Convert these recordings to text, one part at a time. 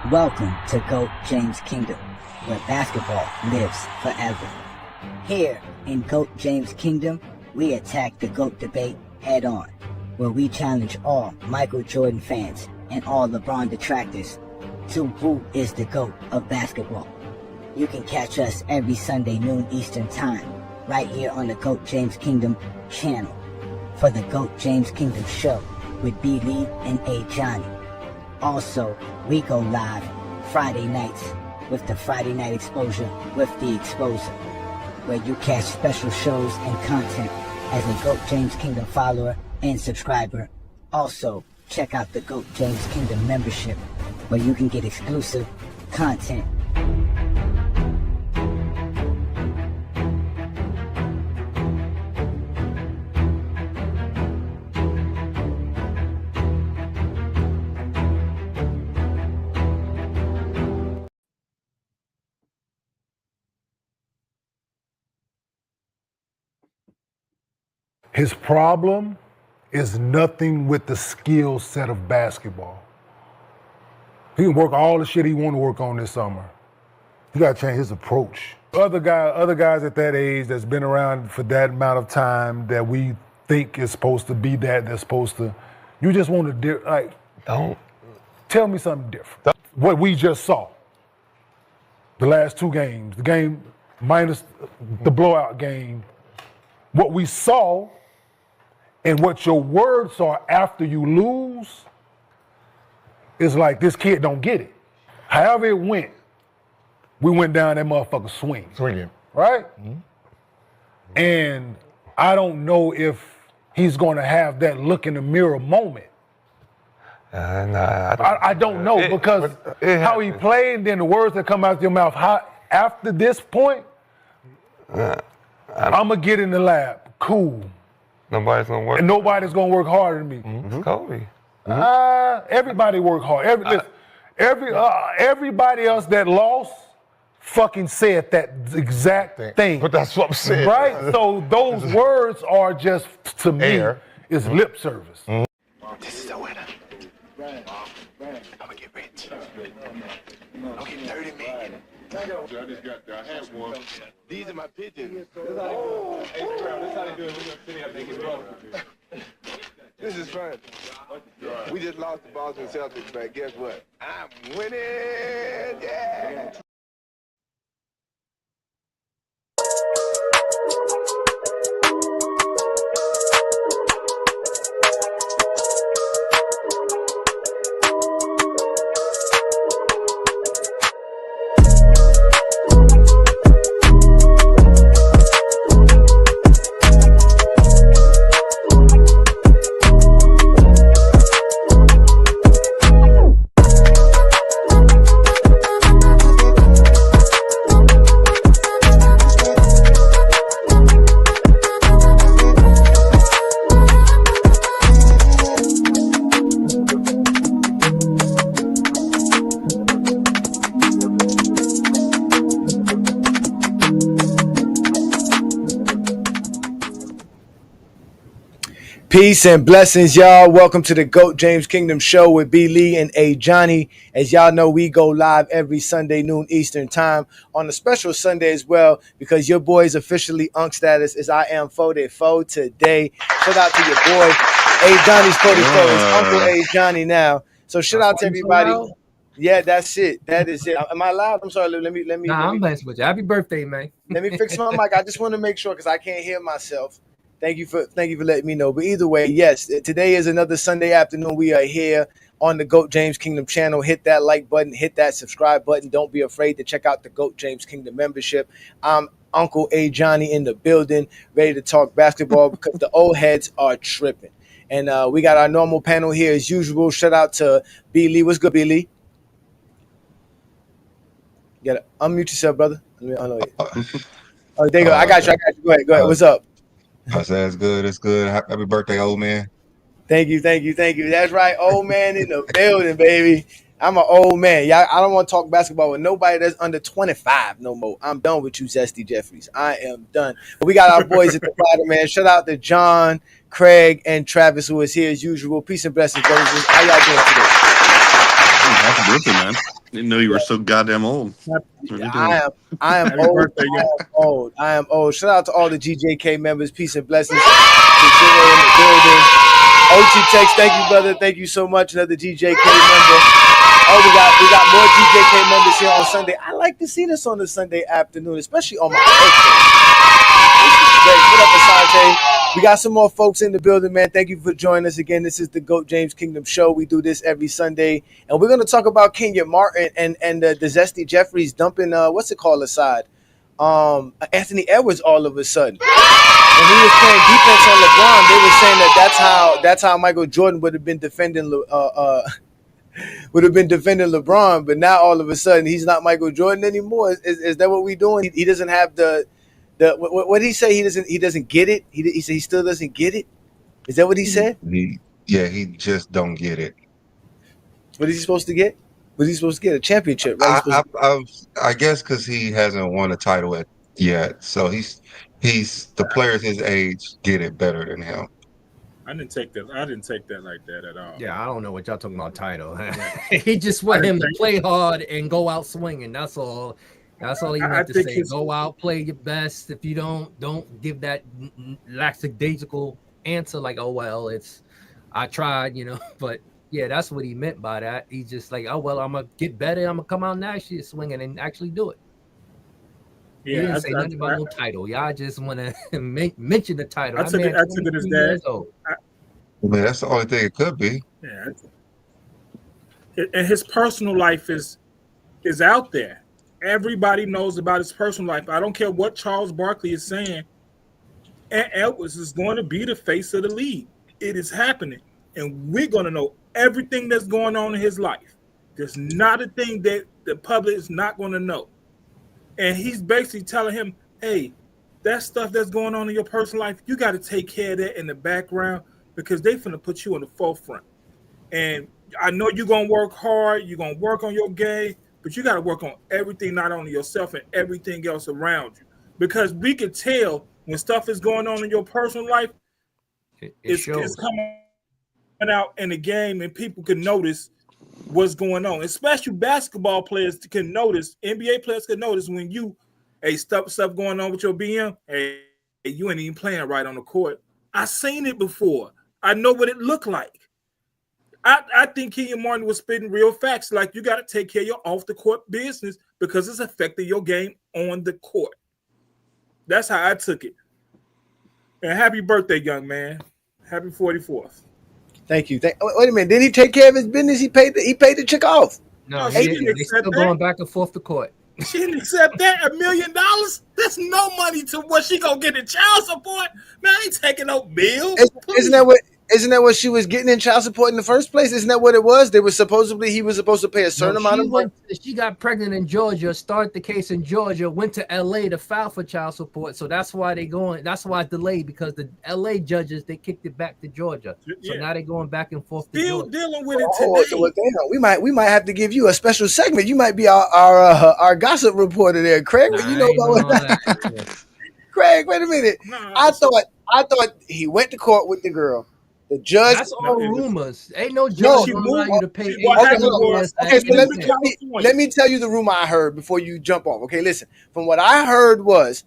Welcome to GOAT James Kingdom, where basketball lives forever. Here in GOAT James Kingdom, we attack the GOAT debate head on, where we challenge all Michael Jordan fans and all LeBron detractors to who is the GOAT of basketball. You can catch us every Sunday noon Eastern Time, right here on the GOAT James Kingdom channel, for the GOAT James Kingdom show with B. Lee and A. Johnny. Also, we go live Friday nights with the Friday Night Exposure with the Exposer, where you catch special shows and content as a GOAT James Kingdom follower and subscriber. Also, check out the GOAT James Kingdom membership, where you can get exclusive content. His problem is nothing with the skill set of basketball. He can work all the shit he want to work on this summer. He got to change his approach. Other guys at that age that's been around for that amount of time that we think is supposed to be they're supposed to. You just want to don't tell me something different. What we just saw, the last two games, the game minus the blowout game, what we saw. And what your words are after you lose is like, this kid don't get it. However it went, we went down that motherfucker swinging. Right? Mm-hmm. And I don't know if he's going to have that look in the mirror moment. I don't know because how he played and then the words that come out your mouth. After this point, I'm going to get in the lab. Cool. Nobody's gonna work. And nobody's gonna work harder than me. Mm-hmm. It's Kobe. Everybody work hard. Everybody else that lost fucking said that exact thing. But that's what I'm saying. Right? So those words are just, to me, is lip service. Mm-hmm. This is the winner. I'm gonna get rich. I'm gonna get 30 million. I just got there. I had one. These are my pigeons. This is fun. We just lost the Boston Celtics, but guess what? I'm winning. Yeah. Peace and blessings, y'all. Welcome to the GOAT James Kingdom show with B. Lee and A. Johnny. As y'all know, we go live every Sunday noon Eastern time on a special Sunday as well, because your boy's officially Unk status is I am 44 today. Shout out to your boy A. Johnny's 44. It's Uncle A. Johnny now. So shout out to everybody. Yeah, that's it. That is it. Am I loud? I'm sorry. Let me. I'm blessed with you. Happy birthday, man. Let me fix my mic. I just want to make sure because I can't hear myself. Thank you for letting me know. But either way, yes, today is another Sunday afternoon. We are here on the GOAT James Kingdom channel. Hit that like button, hit that subscribe button. Don't be afraid to check out the GOAT James Kingdom membership. I'm Uncle A. Johnny in the building, ready to talk basketball because the old heads are tripping. And we got our normal panel here as usual. Shout out to B. Lee. What's good, B. Lee? You gotta unmute yourself, brother. Oh, there you go. I got you. Go ahead. What's up? I said it's good. It's good. Happy birthday, old man. Thank you. That's right, old man in the building, baby. I'm an old man. Y'all, I don't want to talk basketball with nobody that's under 25 no more. I'm done with you, Zesty Jeffries. I am done. But we got our boys at the bottom, man. Shout out to John, Craig, and Travis, who is here as usual. Peace and blessings, brothers. How y'all doing today? Happy birthday, man. Didn't know you were so goddamn old. I am Happy old. birthday, I young. am old. I am old. Shout out to all the GJK members. Peace and blessings. To Zero in the building. OT Tex, thank you, brother. Thank you so much. Another GJK member. Oh, we got more GJK members here on Sunday. I like to see this on a Sunday afternoon, especially on my birthday. This is great. What up, Asante? We got some more folks in the building, man. Thank you for joining us again. This is the GOAT James Kingdom Show. We do this every Sunday, and we're going to talk about Kenyon Martin and the Zesty Jeffries dumping what's it called aside, Anthony Edwards all of a sudden. When he was playing defense on LeBron, they were saying that's how Michael Jordan would have been defending LeBron, but now all of a sudden he's not Michael Jordan anymore. Is that what we're doing? He doesn't have the what did he say? He doesn't get it. He said he still doesn't get it. Is that what he said? He just don't get it. What is he supposed to get? Was he supposed to get a championship? Right? I guess because he hasn't won a title yet, so he's the players his age get it better than him. I didn't take that like that at all. Yeah, I don't know what y'all talking about title. He just want him to play hard and go out swinging. That's all. That's all he meant to say. Go out, play your best. If you don't give that lackadaisical answer like, oh well, I tried, But yeah, that's what he meant by that. He's just like, oh well, I'm gonna get better. I'm gonna come out next year swinging and actually do it. Yeah, he didn't say nothing about no title. Y'all just want to mention the title. I took it as dad. Man, that's the only thing it could be. Yeah, and his personal life is out there. Everybody knows about his personal life. I don't care what Charles Barkley is saying. And Edwards is going to be the face of the league. It is happening, and we're going to know everything that's going on in his life. There's not a thing that the public is not going to know. And he's basically telling him, hey, that stuff that's going on in your personal life, you got to take care of that in the background because they're going to put you in the forefront. And I know you're going to work hard. You're going to work on your game, but you got to work on everything, not only yourself and everything else around you. Because we can tell when stuff is going on in your personal life, it's coming out in the game and people can notice what's going on, especially basketball players can notice, NBA players can notice when stuff going on with your BM, hey, you ain't even playing right on the court. I seen it before. I know what it looked like. I think Kenyon Martin was spitting real facts, like you got to take care of your off the court business because it's affecting your game on the court. That's how I took it. And happy birthday, young man. Happy 44th. Thank you. Wait a minute. Did he take care of his business? He paid the chick off. No, he didn't. They still going back and forth to court. She didn't accept that. $1 million? That's no money to what she gonna get in child support. Man, I ain't taking no bill. Isn't that what she was getting in child support in the first place? Isn't that what it was? He was supposed to pay a certain amount of money. She got pregnant in Georgia, started the case in Georgia, went to LA to file for child support. So that's why that's why it's delayed because the LA judges, they kicked it back to Georgia. So now they're going back and forth to Still Georgia. dealing with it today. Well, damn, we might have to give you a special segment. You might be our gossip reporter there, Craig. You know about that. Craig, wait a minute. I thought he went to court with the girl. The judge. That's all rumors. Ain't no judge gonna allow you to pay. Okay, so let me tell you the rumor I heard before you jump off. Okay, listen. From what I heard was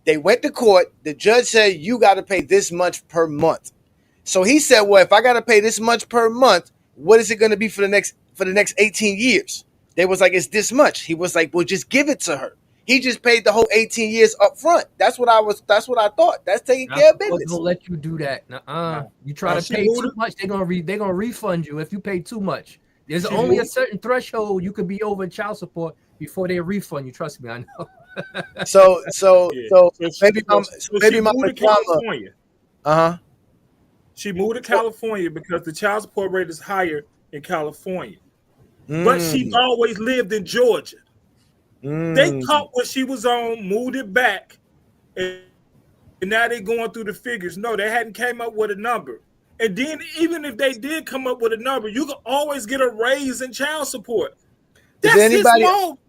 they went to court. The judge said you got to pay this much per month. So he said, well, if I got to pay this much per month, what is it going to be for the next 18 years? They was like, it's this much. He was like, well, just give it to her. He just paid the whole 18 years up front. That's what I thought. That's taking care of business. Don't let you do that. You try to pay too much, they're gonna refund you if you pay too much. There's only a certain threshold you could be over in child support before they refund you. Trust me, I know. So maybe my California. She moved to California because the child support rate is higher in California. But she always lived in Georgia. They caught what she was on, moved it back, and now they're going through the figures. No, they hadn't came up with a number. And then even if they did come up with a number, you can always get a raise in child support. That's his fault.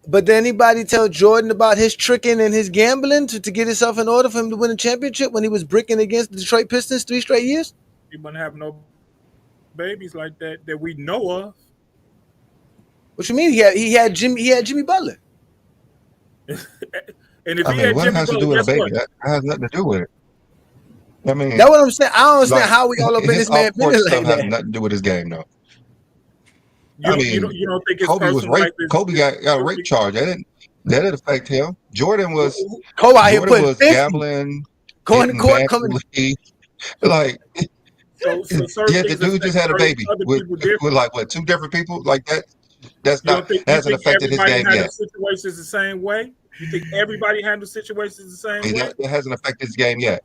But did anybody tell Jordan about his tricking and his gambling to get himself in order for him to win a championship when he was bricking against the Detroit Pistons 3 straight years? He wouldn't have no babies like that we know of. What you mean? He had Jimmy Butler. And if I he mean, had what Jimmy has to Butler, do with a guess baby? what? That has nothing to do with it. I mean, That's what I'm saying. I don't understand like how we all up in his this man off-court business stuff like has that. nothing to do with his game, though. You I don't, mean, you don't think his Kobe was personal life raped. Kobe got a rape charge. That didn't affect him. Jordan was Cole out here putting 50, gambling, going to getting court, banned from coming. the league. Like, so certain yeah, the things dude affect just had a baby other with people different. like what, 2 different people? Like that. That's You don't not think hasn't affected his everybody game yet. handles situations the same way? You think everybody handles situations the same way? That hasn't affected his game yet.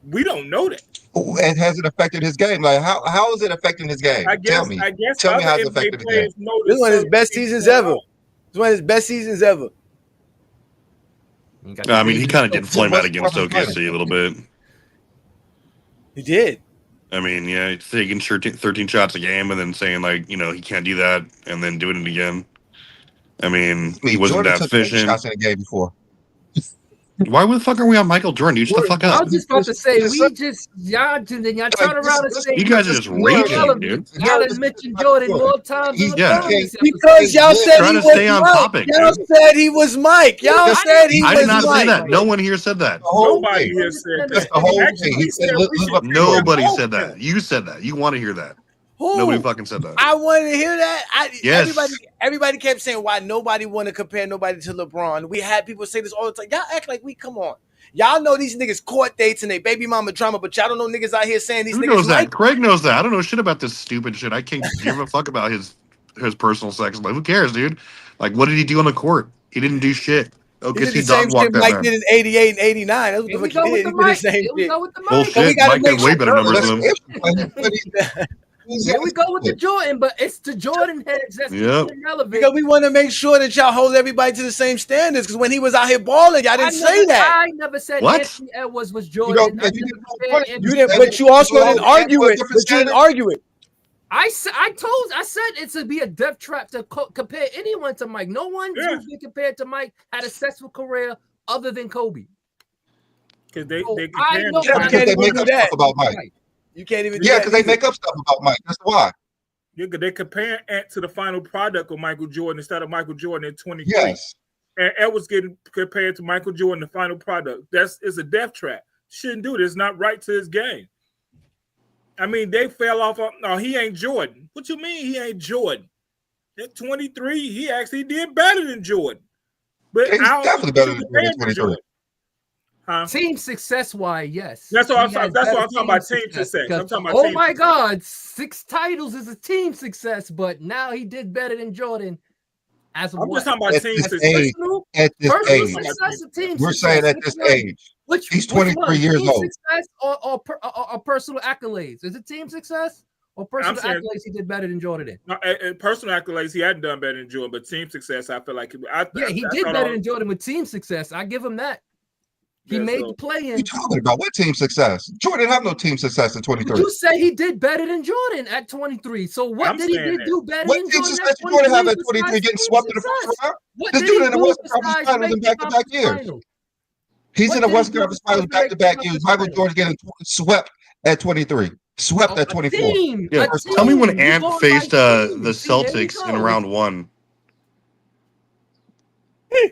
We don't know that. It hasn't affected his game. Like how is it affecting his game? I Tell guess me. I guess Tell me other how it's NBA affected his game. players know This is one of his certain best things seasons going ever. on. It's one of his best seasons ever. I mean, he kind of did flame out against OKC a little bit. He did. I mean, yeah, he's taking 13 shots a game and then saying, like, you know, he can't do that and then doing it again. I mean, he wasn't Jordan that took 8 efficient. shots in a game before. Why the fuck are we on Michael Jordan? Dude, shut the fuck I up. was just about to say, y'all turn around and say, You guys are just raging, dude. Y'all done mentioned Jordan more times than Yeah. LeBron. Because y'all said Trying he to was stay on Mike. topic, Y'all dude. said he was Mike. Y'all said he was I did not say Mike. that. No one here said that. Nobody here said That's that. the whole Actually, thing. we He said said, we should look, Nobody said that. You said that. You want to hear that. Who? Nobody fucking said that. I wanted to hear that. Yes. Everybody kept saying why nobody want to compare nobody to LeBron. We had people say this all the time. Y'all act like come on. Y'all know these niggas court dates and they baby mama drama, but y'all don't know niggas out here saying these Who niggas knows that? like. Craig knows that. I don't know shit about this stupid shit. I can't give a fuck about his personal sex life. Who cares, dude? Like, what did he do on the court? He didn't do shit. He OKC did the same dog walked shit that Mike man. did in 88 and 89. That's what Here the we fuck go he with did. the He did the mic. same Here we shit. go with the mic. But we Bullshit. gotta Mike make had way sure- better numbers than him. Here we go with the Jordan, but it's the Jordan heads that's Yep. irrelevant. Because we want to make sure that y'all hold everybody to the same standards. Because when he was out here balling, y'all didn't say that. I never said What? Anthony Edwards was Jordan. I never compared Anthony You didn't, Edwards. but you also didn't argue it. But you didn't argue it. I said it's to be a death trap to compare anyone to Mike. No one who's been compared to Mike had a successful career other than Kobe. Because they I compare know Yeah, because they make up stuff about Mike. You can't even do Yeah, that because they either. make up stuff about Mike. That's why. they compare Ant to the final product of Michael Jordan instead of Michael Jordan in 23. Yes. And Edwards getting compared to Michael Jordan, the final product. It's a death trap. Shouldn't do it. It's not right to his game. I mean, they fell off. No, he ain't Jordan. What you mean he ain't Jordan? At 23, he actually did better than Jordan. But He's definitely better than Jordan at 23. Huh? Team success, why? Yes. That's what I'm He talking. has That's what better I'm talking about. Team success success. because, I'm talking about. oh team my success. God, 6 titles is a team success, but now he did better than Jordan. As of I'm what? just talking about At team this success. age, at this Personal age, success or team we're success? saying at Which this one? age, Which he's which 23 one? years Team old. success or personal accolades? Is it team success or personal saying- accolades he did better than Jordan did? No, at personal accolades, he hadn't done better than Jordan, but team success, I feel like He did better than Jordan with team success. I give him that. He made the play What are you in. talking about? What team success? Jordan have no team success at 23. You say he did better than Jordan at 23. So what I'm did he saying do better What than team Jordan success at did Jordan have at 23 23 getting besides swept in the team first success? round? What This did dude he in the do Western Conference besides Finals in make the back-to-back conference years. finals? He's What in the did he Western do Conference Finals besides back-to-back making years. the Michael conference Jordan getting swept at 23. Swept at 24. Team. Yeah, A tell me when team. You Ant going faced by the team. See, here we Celtics in go. round 1.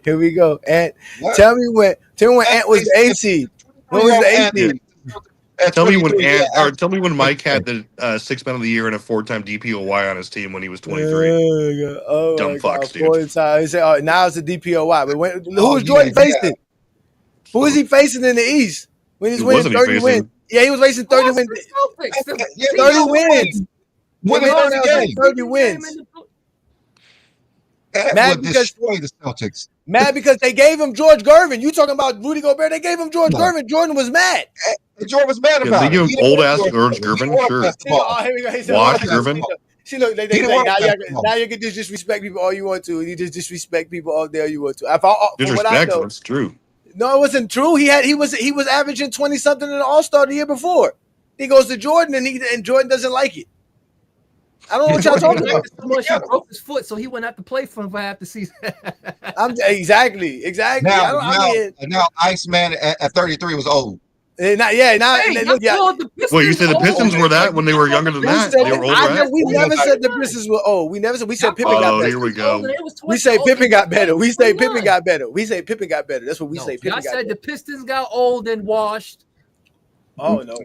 Here we go. And What? tell me when Ant was the AC. When was the AC? At Tell me when 23, Ant, yeah, or tell me when Mike had the 6th man of the year and a 4-time DPOY on his team when he was 23. Oh Dumb my fucks, God. 4 dude. times. He said, "Oh, now it's the DPOY." But who Oh, was Jordan yeah, facing? Who was he facing in the East when he's Who winning wasn't he 30 facing? wins? Yeah, he was facing 30 wins. Celtics. The Yeah, team 30 that wins. Win They made a 30 themselves game. 30 wins. Ant Mad would because- destroy the Celtics. Mad because they gave him George Gervin. You talking about Rudy Gobert? They gave him George No. Gervin. Jordan was mad. And Jordan was mad Yeah, about they it. give him He didn't old-ass want George Jordan. He Gervin, didn't want sure. basketball. Oh, here we go. He said, Wash oh, Gervin. See, look, He didn't want basketball. now you can just disrespect people all you want to. You just disrespect people all day all you want to. From what I Disrespect, know, that's true. no, it wasn't true. He was averaging 20 something in the All-Star the year before. He goes to Jordan and Jordan doesn't like it. I don't know what y'all talking about. So much he broke his foot, so he went out to play for him for half the season. Exactly. Now Iceman at 33 was old. Not yeah. Now Hey, look, yeah. the Pistons Well, you said the old. Pistons were that when they were younger than Who that. said They were older, I right? we never said the Pistons were old. We never said. We said Pippen got Oh, better. here we go. We say Pippen got better. We say Pippen got better. We say Pippen got better. That's what we say. Y'all Pippen got said better. the Pistons got old and washed. Oh no.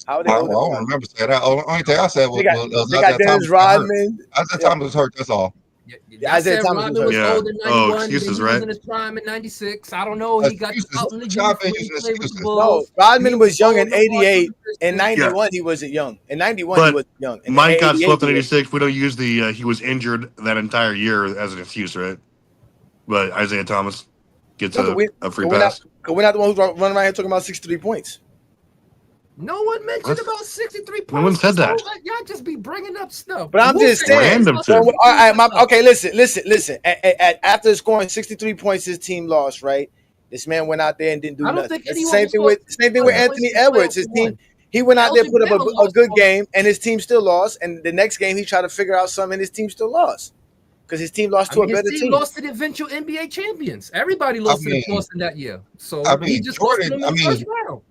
How are they I older? don't remember saying that. Only thing I said was They got Isaiah Dennis Thomas got hurt. Rodman. Isaiah Thomas was hurt. That's all. Y'all Isaiah said Thomas Rodman was Yeah. old in Oh, 91, then excuses, he was right? in his prime in 96. I don't know. He got Excuses. out in the Y'all youth been when he using played with the excuses. No, Bulls. Rodman was young in He was old '88. in In the Pistons. '91, he wasn't young. In '91, he But wasn't young. In Mike got 88, swept in he was. '86. We don't use the he was injured that entire year as an excuse, right? But Isaiah Thomas gets No, a free we're not pass. the one who's running around here talking about 63 points. No one mentioned What? about 63 points. No one said that. Y'all just be bringing up stuff. But I'm Who just said saying. Random that? shit. All right, okay, listen. After scoring 63 points, his team lost, right? This man went out there and didn't do I don't nothing. think It's the anyone same thing with Anthony Edwards. His team, he went out there, put up a good game, and his team still lost. And the next game, he tried to figure out something, and his team still lost because his team lost to a better his team. lost to the eventual NBA champions. Everybody lost to Boston that year. So he just Jordan. lost to them in the first round.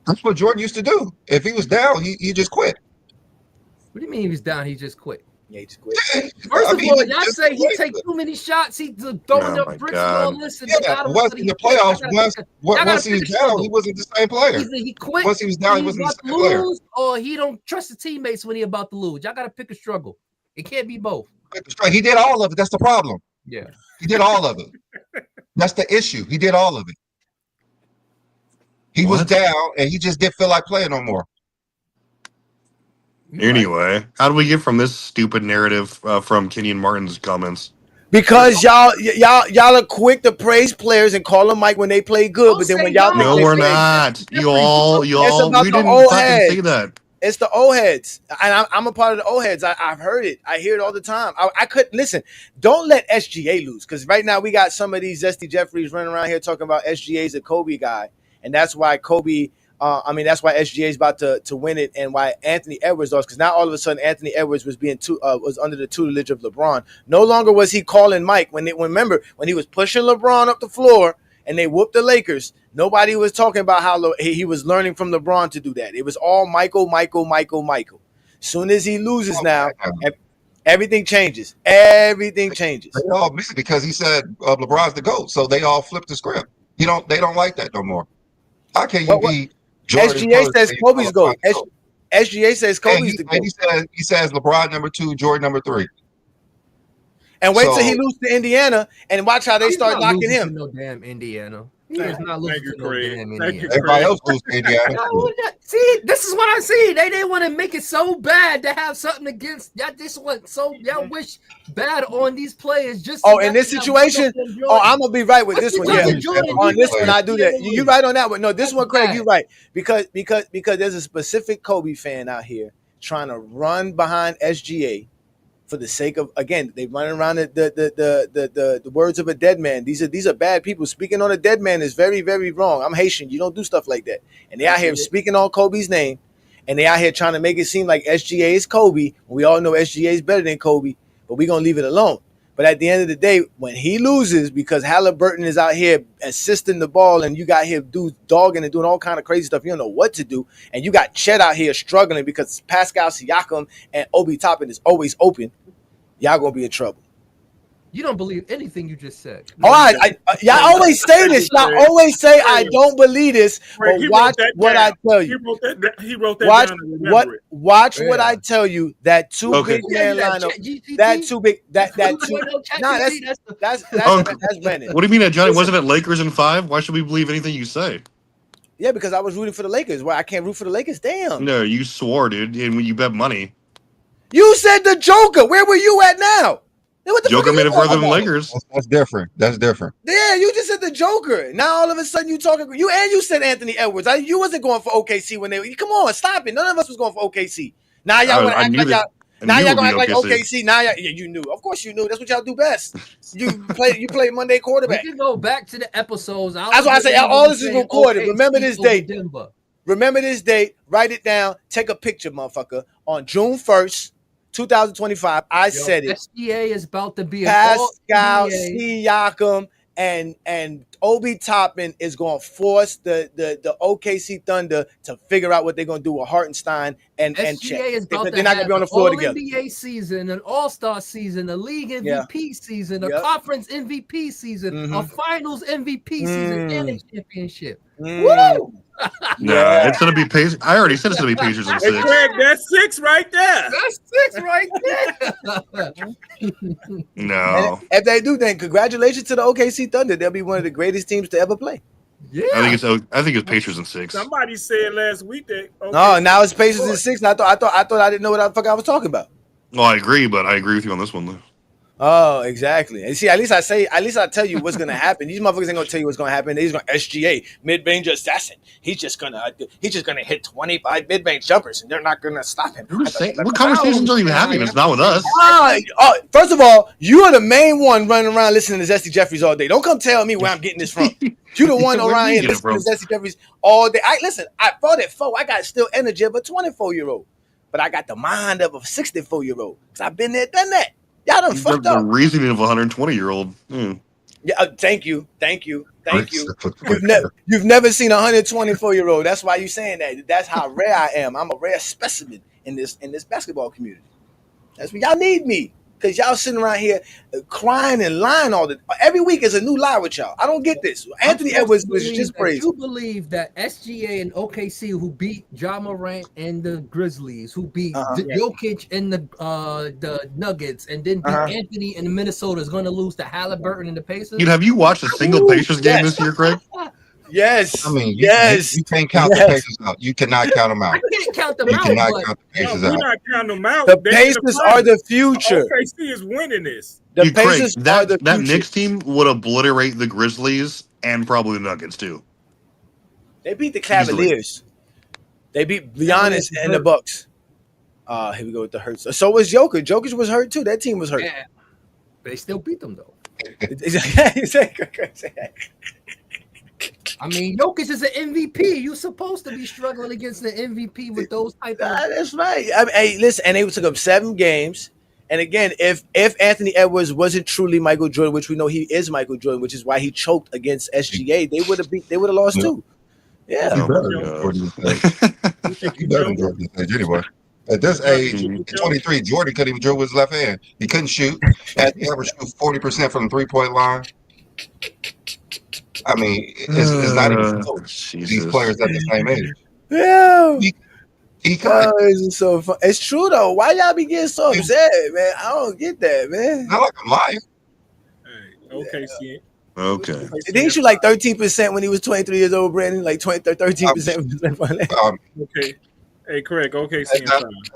That's what Jordan used to do. If he was down, he just quit. What do you mean he was down? He just quit. Yeah, he just quit. First of all, y'all say he take too many shots. He throwing up bricks and all this. And once in the playoffs, once he was down, he wasn't the same player. Either he quit. Once he was down, he wasn't the same player. Or he don't trust his teammates when he about to lose. Y'all got to pick a struggle. It can't be both. He did all of it. That's the problem. Yeah, he did all of it. That's the issue. He did all of it. He was down, and he just didn't feel like playing no more. Anyway, how do we get from this stupid narrative from Kenyon Martin's comments? Because y'all are quick to praise players and call them Mike when they play good, but then when y'all no, we're not. Y'all, we didn't fucking say that. It's the old heads, and I'm a part of the old heads. I've heard it. I hear it all the time. I couldn't listen. Don't let SGA lose, because right now we got some of these Zesty Jeffries running around here talking about SGA's a Kobe guy, and that's why Kobe. That's why SGA is about to win it, and why Anthony Edwards lost. Because now all of a sudden Anthony Edwards was was under the tutelage of LeBron. No longer was he calling Mike remember when he was pushing LeBron up the floor and they whooped the Lakers. Nobody was talking about how he was learning from LeBron to do that. It was all Michael. Soon as he loses now, everything changes. Everything changes. They all miss it because he said LeBron's the GOAT, so they all flipped the script. They don't like that no more. How can you be? SGA says Kobe's GOAT. SGA says Kobe's the GOAT. He says LeBron number 2, Jordan number 3. And wait till he loses to Indiana and watch how they start knocking him. No damn Indiana. He is not losing to no damn Indiana. Everybody else loses to Indiana. See, this is what I see. They want to make it so bad to have something against y'all. Y'all wish bad on these players. Just in this situation, I'm gonna be right with this one. Yeah, on this one I do that. You right on that one. No, this one, Craig, you right because there's a specific Kobe fan out here trying to run behind SGA. For the sake of, again, they running around the words of a dead man. These are bad people. Speaking on a dead man is very, very wrong. I'm Haitian. You don't do stuff like that. And they out here speaking on Kobe's name, and they out here trying to make it seem like SGA is Kobe. We all know SGA is better than Kobe, but we're going to leave it alone. But at the end of the day, when he loses, because Halliburton is out here assisting the ball, and you got here dudes dogging and doing all kind of crazy stuff, you don't know what to do, and you got Chet out here struggling because Pascal Siakam and Obi Toppin is always open, y'all gonna be in trouble. You don't believe anything you just said. All right, y'all always say this. Y'all always say I don't believe this, but watch what I tell you. He wrote that down. Watch what I tell you. That two big man lineup. That two big. That two. Nah, that's Brandon. What do you mean that Johnny wasn't at Lakers in 5? Why should we believe anything you say? Yeah, because I was rooting for the Lakers. Why I can't root for the Lakers? Damn. No, you swore, dude, and when you bet money. You said the Joker. Where were you at now? What the Joker made it further than Lakers. That's different. Yeah, you just said the Joker. Now all of a sudden you talking. You said Anthony Edwards. You wasn't going for OKC when they. Come on, stop it. None of us was going for OKC. Now y'all want to act like y'all. Now y'all gonna act like OKC. Now you knew. Of course you knew. That's what y'all do best. You play Monday quarterback. We can go back to the episodes. That's why I say all this is recorded. Remember this date. Remember this date. Write it down. Take a picture, motherfucker. On June 1st. 2025, I said it. SGA is about to be Pascal Siakam and Obi Toppin is going to force the OKC Thunder to figure out what they're going to do with Hartenstein and SGA Chet. is about They're to not going have to be on an the floor All together. NBA season, an All Star season, a League MVP season, a Yep. Conference MVP season, a Finals MVP season, and a championship. Woo! Nah, it's gonna be Pacers. I already said it's gonna be Pacers in Hey, 6. Craig, that's 6 right there. That's 6 right there. No, And if they do, then congratulations to the OKC Thunder. They'll be one of the greatest teams to ever play. Yeah. I think it's Pacers in 6. Somebody said last week that. Okay, No, now it's Pacers in 6. I thought I didn't know what the fuck I was talking about. Well, I agree, but I agree with you on this one though. Oh, exactly. And see, at least I tell you what's gonna happen. These motherfuckers ain't gonna tell you what's gonna happen. They're gonna SGA mid-range assassin. He's just gonna hit 25 mid-range jumpers, and they're not gonna stop him. What conversations are you having? It's not with us. First of all, you are the main one running around listening to Zesty Jeffries all day. Don't come tell me where I'm getting this from. You the one Where around you here get it listening from? to Zesty Jeffries all day. I fought at 4. I got still energy of a 24-year-old, but I got the mind of a 64-year-old because I've been there, done that. Y'all done fucked The up. reasoning of a 120-year-old. Yeah, thank you. You've never seen a 124-year-old. That's why you're saying that. That's how rare I am. I'm a rare specimen in this basketball community. That's what y'all need me. Because y'all sitting around here crying and lying every week is a new lie with y'all. I don't get this. Anthony Edwards was just praised. You believe that SGA and OKC, who beat Ja Morant and the Grizzlies, who beat Jokic and the Nuggets, and then beat Anthony and the Minnesota, is going to lose to Halliburton and the Pacers? Have you watched a single Pacers game this year, Craig? Yes. I mean, you can't count the Pacers out. You cannot count them out. I can't count them You out. cannot But count the Pacers we're out. not counting them out. The They in Pacers are the future. OKC is winning this. The Pacers are the that future. Knicks team would obliterate the Grizzlies and probably the Nuggets too. They beat the Cavaliers. They beat Giannis and the Bucks. Here we go with the hurt. So was Jokic. Jokic was hurt too. That team was hurt. Yeah. They still beat them though. I mean, Jokic is an MVP. You're supposed to be struggling against the MVP with those type of. That's right. Hey, listen, and they took up 7 games. And again, if Anthony Edwards wasn't truly Michael Jordan, which we know he is Michael Jordan, which is why he choked against SGA, they would have lost too. Yeah. You better than Jordan anyway. At this age, at 23, Jordan couldn't even dribble with his left hand. He couldn't shoot. Anthony Edwards shoot 40% from the 3-point line. I mean, it's not even close. These players at the same age. Yeah. It's so fun. It's true though. Why y'all be getting so upset, man? I don't get that, man. Not like I'm lying. OKC. Okay. Did he shoot like 13% when he was 23 years old, Brandon? Like 13%. Okay. Hey, Craig. OKC.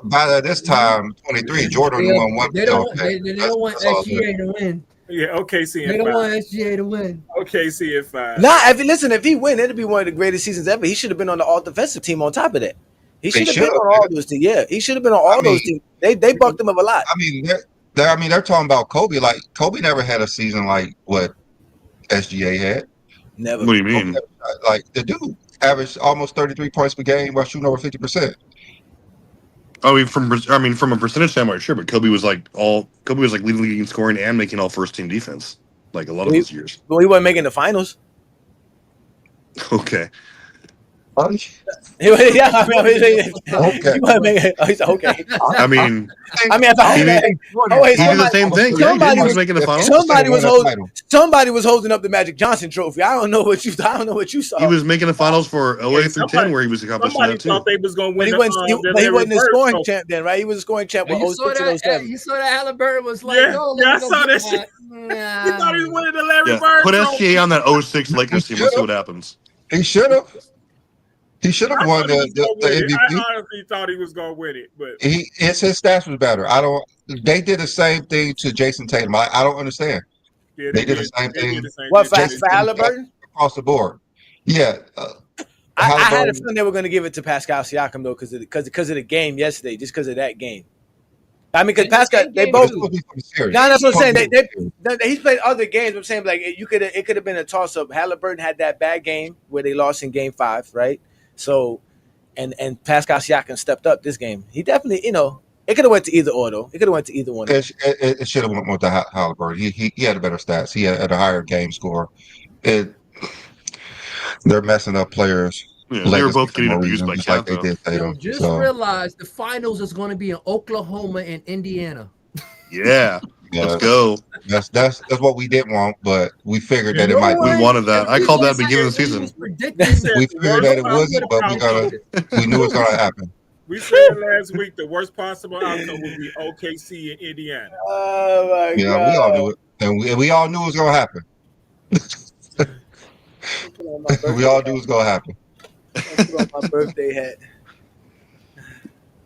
By this time, 23, Jordan won one. They don't want SGA to win. Yeah, OKC. They don't want SGA to win. OKC at 5. Nah, if he win, it'd be one of the greatest seasons ever. He should have been on the all defensive team on top of that. He should have been on all those teams. Yeah, he should have been on all those teams. They bucked him up a lot. I mean, they're talking about Kobe. Like Kobe never had a season like what SGA had. Never. What do you mean? Like the dude averaged almost 33 points per game while shooting over 50%. From a percentage standpoint, sure, but Kobe was like leading the league in scoring and making all first team defense, like a lot of those years. Well, he wasn't making the finals. Okay. Yeah, I mean, okay. Okay. I mean, I thought he did the same thing. He was making the finals. Somebody was holding up the Magic Johnson trophy. I don't know what you saw. He was making the finals for 08 through 10, where he was accomplishing that too. Thought they was going to win. He wasn't a scoring champ then, right? He was a scoring champ with 06 and 07. You saw that Halliburton was like, I saw that shit. He thought he was winning the Larry Bird. Put SGA on that 06 Lakers team. Let's see what happens. He should have. He should have won the MVP. I honestly thought he was going to win it, but his stats was better. They did the same thing to Jason Tatum. I don't understand. Yeah, they did the same thing. What for Halliburton? Across the board. Yeah. I had a feeling they were going to give it to Pascal Siakam though, because of the game yesterday, just because of that game. I mean, because Pascal, they both. No, that's what I'm saying. He's played other games. I'm saying it could have been a toss up. Halliburton had that bad game where they lost in Game 5, right? So, and Pascal Siakam stepped up this game. He definitely, It could have went to either or though. It could have went to either one. It should have went with the Halliburton. He had a better stats. He had a higher game score. They're messing up players. Yeah, they were both getting abused by just like they Cat, did Tatum. Just realized the finals is going to be in Oklahoma and Indiana. Yeah, let's go. That's what we didn't want, but we figured that it might. We wanted that. I called that at the beginning of the season. We figured that it wasn't, but we knew it's gonna happen. We said last week the worst possible outcome would be OKC and Indiana. Oh my God! We all knew it, and we all knew it was gonna happen. We all knew it was gonna happen. Put on my birthday hat.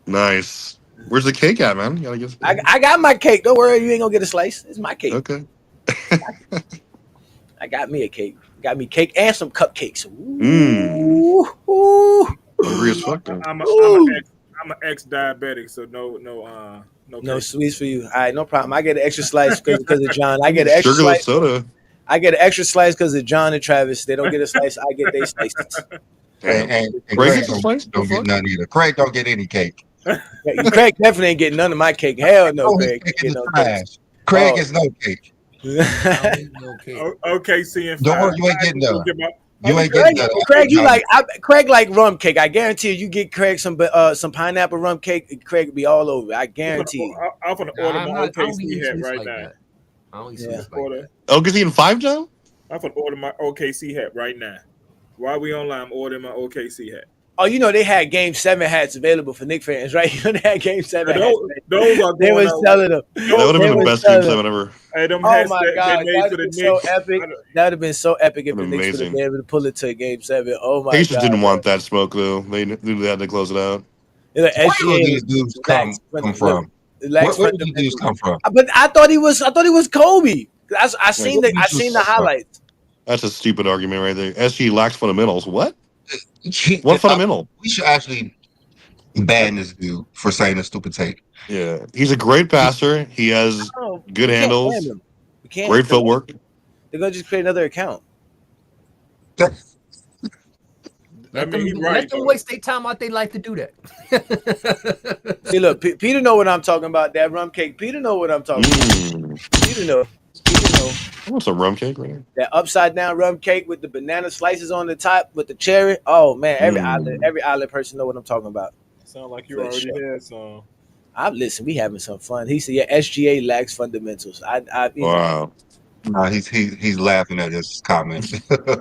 Nice. Where's the cake at, man? You gotta get. I got my cake. Don't worry, you ain't gonna get a slice. It's my cake. Okay. I got me a cake. Got me cake and some cupcakes. Hungry as fuck. I'm an ex-diabetic, so no sweets for you. All right, no problem. I get an extra slice because of John. I get an extra sugarless slice. soda. I get an extra slice because of John and Travis. They don't get a slice. I get their slices. And Craig don't get none either. Craig don't get any cake. Craig definitely ain't getting none of my cake. Hell no, Craig. Craig gets no cake. OKC and don't worry, you ain't getting none. You ain't Craig, getting none. Craig like rum cake. I guarantee you get Craig some pineapple rum cake. Craig will be all over. I guarantee you. I'm gonna order my OKC hat right now. I don't see this like that. OKC in 5, Joe? I'm gonna order my OKC hat right now. While we online, I'm ordering my OKC hat. Oh, you know they had Game 7 hats available for Knicks fans, right? You know they had Game 7 hats. Those are they were selling them. That would have been the best Game 7 ever. Hey, oh my God, that would have been so epic. That would have been so epic if the Knicks would have been able to pull it to Game 7. Oh my God. Pacers didn't want that smoke though. They knew they had to close it out. Where do these dudes come from? Where do these dudes come from? But I thought he was Kobe. I seen the highlights. That's a stupid argument right there. SG lacks fundamentals. What? What fundamental? We should actually ban this dude for saying a stupid take. Yeah, he's a great passer. He has good handles, great footwork. They're gonna just create another account. Let them waste their time out their life to do that. See, look, Peter know what I'm talking about. That rum cake. Peter know what I'm talking about. Peter know. I want some rum cake right here. That upside down rum cake with the banana slices on the top with the cherry. Oh man, every island person know what I'm talking about. Sound like you already had some. Listen, we having some fun. He said, "Yeah, SGA lacks fundamentals." Wow. No, he's laughing at his comments.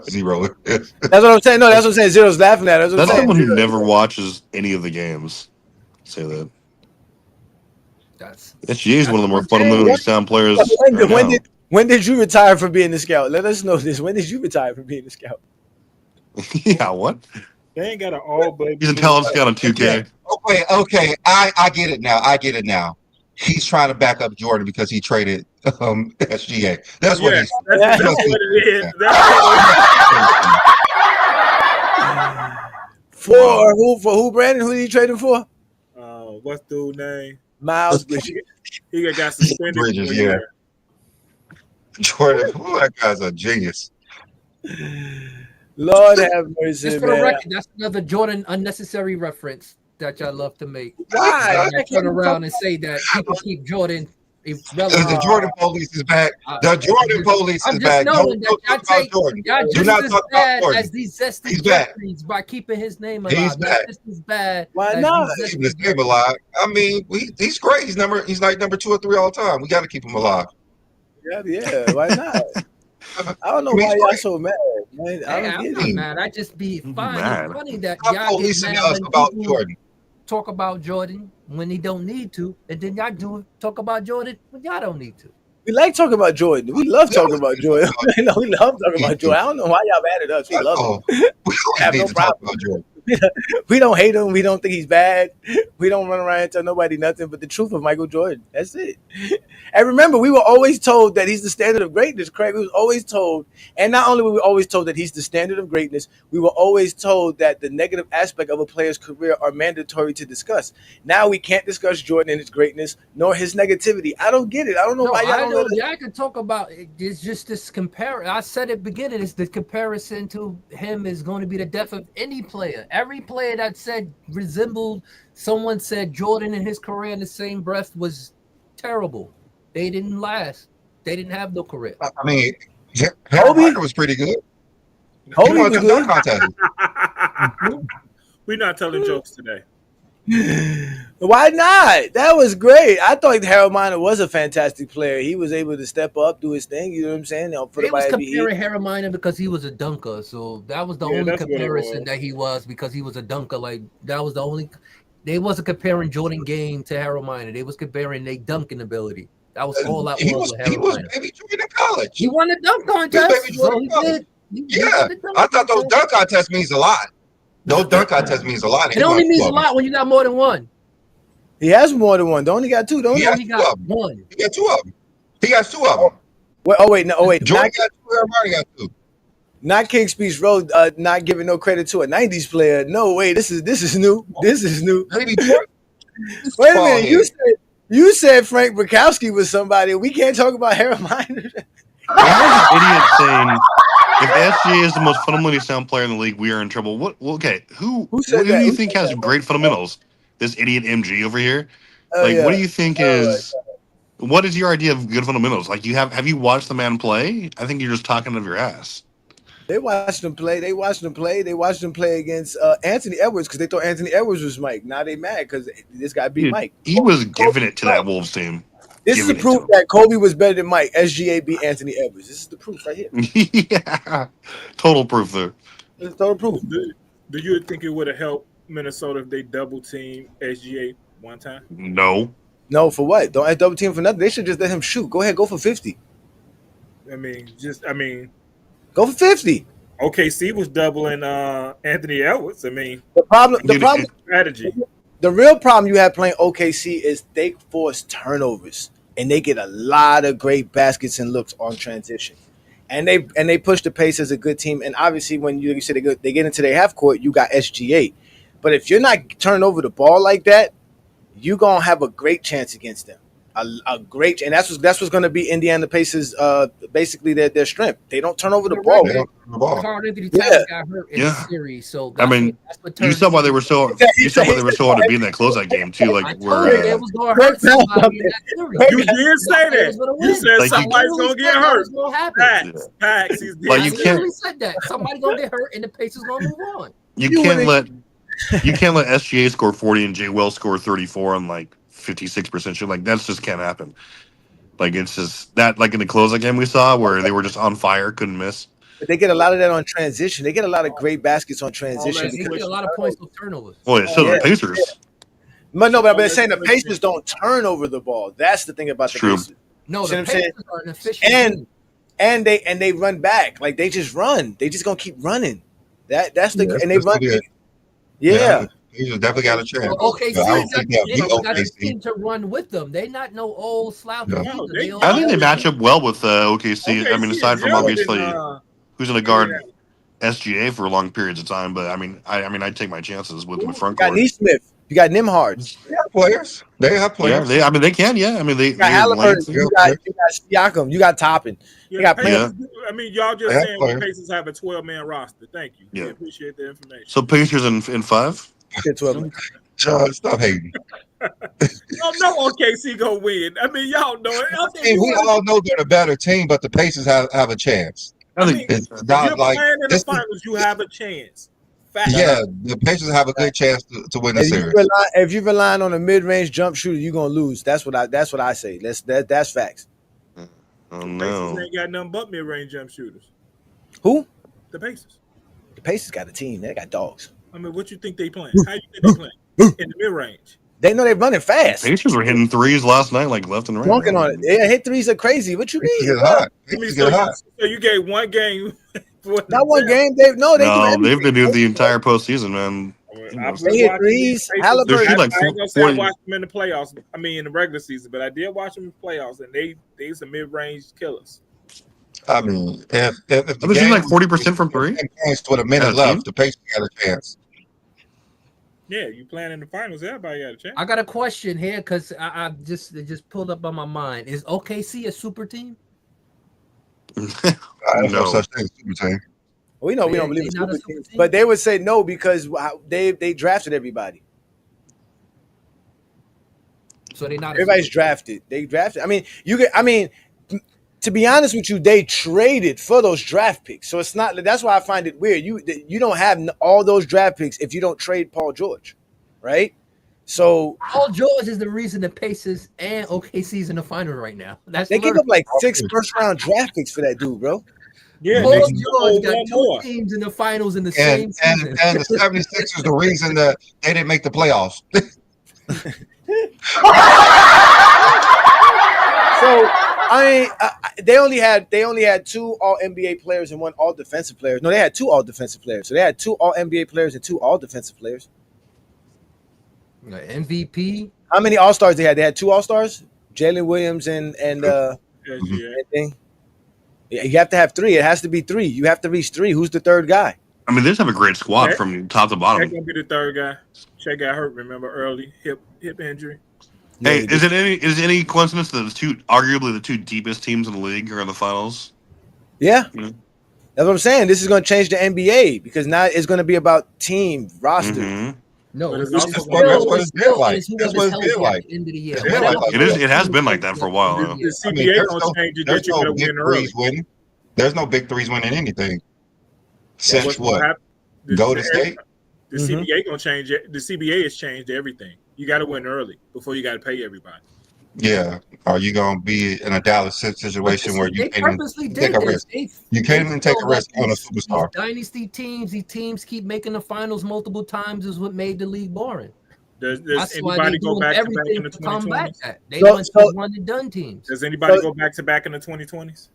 Zero. That's what I'm saying. No, that's what I'm saying. Zero's laughing at it. That's someone who never watches any of the games. Say that. SGA is one of the more fundamentally sound players. When did you retire from being the scout? Let us know this. When did you retire from being the scout? Yeah, what? They ain't got an all black. He's a talent scout on 2K. Okay. I get it now. He's trying to back up Jordan because he traded SGA. That's what he's. That's what it is. For who, Brandon? Who did he trade him for? What's the dude's name? Miles Bridges. He got suspended. Bridges, yeah. Jordan, that guy's a genius. Lord have mercy, just for the record, that's another Jordan unnecessary reference that y'all love to make. Why? I turn around and say that people keep Jordan irrelevant. The Jordan police is back. The Jordan police is back. Don't talk about Jordan. Do not talk about Jordan. As these zesty Jeffries by keeping his name alive. He's back. Just as bad. Why not? Keeping his name alive. I mean, he's great. He's like number 2 or 3 all the time. We got to keep him alive. Yeah. Why not? I don't know why y'all so mad, man. I'm not mad. I just be funny that y'all get mad us about Jordan. Talk about Jordan when he don't need to, and then y'all talk about Jordan when y'all don't need to. We like talking about Jordan. We love talking about Jordan. We love talking about Jordan. I don't know why y'all mad at us. We love him. We have no problem about Jordan. We don't hate him. We don't think he's bad. We don't run around and tell nobody nothing but the truth of Michael Jordan. That's it. And remember, we were always told that he's the standard of greatness, Craig. We was always told, and not only were we always told that he's the standard of greatness, we were always told that the negative aspect of a player's career are mandatory to discuss. Now we can't discuss Jordan and his greatness, nor his negativity. I don't get it. I don't know why y'all don't. Y'all can talk about it. It's just this comparison. I said at the beginning, it's the comparison to him is going to be the death of any player. Every player that said resembled someone said Jordan in his career in the same breath was terrible. They didn't last. They didn't have no career. I mean, Harold Miner was pretty good. He Kobe won was 2 dunk good. contests. We're not telling jokes today. Why not? That was great. I thought Harold Miner was a fantastic player. He was able to step up, do his thing. You know what I'm saying? For They the was Miami Heat. comparing Harold Miner because he was a dunker, so that was the only that's what it comparison was. that he was because he was a dunker. Like that was the only. They wasn't comparing Jordan Game to Harold Miner. They was comparing their dunking ability. That was all that He was was with he Harold was Miner. baby Jordan in college. He won the dunk He was contest, baby so Jordan he in college. did. He Yeah, won the dunk I thought those contest. dunk contests means a lot. Those dunk contests means a lot. It only means a lot when you got more than one. He has more than one. Don't he got two? Don't He he? has He 2 got of them. one. He got 2 of them. He got 2 of them. Wait. Jordan got 2. Harold Miner got 2. Not King Speech Road. Not giving no credit to a '90s player. No way. This is new. This is new. Baby Jordan. Wait a minute. You said Frank Bukowski was somebody. We can't talk about Harold Miner. There's an idiot saying if SGA is the most fundamentally sound player in the league, we are in trouble. Okay, who said do that? you Who think said has that? great fundamentals? This idiot MG over here. Oh, Like, what do yeah. you think is? What is your idea of good fundamentals? Like, have you watched the man play? I think you're just talking out of your ass. They watched him play. They watched him play against Anthony Edwards because they thought Anthony Edwards was Mike. Now they mad because this guy beat Dude, Mike. he was giving it to that Wolves team. This is the Giving it to proof him. that Kobe was better than Mike. SGA beat Anthony Edwards. This is the proof right here. Yeah, total proof there. This is total proof. Do you think it would have helped Minnesota if they double team SGA one time? No, No, for what? Don't add double team for nothing. They should just let him shoot. Go ahead, go for 50. Go for 50. OKC was doubling Anthony Edwards. The problem strategy. The real problem you have playing OKC is they force turnovers and they get a lot of great baskets and looks on transition. And they push the pace as a good team. And obviously when you said they get into their half court, you got SGA. But if you're not turning over the ball like that, you're gonna have a great chance against them. A great, and that's what's going to be Indiana Pacers. Basically, their strength. They don't turn over the ball. They don't turn the ball. Carl Anthony Towns got hurt in the series, so I mean, you saw why they were so hard to be in that closeout game too. Like where it was going to hurt somebody in that series. You did say that. You said Like, somebody's going to get hurt. Going to happen. Facts. Like, you can't- He said that somebody's going to get hurt and the Pacers going to move on. you can't let SGA score 40 and Jay Wells score 34 on like 56% shit. Like that's just can't happen. Like it's just that like in the closeout game we saw where they were just on fire, couldn't miss. But they get a lot of that on transition. They get a lot of great baskets on transition. They get a lot of points with turnovers. Well, so the Pacers. But I'm saying the Pacers don't turn over the ball. That's the thing about the True. Pacers. No, See the what I'm saying? Pacers are an efficient team. And they run back. Like they just run. They just gonna keep running. That's the and they that's run. gonna be it. Yeah. He just definitely got a chance. Well, OKC But I don't think they'll beat got a OKC. team to run with them. They not no old slouch. Yeah. No, I think they match up well with OKC. I mean, aside from obviously who's going to guard SGA for long periods of time, but I mean, I'd take my chances with them in front You got court. Neesmith. You got Nimhard. They have players. They have Yeah, players. they can. Yeah, I mean, they You got have Halliburton. length. You got Siakam. You got Toppin. You got players. Yeah. I mean, y'all just They have saying the players. Pacers have a 12-man roster. Thank you. Yeah. We appreciate the information. So Pacers in 5. John, stop hating. No OKC gonna win. I mean, y'all know it. I mean, we all know they're the better team, but the Pacers have a chance. I think It's If not you're like playing in the this is- finals, you have a chance. Fact. yeah, the Pacers have a good chance to win the series. If you're relying on a mid-range jump shooter, you're gonna lose. That's what I say. That's facts. oh Pacers no. ain't got nothing but mid-range jump shooters. Who? The Pacers. The Pacers got a team. They got dogs. I mean, what you think they playing? How you think they playing? In the mid-range. They know they're running fast. Pacers were hitting threes last night, like left and right. Dunking on it. Yeah, hit threes are crazy. What you Pacers mean? get hot. I mean, Pacers get hot. so you gave one game. For Not one game. No, They they've been doing the entire postseason, man. They hit threes. Halliburton. They're shooting like I ain't gonna say 40 I watched them in the playoffs. I mean, in the regular season, but I did watch them in the playoffs, and they some mid-range killers. I mean, if They're shooting like 40% from three. with a minute As a left, team? the Pacers got a chance. Yeah, you playing in the finals, everybody got a chance. I got a question here because I just pulled up on my mind. Is OKC a super team? There's no No. such thing as super team. We know we don't believe in super teams, but they would say no because they drafted everybody. So they're not. Everybody's drafted. They drafted. I mean, to be honest with you, they traded for those draft picks. So it's not. That's why I find it weird. You don't have all those draft picks if you don't trade Paul George, right? So Paul George is the reason the Pacers and OKC's in the final right now. They gave up like 6 first-round draft picks for that dude, bro. Yeah, Paul George got 2 teams in the finals in the same season. And the 76ers the reason that they didn't make the playoffs. So they only had 2 All NBA players and 1 All Defensive player. No, they had 2 All Defensive players. So they had 2 All NBA players and 2 All Defensive players. MVP. How many All Stars they had? They had 2 All Stars, Jalen Williams and thing. Yeah, you have to have 3. It has to be 3. You have to reach 3. Who's the third guy? I mean, they just have a great squad from top to bottom. That's gonna be the third guy. Shaq got hurt. Remember, early hip injury. Hey, is it any coincidence that arguably the 2 deepest teams in the league are in the finals? Yeah. That's what I'm saying. This is going to change the NBA because now it's going to be about team roster. Mm-hmm. No, that's what it's been like. That's what it's been like. End of the year. It has been like that for a while now. The CBA don't change it. There's no big threes winning. There's no big threes winning anything. Since what? Golden State? The CBA gonna change it. The CBA has changed everything. You got to win early before you got to pay everybody. Yeah. Are you going to be in a Dallas situation where you can't even take a risk? You can't even take a risk on a superstar. Dynasty teams, these teams keep making the finals multiple times is what made the league boring. Does anybody go back to back in the 2020s? They want one and done teams. Does anybody go back to back in the 2020s?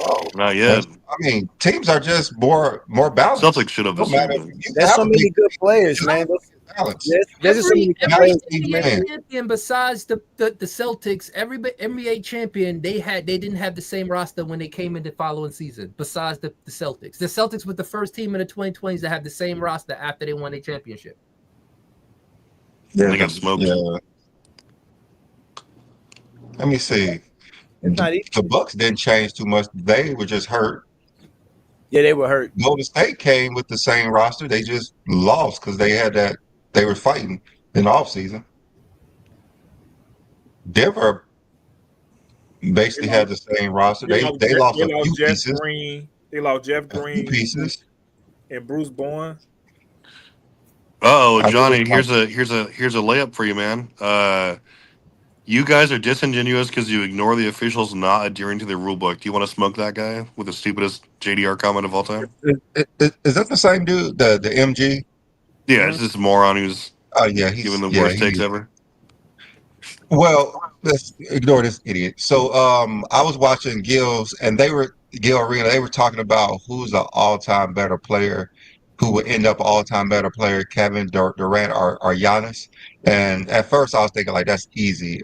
Oh, not yet. I mean, teams are just more balanced. Celtics should have. There's so many good players, man. There's so many every champion besides the Celtics, every NBA champion they didn't have the same roster when they came in the following season. Besides the Celtics, the Celtics were the first team in the 2020s to have the same roster after they won a championship. Yeah, they got smoked. Yeah. Let me see. The Bucks didn't change too much. They were just hurt. Yeah, they were hurt. Golden State came with the same roster. They just lost because they had that. They were fighting in the offseason. Denver basically had the same roster. They lost a few pieces. They lost Jeff Green pieces and Bruce Bowen. Oh, Johnny, here's a layup for you, man. You guys are disingenuous because you ignore the officials not adhering to the rule book. Do you want to smoke that guy with the stupidest JDR comment of all time? Is that the same dude, the MG? Yeah, it's this moron who's giving the worst takes ever. Well, let's ignore this idiot. So I was watching Gil Arena. They were talking about who's an all-time better player, who would end up an all-time better player, Kevin Durant or Giannis. And at first I was thinking like that's easy,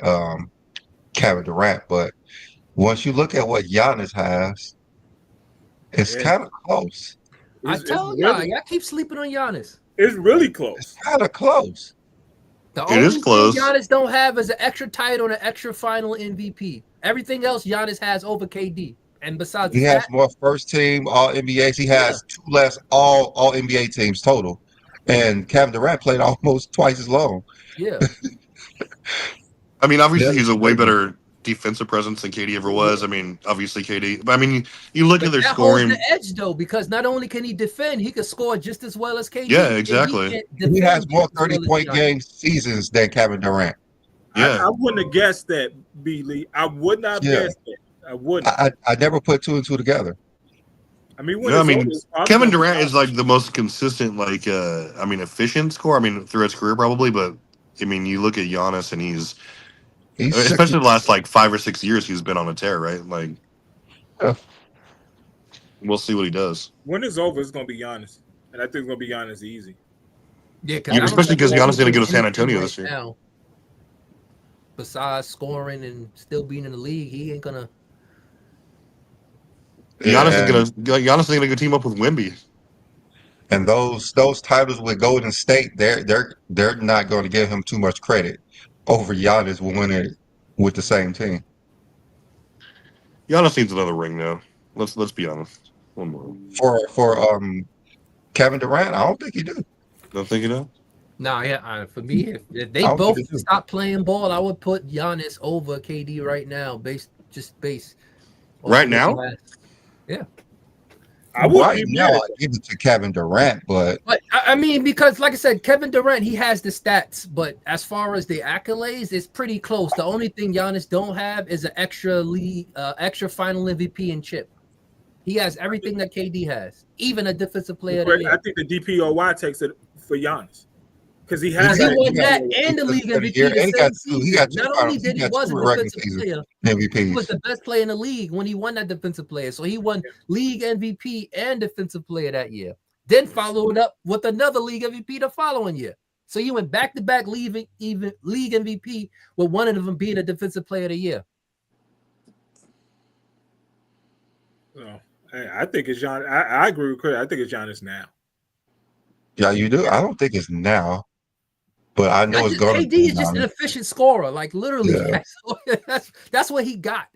Kevin Durant. But once you look at what Giannis has, it's kind of close. I tell y'all keep sleeping on Giannis. It's really close. It's kind of close. The only thing Giannis don't have is an extra title and an extra final MVP. Everything else Giannis has over KD. And besides he has more first team All NBAs. He has 2 less All NBA teams total. And Kevin Durant played almost twice as long. Yeah. I mean, obviously he's a way better defensive presence than KD ever was. I mean, obviously KD. But I mean, you look at their scoring. The edge though, because not only can he defend, he can score just as well as KD. Yeah, exactly. He has more 30-point game seasons than Kevin Durant. Yeah, I wouldn't have guessed that, B. Lee. I would not have guessed that. I wouldn't. I never put 2 and 2 together. I mean, Kevin Durant is like the most consistent, efficient scorer. I mean, through his career probably, but I mean, you look at Giannis and he's especially the last 5 or 6 years, he's been on a tear, right? Like, we'll see what he does. When it's over, it's going to be Giannis, and I think it's going to be Giannis easy. Yeah, especially because Giannis is going to go to San Antonio this year. Now, besides scoring and still being in the league, he ain't gonna. Giannis is gonna go team up with Wemby. And those titles with Golden State, they're not going to give him too much credit over Giannis winning with the same team. Giannis needs another ring, though. Let's be honest. One more. For Kevin Durant, I don't think he do. Don't think you know? Nah, yeah. For me, if I they don't think both he do. stop playing ball, I would put Giannis over KD right now, based off Right of what he now? has. Yeah. I wouldn't Right be now, mad at I give it to Kevin Durant, but But I mean, because like I said, Kevin Durant, he has the stats, but as far as the accolades, it's pretty close. The only thing Giannis don't have is an extra league, extra final MVP and chip. He has everything that KD has, even a defensive player of the I year. think the DPOY takes it for Giannis because he he has He got that. won that he and the got league for the MVP year, the and same he season. got two Not only did he was a regular defensive season player, he was MVPs. the best player in the league when he won that defensive player. So he won league MVP and defensive player that year. Then followed up with another league MVP the following year. So he went back to back league MVP with one of them being a defensive player of the year. No, I think it's Giannis. I agree with Chris. I think it's Giannis now. Yeah, you do. I don't think it's now, but I know it's going to KD be is just an now. efficient scorer. Like literally, Yeah. that's what he got.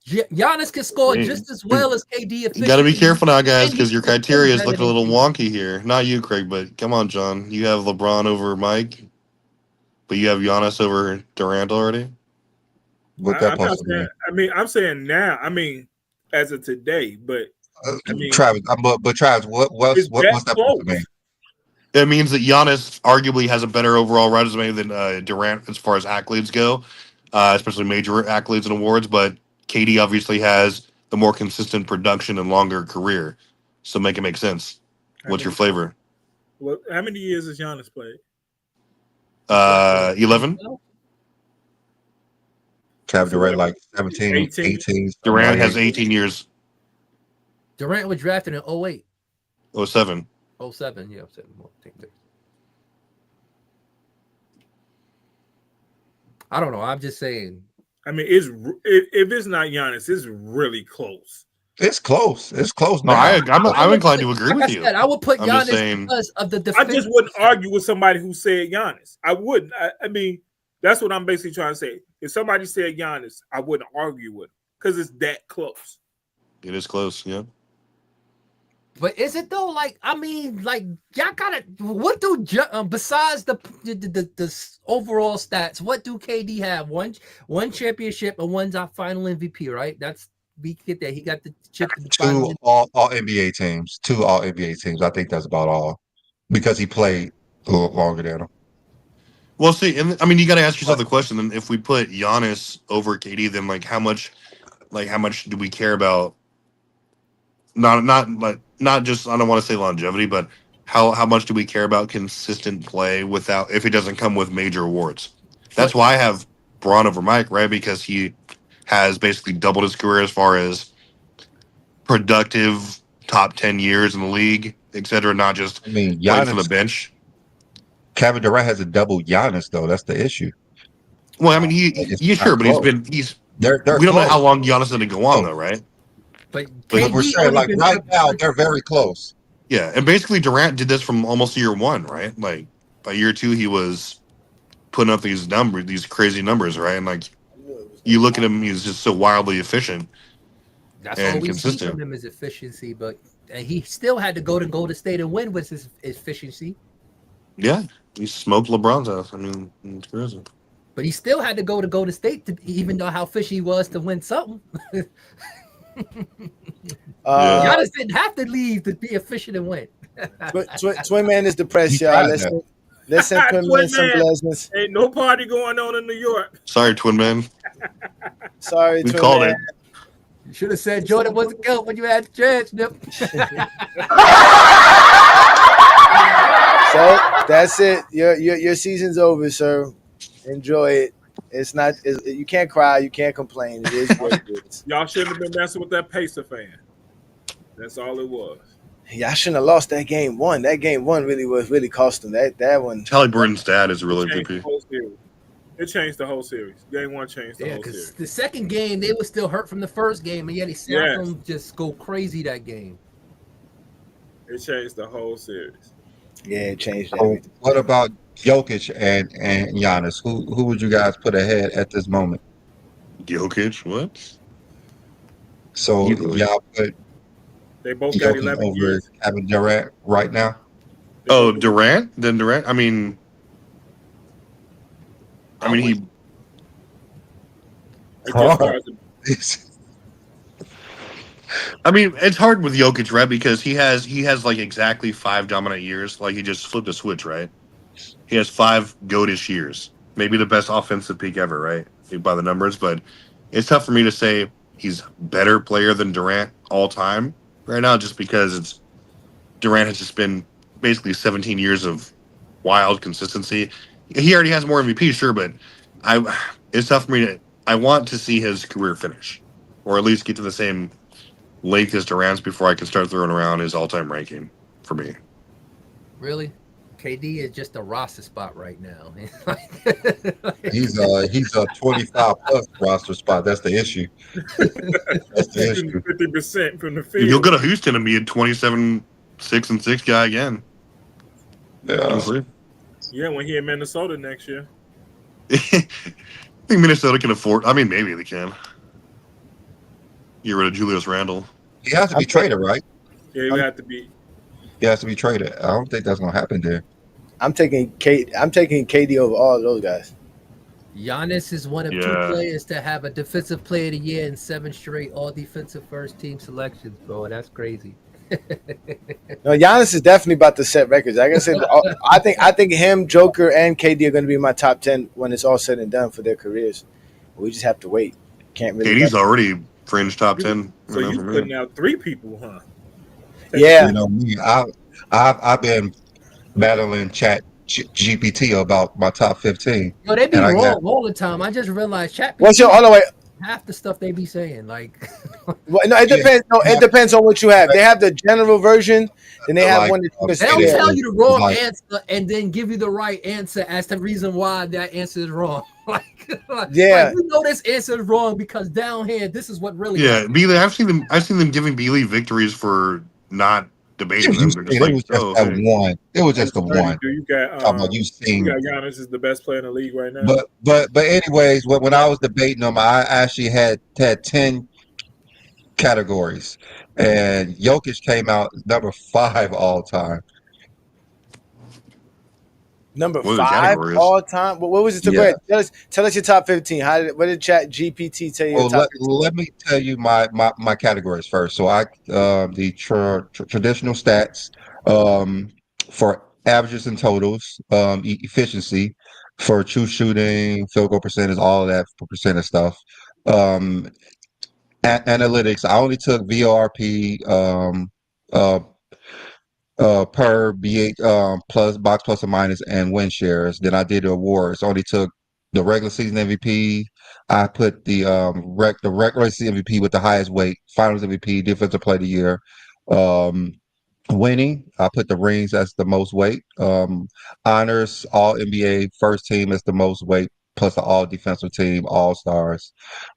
Giannis can score just as well as KD. You got to be careful now, guys, and he because your can defend criteria is better looking a than little KD. wonky here. Not you, Craig, but come on, John. You have LeBron over Mike, but you have Giannis over Durant already. What that I'm not supposed to saying. mean? I mean, I'm saying now. I mean, as of today, but I mean, Travis, but Travis, what's it's that that supposed to mean? close. It means that Giannis arguably has a better overall resume than Durant as far as accolades go, especially major accolades and awards. But KD obviously has the more consistent production and longer career, so make it make sense. What's your flavor? Well, how many years has Giannis played? 11. Kevin So Durant what, like 17, 18? 18. Durant Right has here. 18 years. Durant was drafted in 08. 07. 07, yeah, 07. I don't know. I'm just saying. I mean, if it's not Giannis, it's really close. It's close. It's close No, now. I'm inclined to agree with you. I would put I'm just Giannis saying. because of the I defense. just wouldn't argue with somebody who said Giannis. I wouldn't. I mean, that's what I'm basically trying to say. If somebody said Giannis, I wouldn't argue with him because it's that close. It is close, yeah. But is it though? Like, I mean, like y'all gotta. What do besides the overall stats? What do KD have? One championship and one's our final MVP, right? That's we get that. He got the chip. Two all NBA teams. Two all NBA teams. I think that's about all because he played a little longer than him. Well, see, and I mean, you got to ask yourself the question. Then, if we put Giannis over KD, then how much do we care about? Not just I don't want to say longevity, but how much do we care about consistent play without if it doesn't come with major awards? That's why I have Braun over Mike, right? Because he has basically doubled his career as far as productive top 10 years in the league, etc. Not just playing from the bench. Kevin Durant has a double Giannis though. That's the issue. Well, I mean, sure, but they're we don't close. know how long Giannis is going to go on though, right? But we're saying like right now they're very close. Yeah, and basically Durant did this from almost year one, right? Like by year two, he was putting up these crazy numbers, right? And like you look at him, he's just so wildly efficient. That's and all we consistent. see from him is efficiency, but he still had to go to Golden State and win with his efficiency. Yeah, he smoked LeBron's ass. I mean, it's crazy. But he still had to go to Golden State to even know how fishy he was to win something. Giannis didn't have to leave to be efficient and win. Twin Man is depressed, y'all. Let's send Twin Man some blessings. Ain't no party going on in New York. Sorry, Twin Man. Sorry, we Twin called Man. it. You should have said Jordan was a goat when you had the chance, Nip. So that's it. Your season's over, sir. Enjoy it. You can't cry, you can't complain. It is what it is. Y'all shouldn't have been messing with that Pacer fan. That's all it was. Y'all shouldn't have lost that game one. That game one really cost them. That one. Halliburton's dad is a real MVP. It changed the whole series. Game one changed the whole series. The second game, they were still hurt from the first game, and yet he saw them just go crazy that game. It changed the whole series. Yeah, it changed everything. What about Jokic and Giannis? Who would you guys put ahead at this moment? Jokic, what? So y'all put They both got Jokic 11 over years. Kevin Durant right now? They Oh, both- Durant? Then Durant? I mean, he It just Oh. starts. I mean, it's hard with Jokic, right? Because he has like exactly 5 dominant years. Like he just flipped a switch, right? He has 5 goatish years. Maybe the best offensive peak ever, right? By the numbers, but it's tough for me to say he's better player than Durant all time right now, just because Durant has just been basically 17 years of wild consistency. He already has more MVP, sure, but it's tough for me to. I want to see his career finish, or at least get to the same length as Durant's before I can start throwing around his all-time ranking for me. Really? KD is just a roster spot right now. He's a 25 plus roster spot. That's the issue. That's the Shooting issue. 50% from the If you'll field. go to Houston and be a 27, 6-6 guy again. Yeah. Yeah, when he in Minnesota next year. I think Minnesota can afford. I mean, maybe they can. Get rid of Julius Randle. He has to be traded, right? Yeah, you have to be. He has to be traded. I don't think that's gonna happen there. I'm taking KD over all of those guys. Giannis is one of 2 Yeah. players to have a defensive player of the year in 7 straight all defensive first team selections, bro. That's crazy. No, Giannis is definitely about to set records. Like I said, I think him, Joker, and KD are going to be my top 10 when it's all said and done for their careers. We just have to wait. Can't really. KD's already fringe top 10. So you for me. putting out 3 people, huh? Yeah. You know me. I've been battling Chat GPT about my top 15. No, they be And I wrong got all the time. I just realized chat What's your? Hold on, wait. half the stuff they be saying. Like, No, it depends. No, it depends on what you have. They have the general version, then they have Like, one that you can they don't Yeah. tell you the wrong Like- answer and then give you the right answer as the reason why that answer is wrong. Yeah. we know this answer is wrong because down here, this is what really Yeah, happened. Beasley. I've seen them giving Beasley victories for not debating them. They're just it like, was just oh, that hey. one. It was just the It's one. 32. You got Talking about you you seen. got Giannis is the best player in the league right now. But anyways, when I was debating them, I actually had 10 categories, and Jokic came out number 5 all time. number What are the 5 categories? all time. What was it? So go Yeah. ahead. Tell us your top 15. What did Chat GPT tell you? Your Well, top let me tell you my categories first. So the traditional stats for averages and totals, efficiency for true shooting, field goal percentage, all of that percentage stuff. Um, analytics. I only took VRP uh, per BH plus box plus or minus and win shares. Then I did the awards. Only took the regular season MVP. I put the the regular season MVP with the highest weight, finals MVP, defensive player of the year. Winning, I put the rings as the most weight. Honors, all NBA first team as the most weight, plus the all defensive team, all stars.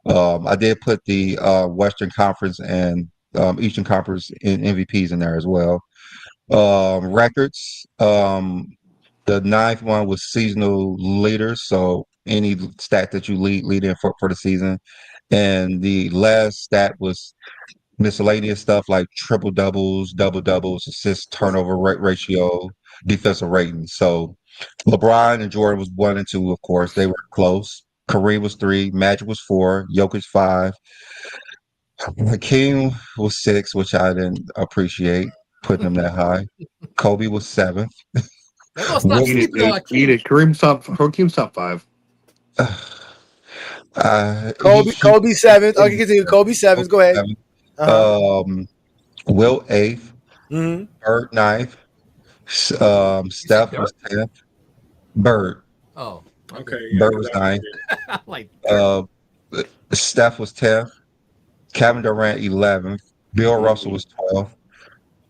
I did put the Western Conference and Eastern Conference in MVPs in there as well. Records. The 9th one was seasonal leaders, so any stat that you lead in for the season. And the last stat was miscellaneous stuff like triple doubles, double doubles, assist turnover ratio, defensive rating. So LeBron and Jordan was 1 and 2, of course. They were close. Kareem was 3, Magic was 4, Jokic 5. Hakeem was 6, which I didn't appreciate putting him that high. Kobe was 7th. They're gonna stop Eat it, sleeping on dude. Hakeem. Eat it. Hakeem's top 5. Kobe 7th. Okay, continue. Kobe 7th. Go ahead. 7th. Uh-huh. Will 8th. Mm-hmm. Bird 9th. Steph was 10th. Bird. Oh, Okay, yeah, Bird 'cause was I- 9th. I'm like, Steph was 10th. Kevin Durant 11th. Bill Russell was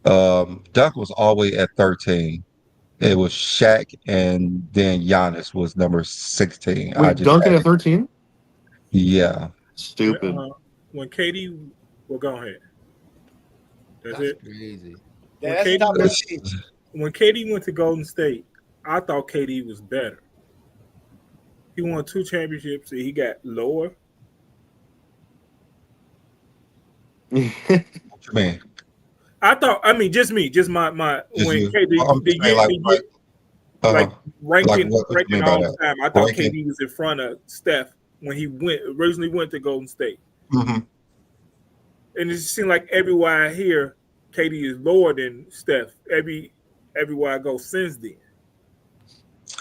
12th. Duck was always at 13. It was Shaq, and then Giannis was number 16. I Wait, just Duncan at 13? yeah. Stupid. when KD, well, go ahead. That's it. crazy. Yeah, When that's the KD top was- 15. When KD went to Golden State, I thought KD was better. He won 2 championships and he got lower. What you mean? I thought. I mean, just me, just my Just when you. KD I'm just saying, like like ranking what you mean by all that? time. I thought Ranking. KD was in front of Steph when he originally went to Golden State, Hmm. and it just seemed like everywhere I hear, KD is lower than Steph. Everywhere I go since then.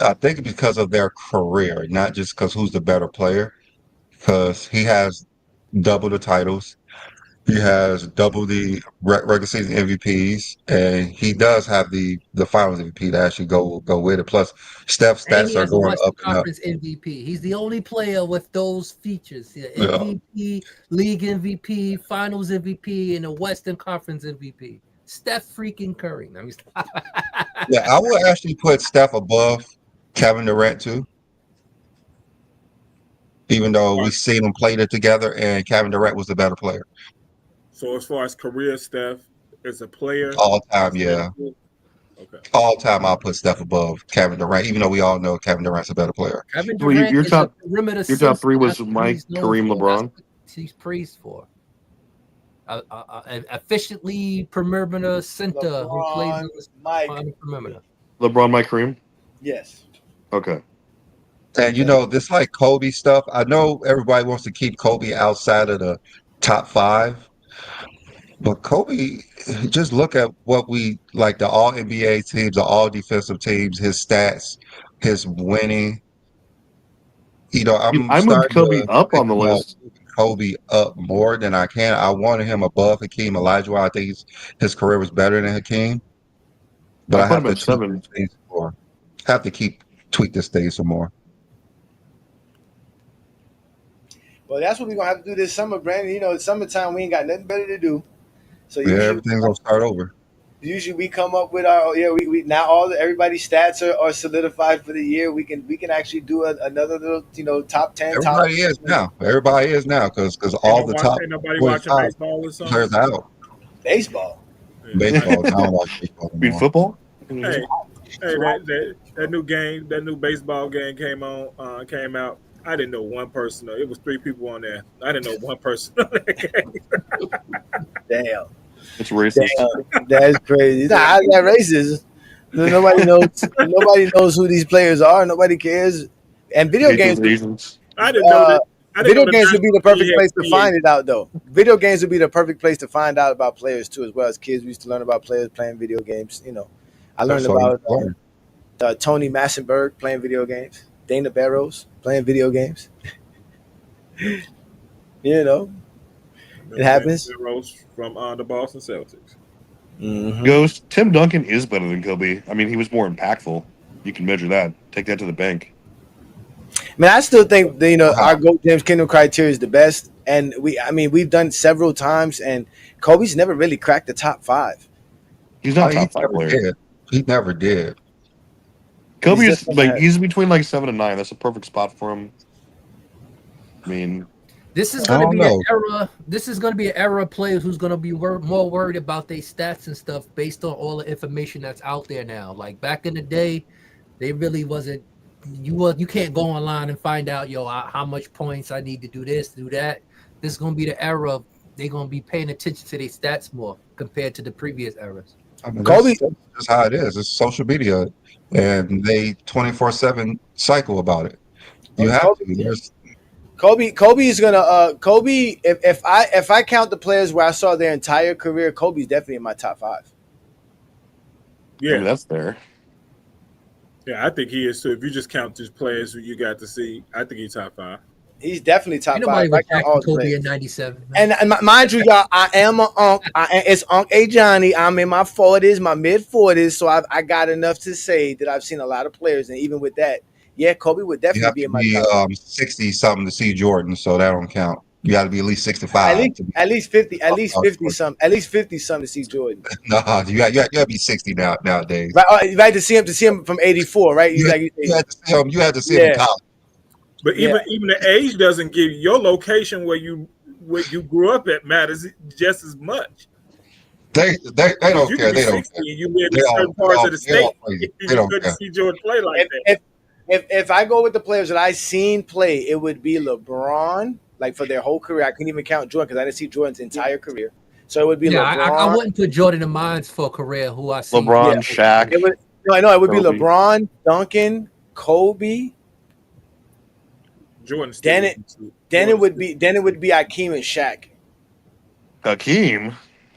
I think because of their career, not just because who's the better player. Because he has double the titles. He has double the regular season MVPs, and he does have the Finals MVP to actually go with it. Plus, Steph's And he stats are has a going Western up and up. Conference MVP. He's the only player with those features. Yeah, Yeah, MVP, League MVP, Finals MVP, and a Western Conference MVP. Steph freaking Curry. I mean, yeah. I would actually put Steph above Kevin Durant too, even though we seen them played it together, and Kevin Durant was the better player So as far as career Steph as a player, all time. Yeah, okay. all time. I'll put Steph above Kevin Durant, even though we all know Kevin Durant's a better player. Kevin Well, Durant your is a top perimeter your top center. three was That's what Mike, he's known Kareem, for. That's LeBron. what he's praised for. Efficiently perimeter center who plays LeBron, on the Mike. perimeter. LeBron, Mike, Kareem. Yes. Okay. And you know, this like Kobe stuff. I know everybody wants to keep Kobe outside of the top five, but Kobe, just look at what we like the all NBA teams, the all defensive teams, his stats, his winning. You know, I'm I moved starting Kobe to up think on the about list. moving Kobe up more than I can. I wanted him above Hakeem Olajuwon. I think his career was better than Hakeem, but I I put have him to at tweak 7. this thing some more. Have to tweak this thing some more. Well, that's what we're gonna have to do this summer, Brandon. You know, it's summertime. We ain't got nothing better to do. So Yeah, everything's gonna start over. usually we come up with our we now everybody's stats are solidified for the year. We can actually do another little top 10 top. Everybody is now. Everybody is now because Ain't, all no the watch, top ain't nobody watching 25 baseball or something. players are out. Baseball. Yeah. Baseball. I don't watch baseball Beat anymore. football. Hey, that new game, that new baseball game came out. I didn't know one person. It was 3 people on there. I didn't know one person on that game. Damn. It's racist. Damn. That's crazy. Nah, how's that racist? Nobody knows. Nobody knows who these players are. Nobody cares. And video Asians, games. Asians. I didn't know Uh, that. I didn't know Video the games would be the National League perfect had place to PhD. find it out, though. Video games would be the perfect place to find out about players too, as well as kids. We used to learn about players playing video games. I learned That's all you about learn. Tony Massenberg playing video games, Dana Barrows playing video games. You know, it happens. Rose from the Boston Celtics. Mm-hmm. Ghost. Tim Duncan is better than Kobe. I mean, he was more impactful. You can measure that. Take that to the bank. Man, I still think that, Wow. our GOAT James Kingdom criteria is the best, and we've done several times, and Kobe's never really cracked the top 5. He's not a He top 5 never player. did. He never did. Kobe He's is just like he's between like 7 and 9. That's a perfect spot for him. I mean, this is I going to don't be know. an era. This is going to be an era of players who's going to be more worried about their stats and stuff based on all the information that's out there now. Like back in the day, they really wasn't. You can't go online and find out how much points I need to do this, do that. This is going to be the era of they're going to be paying attention to their stats more compared to the previous eras. I mean, Kobe. that's just how it is. It's social media, and they 24/7 cycle about it. You have to. There's Kobe is gonna Kobe. If I count the players where I saw their entire career, Kobe's definitely in my top 5. Yeah, I mean that's fair. yeah, I think he is too. If you just count just players who you got to see, I think he's top 5. He's definitely top Ain't 5. nobody If I was count all backing the Kobe players. in '97. And mind you, y'all, I am an Unc. It's Unc A Johnny. I'm in my 40s, my mid 40s, so I got enough to say that I've seen a lot of players, and even with that, yeah, Kobe would you definitely have be to in my be top. 60 something to see Jordan, so that don't count. You got to be at least 65 to be. At least 50, at least 50 Jordan. some, at least 50 some to see Jordan. Nah, you got to be 60 nowadays. Right, to see him from '84, right? You had, you had to see him. You had to see him in Yeah. college. But Yeah. even the age doesn't give you your location where you grew up at matters just as much. They don't You care. can be They don't 60 care. and you live They in all certain parts of the they all state. crazy. They You don't couldn't care. see Jordan play like that. If I go with the players that I seen play, it would be LeBron. Like for their whole career, I couldn't even count Jordan because I didn't see Jordan's entire career. So it would be Yeah, I LeBron. wouldn't put Jordan in mines for a career. Who I see? LeBron, Yeah. Shaq. It would, no, I know it would be Kobe. LeBron, Duncan, Kobe. Jordan. Then it would be Hakeem and Shaq. Hakeem.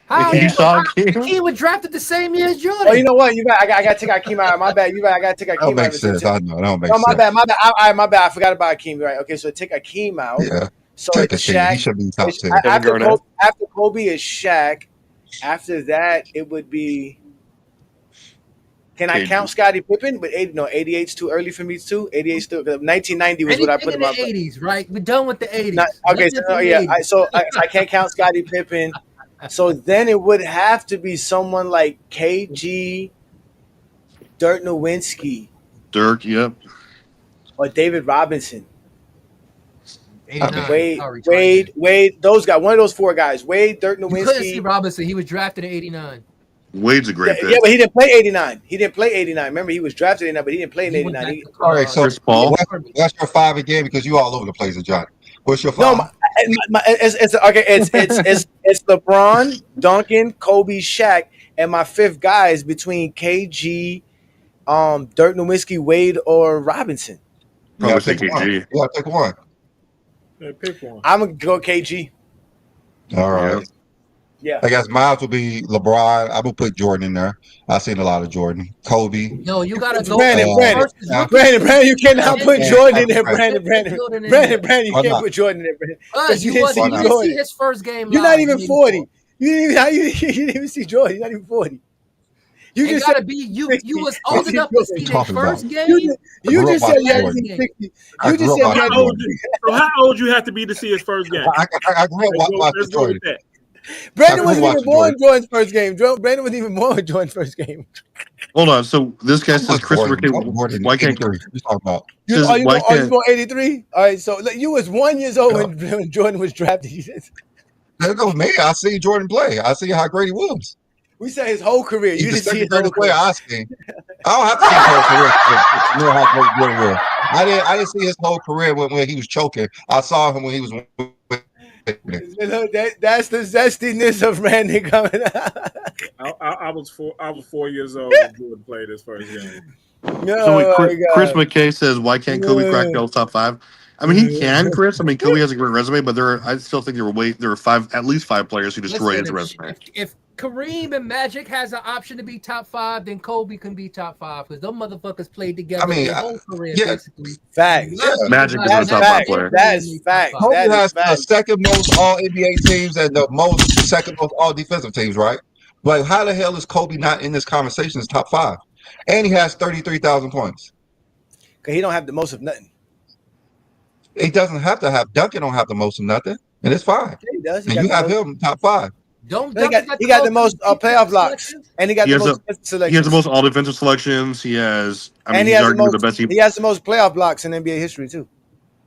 How You he, saw he Hakeem? was drafted the same year as Jordan. Oh, you know what? I got to take Hakeem out. My bad. I got to take That Hakeem don't out. make sense. I know that don't make No, my sense. bad. All right, my bad. I forgot about Hakeem. Right. Okay, so take Hakeem out. Yeah, So take it's a team. He Shaq. should be top 10. After Garnett. Kobe is Shaq. After that, it would be. Can I KG. count Scottie Pippen? But 88's too early for me too. 88's still 1990 was what I put in in my the 80s, right? We're done with the 80s. Okay, Nothing so from the yeah, 80s. I can't count Scottie Pippen. So then it would have to be someone like KG, Dirk Nowitzki, Dirk, yep. or David Robinson. 89. Wade, those guys, one of those four guys. Wade, Dirk You couldn't see Nowitzki. Robinson. He was drafted in 89. Wade's a great Yeah, pick. but he didn't play 89. He didn't play 89. Remember, he was drafted in 89, but he didn't play in He went 89. back All right, so Chris Paul. what's your 5 again? Because you all over the place, John. What's your 5? No, it's LeBron, Duncan, Kobe, Shaq, and my fifth guy is between KG, Dirk Nowitzki, Wade, or Robinson. Probably say pick one. KG. Yeah, pick one. Yeah, pick one. I'm gonna go KG. All right. Yeah. I guess mine will be LeBron. I will put Jordan in there. I've seen a lot of Jordan. Kobe. No, you gotta go. Brandon, you cannot put Jordan in there, Brandon, you Why can't not? put Jordan in there, Brandon. You didn't see didn't see Jordan. his first game. You're live not even in 40. 84. You didn't even see Jordan. You're not even 40. You It just gotta said be you. 60. You was old enough to see their talking first about? game. you just said you had to Jordan. see 60. I You just grew said up you had watching to So how old you have to be to see his first game? I grew up Let's watching go with Jordan. that. Brandon I wasn't grew even up born watching Jordan's first game. Brandon wasn't even born Jordan's first game. Hold on. So this guy says Christopher K. Why can't you talking about? says, You why born can't 83? All right, so look, you was 1 year old when Jordan was drafted. There goes me. I see Jordan play. I see how great he was. We said his whole career. You He's didn't the see his second whole greatest player career. I seen. I don't have to see his whole career to know how great Jordan was. I didn't see his whole career when he was choking. I saw him when he was. Look, that's the zestiness of Brandon coming out. I was 4 years old when Jordan played his first game. So wait, Oh, my Chris God. McKay says, why can't Kobe crack Bell's top 5? I mean, he can, Chris. I mean, Kobe has a great resume, but I still think there are at least five players who destroy his resume. If Kareem and Magic has an option to be top 5, then Kobe can be top 5 because those motherfuckers played together their whole career, basically. Facts. Yeah. Magic is That's the top 5 facts. player. That's facts. Kobe That is has the facts. second most all NBA teams and the second most all defensive teams, right? But how the hell is Kobe not in this conversation as top 5? And he has 33,000 points. Because he don't have the most of nothing. He doesn't have to have Duncan. Don't have the most of nothing, and it's fine. Yeah, he does. And you have him top 5. Don't He got the most playoff blocks, and he got He the has most He selections. has the most all defensive selections. He has. I mean, and he he's has the arguably most. the best. He has the most playoff blocks in NBA history too.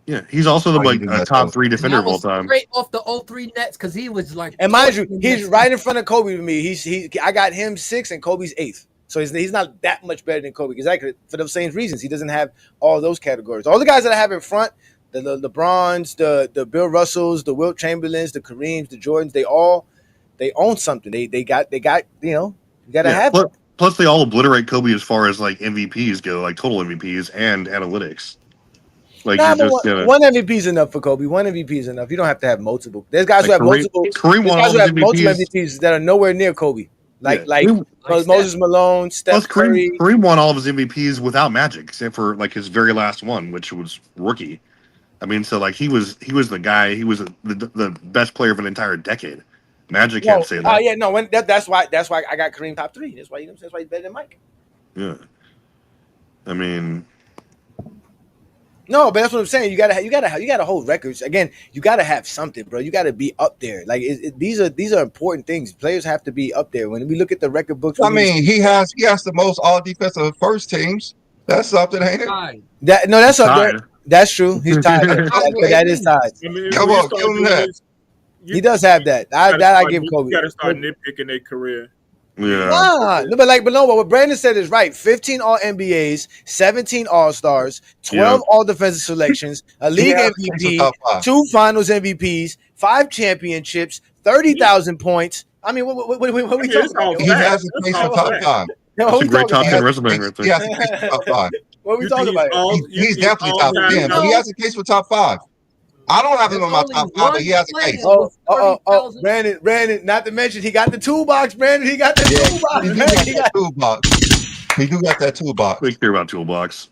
Yeah, he's also the top 3 defender of all time. Straight off the 03 Nets because he was like. And mind you, he's right in front of Kobe with me. I got him 6th and Kobe's 8th. So he's not that much better than Kobe. Exactly for those same reasons. He doesn't have all those categories. All the guys that I have in front, the LeBrons, the Bill Russells, the Wilt Chamberlains, the Kareems, the Jordans, they own something. They got you gotta have it. Plus, they all obliterate Kobe as far as like MVPs go, like total MVPs and analytics. Like one MVP is enough for Kobe. One MVP is enough. You don't have to have multiple. There's guys who have multiple. Kareem won all his multiple MVPs. MVPs that are nowhere near Kobe. Like Moses Malone, Steph Plus, Curry. Kareem won all of his MVPs without Magic, except for like his very last one, which was rookie. I mean, so like he was the guy. He was the best player of an entire decade. Magic can't say that. Yeah, no. That's why I got Kareem top 3. That's why he's better than Mike. Yeah, I mean, no, but that's what I'm saying. You gotta hold records. Again, you gotta have something, bro. You gotta be up there. Like these are important things. Players have to be up there. When we look at the record books, I mean, he has the most all defensive first teams. That's something, ain't it? That's up there. That's true. He's tied. That is tied. I mean, Come on, give him that. He does have that. I give Kobe. You got to start nitpicking their career. yeah. But what Brandon said is right. 15 All NBAs, 17 All Stars, 12 All Defensive selections, a league MVP, 2 Finals MVPs, 5 championships, 30,000 points. I mean, what we talking it's all about? He fact. has a That's case all for top fact. five. What That's we a great talking top He about? 10 has a resume case, right he there. has a case for top five. What we You talking think about? He's definitely top all-time 10, but he dope? has a case for top five. I don't have him There's in my only top five, but one he has a player case. with 30,000. Brandon, not to mention he got the toolbox, Brandon. He got the Yeah, toolbox, he do Brandon. got He that got toolbox. He do got that toolbox. We care about toolbox.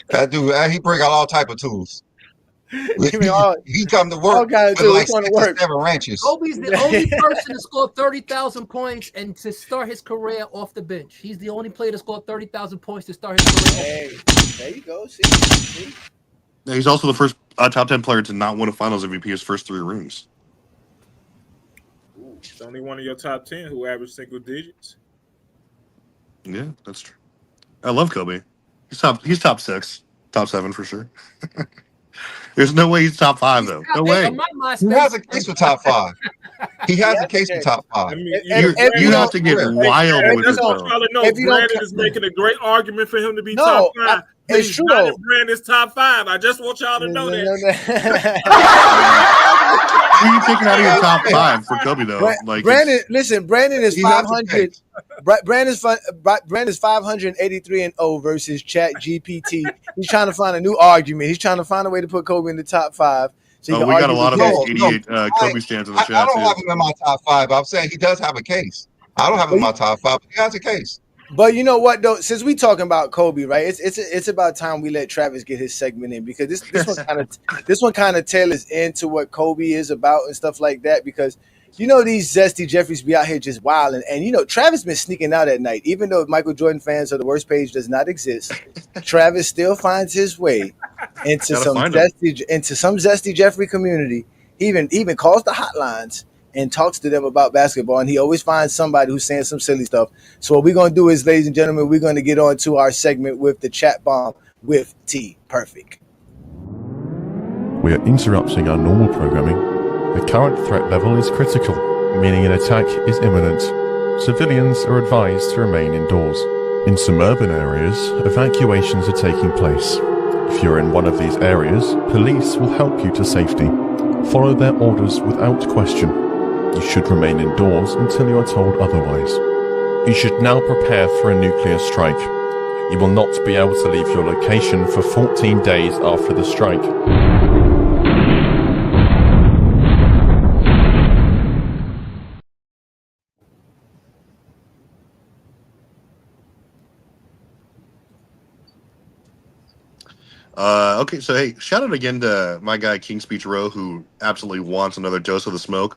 That dude, he bring out all type of tools. I mean, He come to all work kinds of with tools. like He's going to 6 or work. 7 ranches. Kobe's the only person to score 30,000 points and to start his career off the bench. He's the only player to score 30,000 points to start his career. Hey, there you go. See? Yeah, he's also the first top 10 player to not win a Finals MVP his first 3 rings. Ooh, it's only one of your top 10 who averaged single digits. Yeah, that's true. I love Kobe. He's top 6, top 7 for sure. There's no way he's top 5 though. No way. On my He has a case for top five. He has a case for top I five. mean, You have to get wild Hey, with that's it what I'm though. trying to know. If you don't Brandon ca- is making a great argument for him to be No, top 5. it's He's true, not though. in Brandon's top 5. I just want y'all to know that. Who are you taking out of your top 5 for Kobe though? Like Brandon, listen, Brandon is He has a 500. case. Brandon's 583-0 versus Chat GPT. He's trying to find a new argument. He's trying to find a way to put Kobe in the top 5. So he Oh, can we got a argue lot of with those Chat. No, idiot Kobe stands in the I chat don't have too. him in my top five. I'm saying he does have a case. I don't have him in my top five, but he has a case. But you know what though? Since we talking about Kobe, right? It's about time we let Travis get his segment in because this one kind of tailors into what Kobe is about and stuff like that. Because you know these zesty Jeffries be out here just wilding, and you know Travis been sneaking out at night. Even though Michael Jordan fans are the worst page does not exist, Travis still finds his way into Gotta some find him. zesty Jeffrey community. He even calls the hotlines and talks to them about basketball, and he always finds somebody who's saying some silly stuff. So what we're going to do is, ladies and gentlemen, we're going to get on to our segment with the chat bomb with T. Perfect. We are interrupting our normal programming. The current threat level is critical, meaning an attack is imminent. Civilians are advised to remain indoors. In some urban areas, evacuations are taking place. If you're in one of these areas, police will help you to safety. Follow their orders without question. You should remain indoors until you are told otherwise. You should now prepare for a nuclear strike. You will not be able to leave your location for 14 days after the strike. Okay, so hey, shout out again to my guy King Speech Row who absolutely wants another dose of the smoke,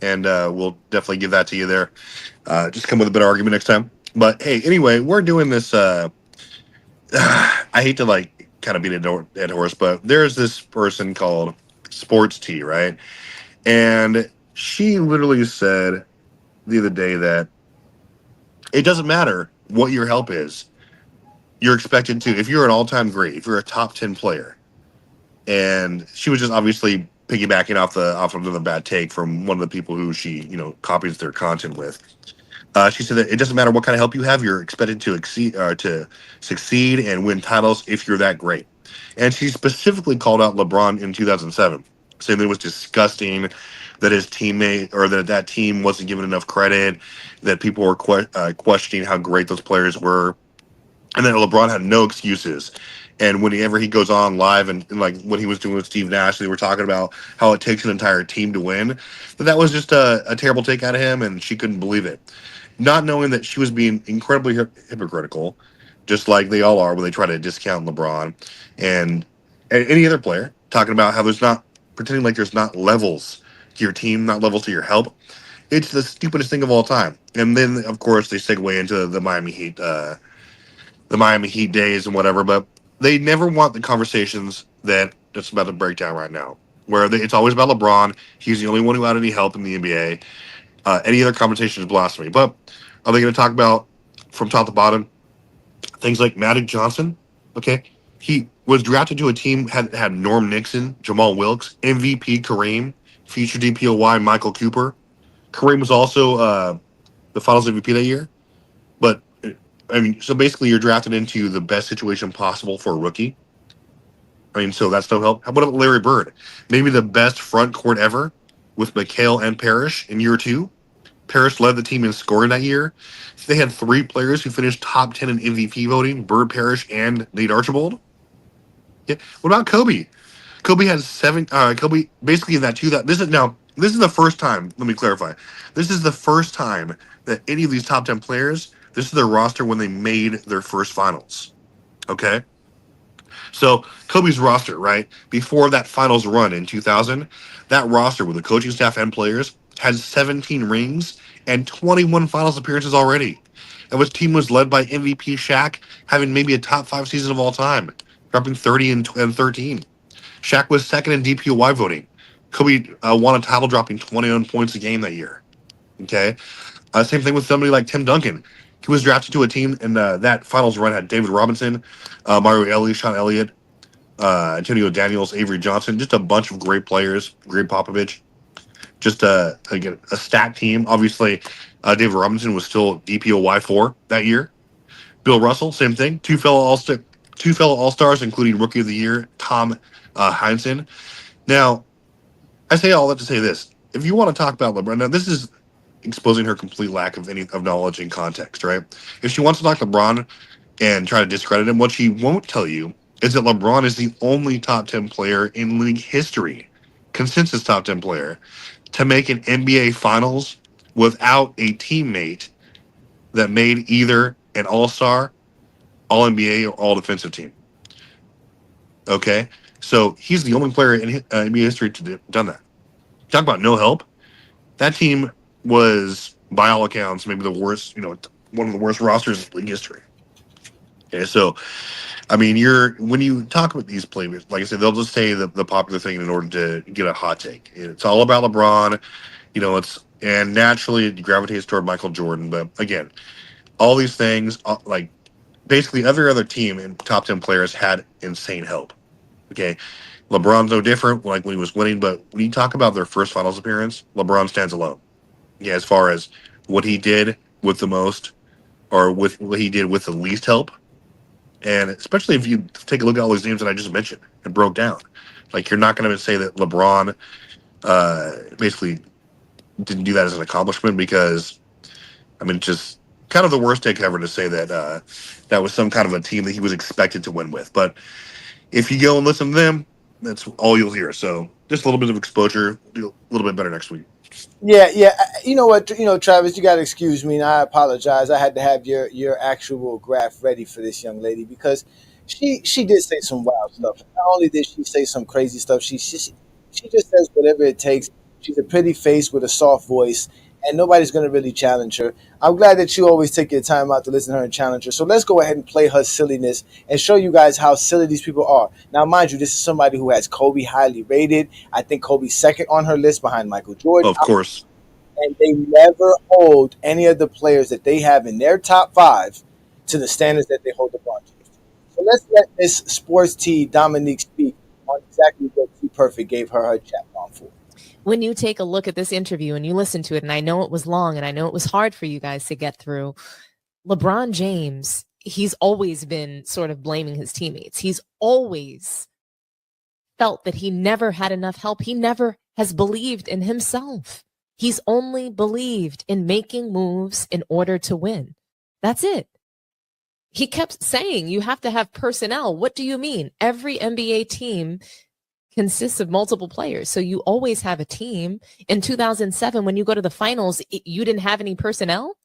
and we'll definitely give that to you there. Just come with a better argument next time. But hey, anyway, we're doing this. I hate to like kind of beat a dead horse, but there's this person called Sports Tea, right? And she literally said the other day that it doesn't matter what your help is. You're expected to, if you're an all-time great, if you're a top 10 player, and she was just obviously piggybacking off of the bad take from one of the people who she, copies their content with. She said that it doesn't matter what kind of help you have, you're expected to succeed and win titles if you're that great. And she specifically called out LeBron in 2007, saying that it was disgusting that his teammate or that team wasn't given enough credit, that people were questioning how great those players were, and then LeBron had no excuses. And whenever he goes on live and like when he was doing with Steve Nash, they were talking about how it takes an entire team to win. But that was just a terrible take out of him, and she couldn't believe it. Not knowing that she was being incredibly hypocritical, just like they all are when they try to discount LeBron and any other player, talking about how pretending like there's not levels to your team, not levels to your help. It's the stupidest thing of all time. And then, of course, they segue into the Miami Heat days and whatever, but they never want the conversations that's about to break down right now, where it's always about LeBron. He's the only one who had any help in the NBA. Any other conversation is blasphemy. But are they going to talk about from top to bottom things like Magic Johnson? Okay, he was drafted to a team had Norm Nixon, Jamal Wilkes, MVP Kareem, future DPOY Michael Cooper. Kareem was also the Finals MVP that year. But I mean, so basically, you're drafted into the best situation possible for a rookie. I mean, so that's no help. How about Larry Bird? Maybe the best front court ever with McHale and Parrish in year 2. Parrish led the team in scoring that year. They had 3 players who finished top 10 in MVP voting: Bird, Parrish, and Nate Archibald. Yeah. What about Kobe? Kobe had 7. Kobe basically in that 2. This is the first time. Let me clarify. This is the first time that any of these top 10 players. This is their roster when they made their first finals. Okay. So Kobe's roster, right before that finals run in 2000, that roster with the coaching staff and players had 17 rings and 21 finals appearances already. And his team was led by MVP Shaq, having maybe a top 5 season of all time, dropping 30 and 13. Shaq was second in DPOY voting. Kobe won a title, dropping 21 points a game that year. Okay, same thing with somebody like Tim Duncan. He was drafted to a team, and that finals run had David Robinson, Mario Elie, Sean Elliott, Antonio Daniels, Avery Johnson, just a bunch of great players. Greg Popovich, just again a stacked team. Obviously, David Robinson was still DPOY 4 that year. Bill Russell, same thing. Two fellow All-Stars, including Rookie of the Year Tom Heinsohn. Now, I say all that to say this: if you want to talk about LeBron, now this is exposing her complete lack of any of knowledge and context, right? If she wants to talk LeBron and try to discredit him, what she won't tell you is that LeBron is the only top 10 player in league history, consensus top 10 player, to make an NBA Finals without a teammate that made either an All-Star, All-NBA, or All-Defensive team. Okay? So he's the only player in NBA history to have done that. Talk about no help. That team was, by all accounts, maybe the worst, one of the worst rosters in league history. Okay, so, I mean, when you talk about these players, like I said, they'll just say the popular thing in order to get a hot take. It's all about LeBron, and naturally it gravitates toward Michael Jordan. But again, all these things, like basically every other team in top 10 players had insane help. Okay, LeBron's no different, like when he was winning. But when you talk about their first finals appearance, LeBron stands alone. Yeah, as far as what he did with the most, or with what he did with the least help. And especially if you take a look at all these names that I just mentioned and broke down, like you're not going to say that LeBron basically didn't do that as an accomplishment, because, I mean, just kind of the worst take ever to say that that was some kind of a team that he was expected to win with. But if you go and listen to them, that's all you'll hear. So just a little bit of exposure, do a little bit better next week. Yeah. You know what? Travis, you got to excuse me, and I apologize. I had to have your actual graph ready for this young lady, because she did say some wild stuff. Not only did she say some crazy stuff, she just says whatever it takes. She's a pretty face with a soft voice, and nobody's going to really challenge her. I'm glad that you always take your time out to listen to her and challenge her. So let's go ahead and play her silliness and show you guys how silly these people are. Now, mind you, this is somebody who has Kobe highly rated. I think Kobe's second on her list behind Michael Jordan. Of course. And they never hold any of the players that they have in their top 5 to the standards that they hold LeBron James. So let's let Miss Sports T Dominique speak on exactly what T Perfect gave her chat on for. When you take a look at this interview and you listen to it, and I know it was long and I know it was hard for you guys to get through, LeBron James, he's always been sort of blaming his teammates. He's always felt that he never had enough help. He never has believed in himself. He's only believed in making moves in order to win. That's it. He kept saying you have to have personnel. What do you mean? Every NBA team consists of multiple players. So you always have a team. In 2007, when you go to the finals, you didn't have any personnel.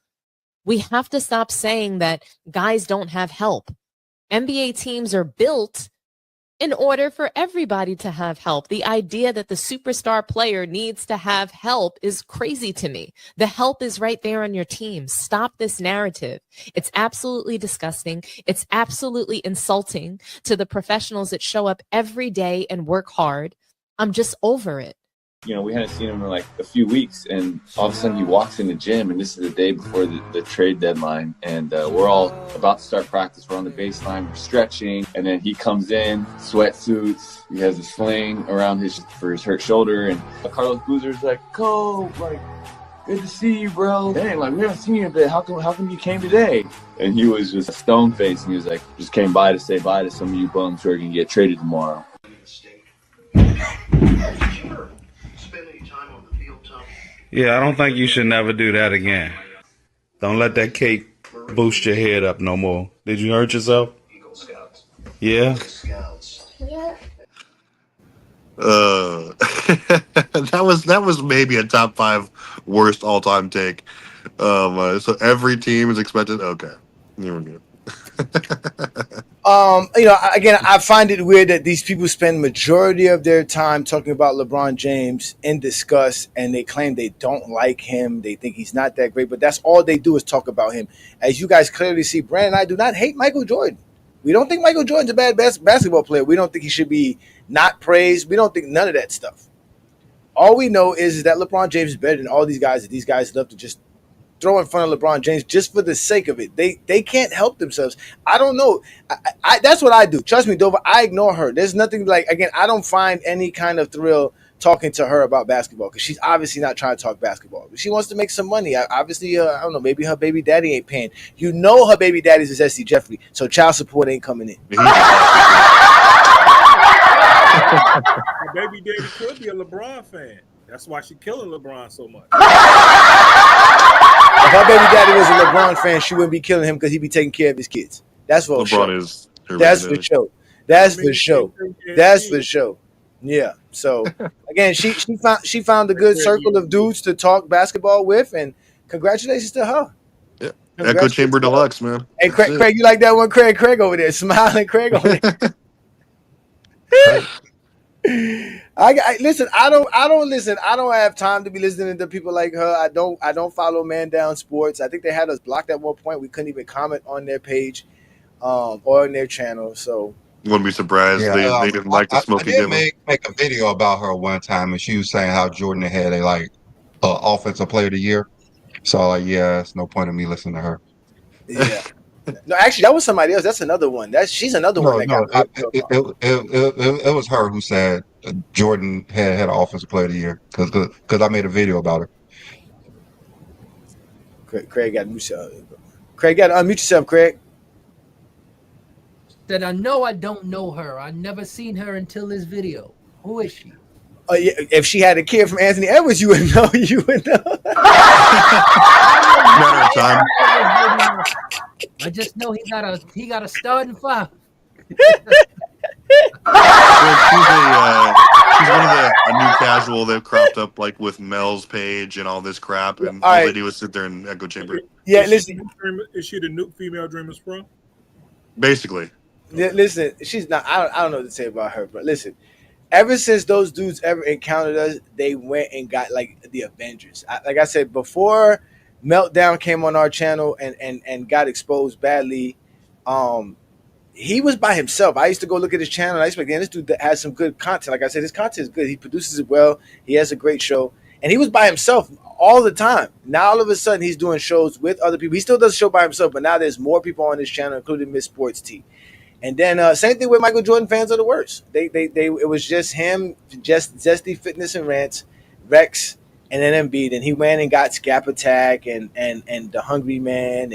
We have to stop saying that guys don't have help. NBA teams are built in order for everybody to have help. The idea that the superstar player needs to have help is crazy to me. The help is right there on your team. Stop this narrative. It's absolutely disgusting. It's absolutely insulting to the professionals that show up every day and work hard. I'm just over it. We hadn't seen him in like a few weeks, and all of a sudden he walks in the gym, and this is the day before the trade deadline, and we're all about to start practice. We're on the baseline, we're stretching, and then he comes in, sweatsuits, he has a sling around for his hurt shoulder, and Carlos Boozer's like, "Go, like, good to see you, bro. Dang, like, we haven't seen you today. How come you came today?" And he was just a stone face, and he was like, "Just came by to say bye to some of you bums who are gonna get traded tomorrow." Yeah, I don't think you should never do that again. Don't let that cake boost your head up no more. Did you hurt yourself? Yeah. That was maybe a top 5 worst all time take. So every team is expected. Okay, here we go. Again, I find it weird that these people spend majority of their time talking about LeBron James in disgust, and they claim they don't like him. They think he's not that great, but that's all they do is talk about him. As you guys clearly see, Brandon and I do not hate Michael Jordan. We don't think Michael Jordan's a bad basketball player. We don't think he should be not praised. We don't think none of that stuff. All we know is that LeBron James is better than all these guys. That these guys love to just throw in front of LeBron James just for the sake of it. They can't help themselves. I don't know. That's what I do. Trust me, Dover. I ignore her. There's nothing like, again, I don't find any kind of thrill talking to her about basketball because she's obviously not trying to talk basketball. She wants to make some money. Obviously, I don't know. Maybe her baby daddy ain't paying. You know her baby daddy's is S.C. Jeffrey, so child support ain't coming in. Her baby daddy could be a LeBron fan. That's why she killing LeBron so much. If her baby daddy was a LeBron fan, she wouldn't be killing him because he'd be taking care of his kids. That's for sure. That's for sure. That's for sure. That's for sure. Yeah. So again, she found a good circle of dudes to talk basketball with, and congratulations to her. Yeah. Echo Chamber Deluxe, man. Hey, Craig, you like that one? Craig over there, smiling. Craig over there. Listen. I don't listen. I don't have time to be listening to people like her. I don't follow Man Down Sports. I think they had us blocked at one point. We couldn't even comment on their page, or on their channel. So wouldn't be surprised. Yeah, they didn't like the smoky I did demo. make a video about her one time, and she was saying how Jordan had a offensive player of the year. So yeah, it's no point in me listening to her. Yeah. No, actually, that was somebody else. That's another one. She's another one that got it was her who said Jordan had an offensive player of the year because I made a video about her. Craig got to mute yourself. Craig got to unmute yourself, Craig. That I know I don't know her. I never seen her until this video. Who is she? Yeah, if she had a kid from Anthony Edwards, you would know. You would know. Matter of time. I just know he got a starting five. She's one of a new casual that cropped up like with Mel's page and all this crap, and all they do is sit there in echo chamber. Yeah, is she the new female Dreamers Pro? Basically. Yeah, listen, she's not. I don't know what to say about her, but listen. Ever since those dudes ever encountered us, they went and got like the Avengers. Like I said before, Meltdown came on our channel and got exposed badly. He was by himself. I used to go look at his channel. And I expect, this dude has some good content. Like I said, his content is good. He produces it well. He has a great show, and he was by himself all the time. Now all of a sudden he's doing shows with other people. He still does a show by himself, but now there's more people on his channel, including Miss Sports T. And then same thing with Michael Jordan fans are the worst. It was just him, just Zesty Fitness and Rants, Rex, and then Embiid. And he went and got Scap Attack and the Hungry Man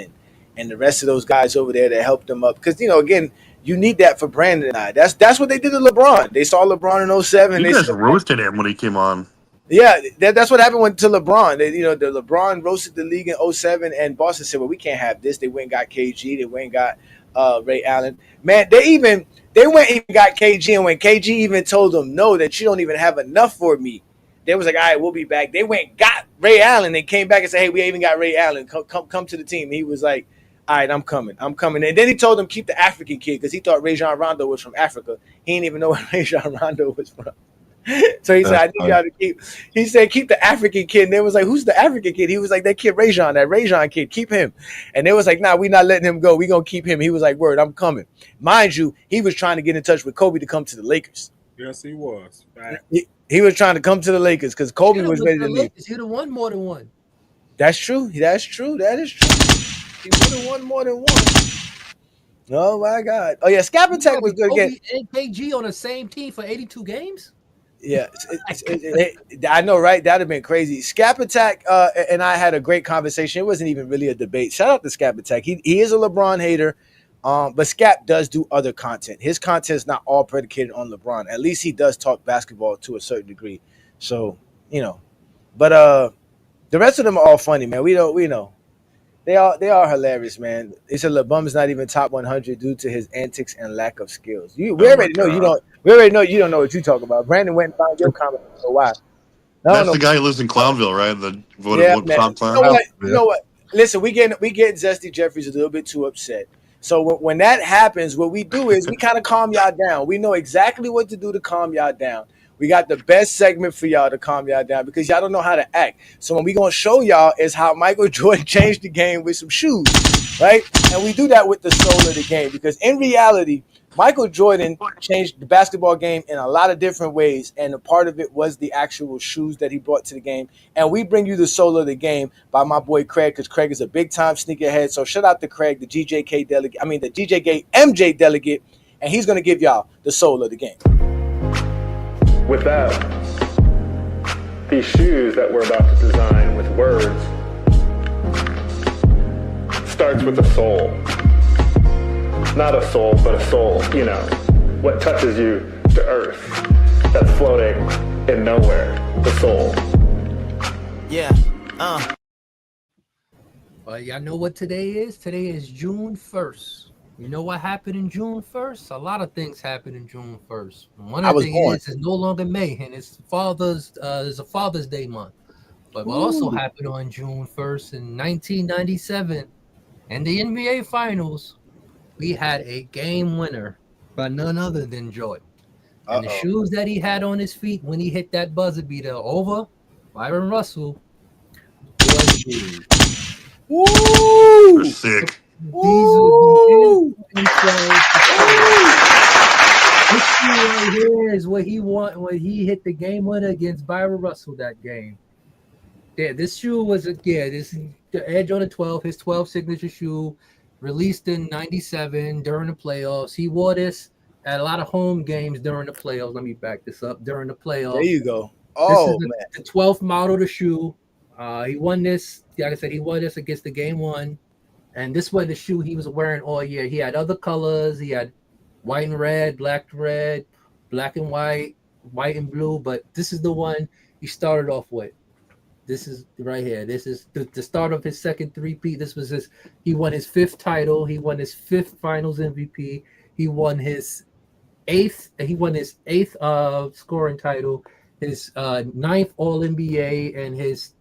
and the rest of those guys over there that helped him up. Because, again, you need that for Brandon and I. That's what they did to LeBron. They saw LeBron in 07. You guys roasted him when he came on. Yeah, that's what happened to LeBron. The LeBron roasted the league in 07, and Boston said, well, we can't have this. They went and got KG. They went and got Ray Allen. Man, they went and got KG, and when KG even told them no, that you don't even have enough for me, they was like, all right, we'll be back. They went and got Ray Allen and came back and said, hey, we even got Ray Allen. Come to the team. And he was like, all right, I'm coming. And then he told them keep the African kid because he thought Rajon Rondo was from Africa. He didn't even know where Rajon Rondo was from. So he said, I need y'all to keep. He said, keep the African kid. And they was like, who's the African kid? He was like, that Rajon kid, keep him. And they was like, nah, we not letting him go. We gonna keep him. He was like, word, I'm coming. Mind you, he was trying to get in touch with Kobe to come to the Lakers. Yes, he was. He was trying to come to the Lakers because Kobe was ready to leave. He'd have won more than one. That's true. That is true. He would have won more than one. Oh my God. Oh yeah, Scap Attack was good again. And KG on the same team for 82 games. Yeah, I know, right? That'd have been crazy. Scap Attack and I had a great conversation. It wasn't even really a debate. Shout out to Scap Attack. He is a LeBron hater, but Scap does do other content. His content is not all predicated on LeBron. At least he does talk basketball to a certain degree. So, but The rest of them are all funny, man. We know. They are hilarious, man. They said LeBum's not even top 100 due to his antics and lack of skills. We already know you don't. We already know you don't know what you're talking about. Brandon went and found your comment. So why? I don't That's know. the guy who lives in Clownville, right? The Yeah, what man. top You clown? know what? You know what? Listen, we getting Zesty Jeffries a little bit too upset. So when that happens, what we do is we kind of calm y'all down. We know exactly what to do to calm y'all down. We got the best segment for y'all to calm y'all down because y'all don't know how to act. So what we gonna show y'all is how Michael Jordan changed the game with some shoes, right? And we do that with the soul of the game because in reality, Michael Jordan changed the basketball game in a lot of different ways, and a part of it was the actual shoes that he brought to the game. And we bring you the soul of the game by my boy Craig, because Craig is a big time sneakerhead. So shout out to Craig, the GJK delegate. I mean the GJK MJ delegate, and he's gonna give y'all the soul of the game. With that, these shoes that we're about to design with words starts with a soul. Not a soul, but a soul, you know, what touches you to earth, that's floating in nowhere, the soul. Yeah, Well, y'all know what today is? Today is June 1st. You know what happened in June 1st? A lot of things happened in June 1st. One of the things is no longer May, and it's a Father's Day month. But what also happened on June 1st in 1997, in the NBA Finals, we had a game winner by none other than Jordan. And the shoes that he had on his feet when he hit that buzzer beater over Byron Russell was these. They're sick. These are this shoe right here is what he won when he hit the game winner against Byron Russell that game. Yeah, this shoe was this is the Air Jordan 12, his 12 signature shoe, released in 97 during the playoffs. He wore this at a lot of home games during the playoffs. Let me back this up. During the playoffs. There you go. Oh, this is the 12th model of the shoe. He won this. Like I said, he won this against the game one. And this was the shoe he was wearing all year. He had other colors. He had white and red, black and white, white and blue. But this is the one he started off with. This is right here. This is the start of his second three-peat. He won his 5th title. He won his 5th finals MVP. He won his 8th scoring title, his 9th All-NBA, and his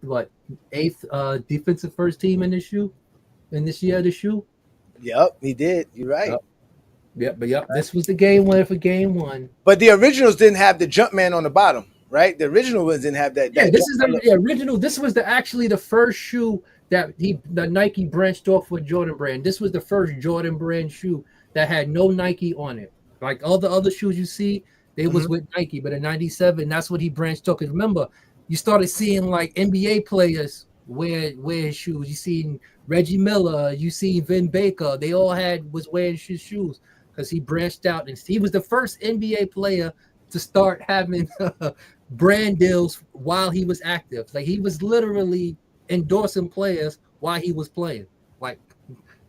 8th defensive first team in this year, the shoe. Yep, he did. You're right. Yep. This was the game winner for game one. But the originals didn't have the Jumpman on the bottom, right? The original ones didn't have that. This is the original. This was actually the first shoe that Nike branched off with Jordan brand. This was the first Jordan brand shoe that had no Nike on it. Like all the other shoes you see, they was with Nike. But in 97, that's what he branched off. Because remember, you started seeing like NBA players wear his shoes. You seen Reggie Miller, you see Vin Baker. They all was wearing his shoes because he branched out. And he was the first NBA player to start having brand deals while he was active. Like he was literally endorsing players while he was playing. Like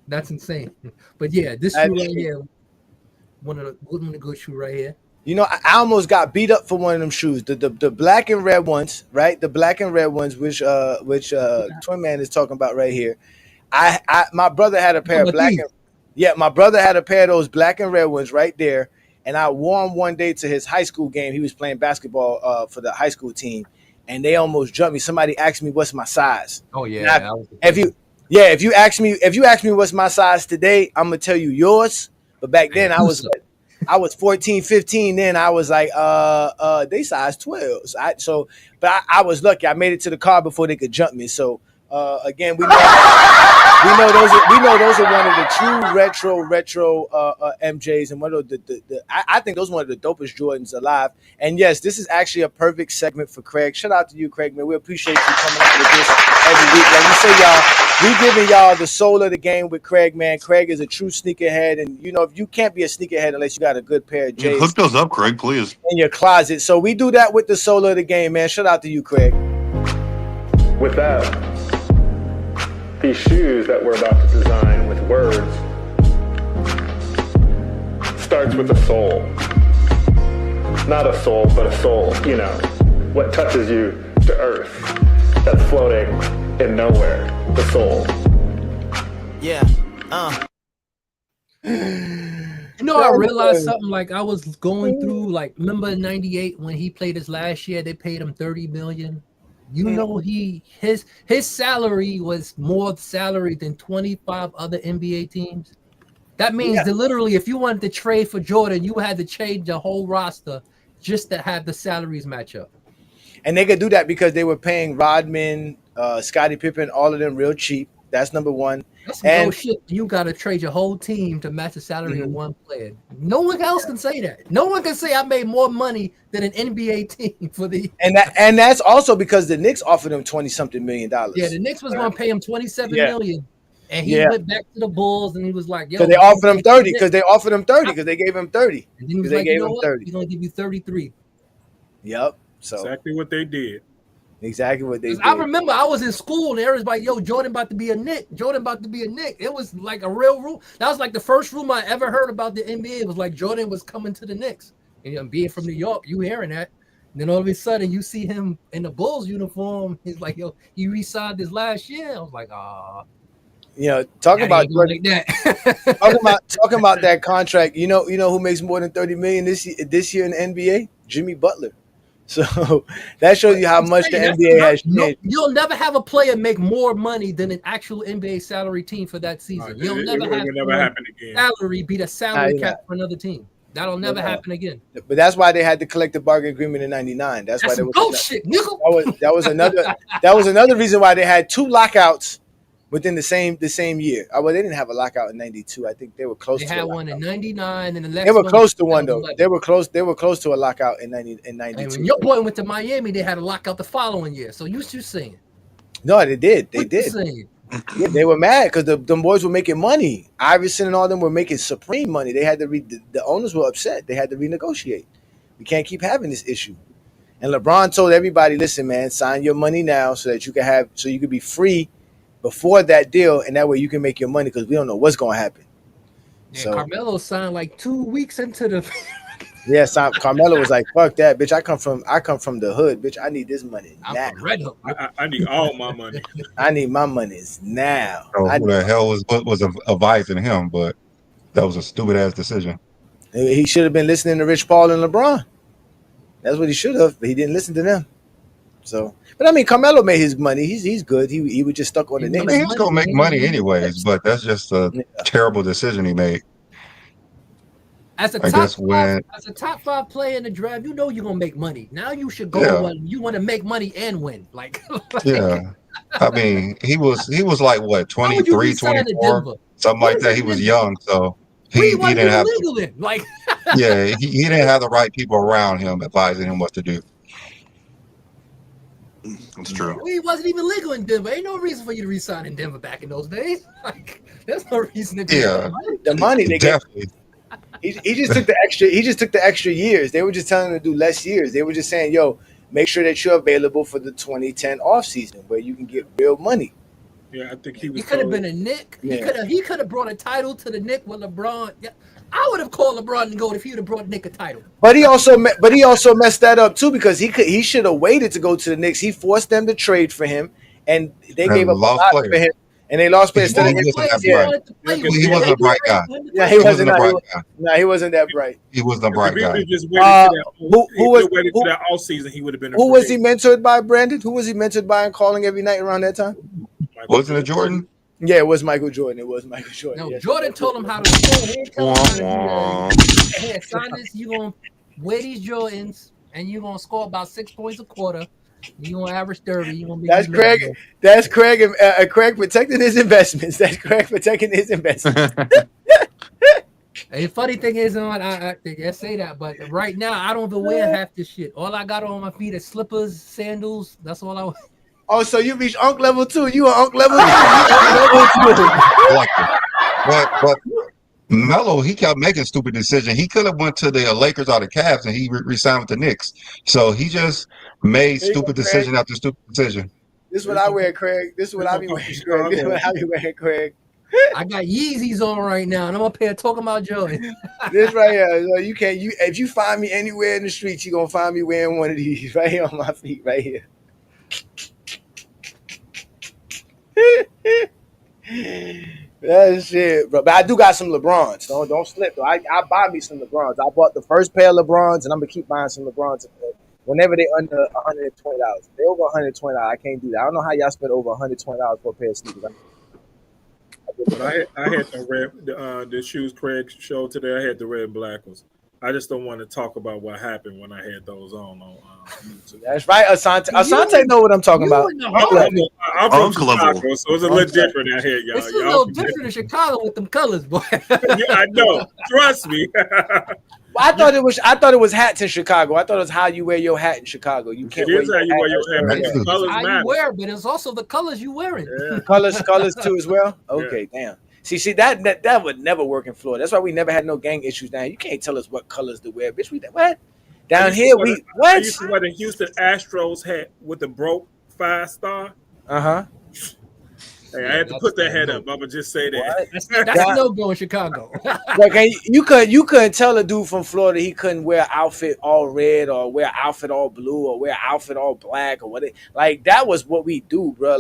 that's insane. But yeah, this shoe right here, one of the good shoe right here. You know, I almost got beat up for one of them shoes. The black and red ones, right? The black and red ones, which Twin Man is talking about right here. My brother had a pair of black and my brother had a pair of those black and red ones right there. And I wore him one day to his high school game. He was playing basketball for the high school team, and they almost jumped me. Somebody asked me what's my size. Oh yeah. If you ask me what's my size today, I'm gonna tell you yours. But back then I was 14, 15. Then I was like, they size 12. I was lucky. I made it to the car before they could jump me. So again, we know those are one of the true retro MJs, and one of I think those are one of the dopest Jordans alive. And yes, this is actually a perfect segment for Craig. Shout out to you, Craig, man. We appreciate you coming out with this every week. Like we say, y'all, we giving y'all the soul of the game with Craig, man. Craig is a true sneakerhead, and you know, if you can't be a sneakerhead unless you got a good pair of J's. Hook those up, Craig, please. In your closet. So we do that with the soul of the game, man. Shout out to you, Craig. With that, these shoes that we're about to design with words starts with a soul. Not a soul, but a soul, you know, what touches you to earth, that's floating in nowhere. The soul. Yeah. You know, I realized something. Like I was going through, like, remember in '98 when he played his last year, they paid him $30 million. You know, his salary was more salary than 25 other NBA teams. That means that literally, if you wanted to trade for Jordan, you had to change the whole roster just to have the salaries match up. And they could do that because they were paying Rodman, Scottie Pippen, all of them real cheap. That's number one. That's some real shit. You got to trade your whole team to match the salary of one player. No one else can say that. No one can say I made more money than an NBA team for the. And that's also because the Knicks offered him $20-something million. Yeah, the Knicks was going to pay him $27 million, and he went back to the Bulls, and he was like, "Yo." Because they offered him 30. Because they offered him 30. Because they gave him 30. And then he was like, "You know what? We're going to give you 33." Yep. So exactly what they did. Exactly what they did. I remember I was in school and everybody's like, "Yo, Jordan about to be a Knick. Jordan about to be a Knick." It was like a real rumor. That was like the first rumor I ever heard about the NBA. It was like Jordan was coming to the Knicks. And being from New York, you hearing that. And then all of a sudden you see him in the Bulls uniform. He's like, "Yo, he re-signed his last year." I was like, "Ah." You know, talking about Jordan, like that. talking about that contract. You know who makes more than $30 million this year in the NBA? Jimmy Butler. So that shows you how much the NBA has changed. You'll never have a player make more money than an actual NBA salary team for that season. You'll never happen again. Salary beat a salary cap for another team. That'll never happen again. But that's why they had the collective bargaining agreement in '99. That's why there was bullshit, nigga. That was another reason why they had 2 lockouts within the same year. Well, they didn't have a lockout in '92. I think they were close. They to had one in '99, and the next they were close to one 2011. though. They were close to a lockout in '92. And when your boy went to Miami, they had a lockout the following year. So you saying? No, they did. They What did. you saying? Yeah, they were mad because the boys were making money. Iverson and all them were making supreme money. They had to the owners were upset. They had to renegotiate. We can't keep having this issue. And LeBron told everybody, "Listen, man, sign your money now so that you could be free before that deal, and that way you can make your money because we don't know what's going to happen." Yeah, so Carmelo signed like 2 weeks into the. Yeah, Carmelo was like, "Fuck that, bitch! I come from the hood, bitch. I need this money now. I need all my money. I need my monies now." So who the hell was advising him? But that was a stupid ass decision. He should have been listening to Rich Paul and LeBron. That's what he should have, but he didn't listen to them. So, but I mean, Carmelo made his money. He's good. He was just stuck on the Knicks. I mean, he was gonna make money anyways, but that's just a terrible decision he made. As a top 5 player in the draft, you know you're gonna make money. Now you should go. You want to make money and win. Like yeah, I mean, he was like what 23, 24, something like that. He was young, so he didn't have like yeah, he didn't have the right people around him advising him what to do. That's true. He wasn't even legal in Denver. Ain't no reason for you to resign in Denver back in those days. Like, there's no reason to do the money. They definitely. He just took the extra. He just took the extra years. They were just telling him to do less years. They were just saying, "Yo, make sure that you're available for the 2010 offseason where you can get real money." Yeah, I think he was. He could have been a Knick. Yeah. He could have brought a title to the Knick with LeBron. Yeah, I would have called LeBron and go if he would have brought Knick a title. But he also messed that up too because he should have waited to go to the Knicks. He forced them to trade for him, and they gave up a lot for him. And they lost players. He wasn't a bright guy. Yeah, he wasn't a bright guy. No, he wasn't that bright. He wasn't a bright guy. Who was waited to that all season? He would have been. Who was he mentored by, Brandon? Who was he mentored by and calling every night around that time? Wasn't it Jordan? Yeah, it was Michael Jordan. No, yes. Jordan told him how to score. Hey, sign this. You gonna wear these Jordans, and you gonna score about 6 points a quarter. You gonna average 30. You gonna be. That's Craig. That's Craig. And Craig protecting his investments. That's Craig protecting his investments. And the funny thing is, I say that, but right now I don't even wear half this shit. All I got on my feet is slippers, sandals. That's all I wear. Oh, so you reached Unk level 2. You are Unk level 2. But Melo, he kept making stupid decisions. He could have went to the Lakers or the Cavs, and he re-signed with the Knicks. So he just made stupid decision after stupid decision. This is what I wear, Craig. This is what I be wearing, Craig. This is what I be wearing, Craig. I got Yeezys on right now, and I'm up here talking about Jordan. This right here, so if you find me anywhere in the streets, you're gonna find me wearing one of these right here on my feet, right here. That shit, bro. But I do got some LeBrons. Don't slip though. I buy me some LeBrons. I bought the first pair of LeBrons, and I'm gonna keep buying some LeBrons whenever they under $120. They over $120. I can't do that. I don't know how y'all spend over $120 for a pair of sneakers. But I had the red the shoes Craig showed today. I had the red and black ones. I just don't want to talk about what happened when I had those on YouTube. That's right, Asante. Asante know what I'm talking about. I'm from Chicago, so it's a little different out here, y'all. It's a little different in Chicago with them colors, boy. Yeah, I know. Trust me. I thought it was hats in Chicago. I thought it was how you wear your hat in Chicago. You can't. It is how you wear your hat. It's Colors how matter. you wear, but it's also the colors you wearing. Yeah. colors too as well. Okay, damn. See that would never work in Florida. That's why we never had no gang issues down. You can't tell us what colors to wear, bitch. We what? Down here we what? I used to wear the Houston Astros hat with the broke 5-star. Uh-huh. Hey, I had to put that hat up. I'm gonna just say that. That's a no-go in Chicago. Like, you couldn't tell a dude from Florida he couldn't wear an outfit all red or wear an outfit all blue or wear an outfit all black or what. Like that was what we do, bro.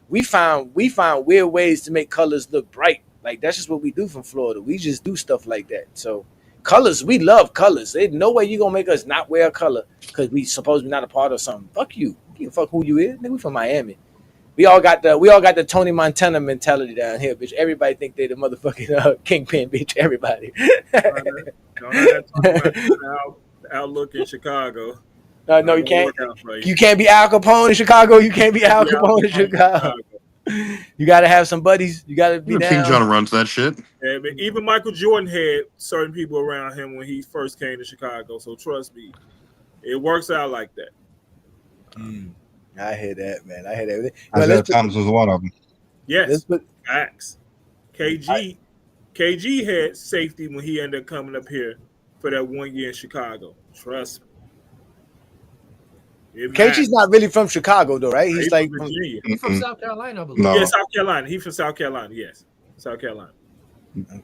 We found weird ways to make colors look bright. Like that's just what we do from Florida. We just do stuff like that. So colors, we love colors. There's no way you gonna make us not wear a color because we supposed to be not a part of something. Fuck you. You can fuck who you is. Nigga, we from Miami. We all got the Tony Montana mentality down here, bitch. Everybody think they the motherfucking kingpin, bitch. Everybody. Don't have to talk about the outlook in Chicago. No, you can't. You can't be Al Capone in Chicago. You can't be Al Capone in Chicago. You got to have some buddies. You got to be down. King John runs that shit. Yeah, but even Michael Jordan had certain people around him when he first came to Chicago. So trust me, it works out like that. I hear that, man. I hear that. Isaiah Thomas was one of them. Yes, facts. KG had safety when he ended up coming up here for that 1 year in Chicago. Trust me. KG's not really from Chicago, though, right? He's like from Virginia. He's from South Carolina, I believe. No. Yeah, South Carolina. He's from South Carolina. Yes, South Carolina.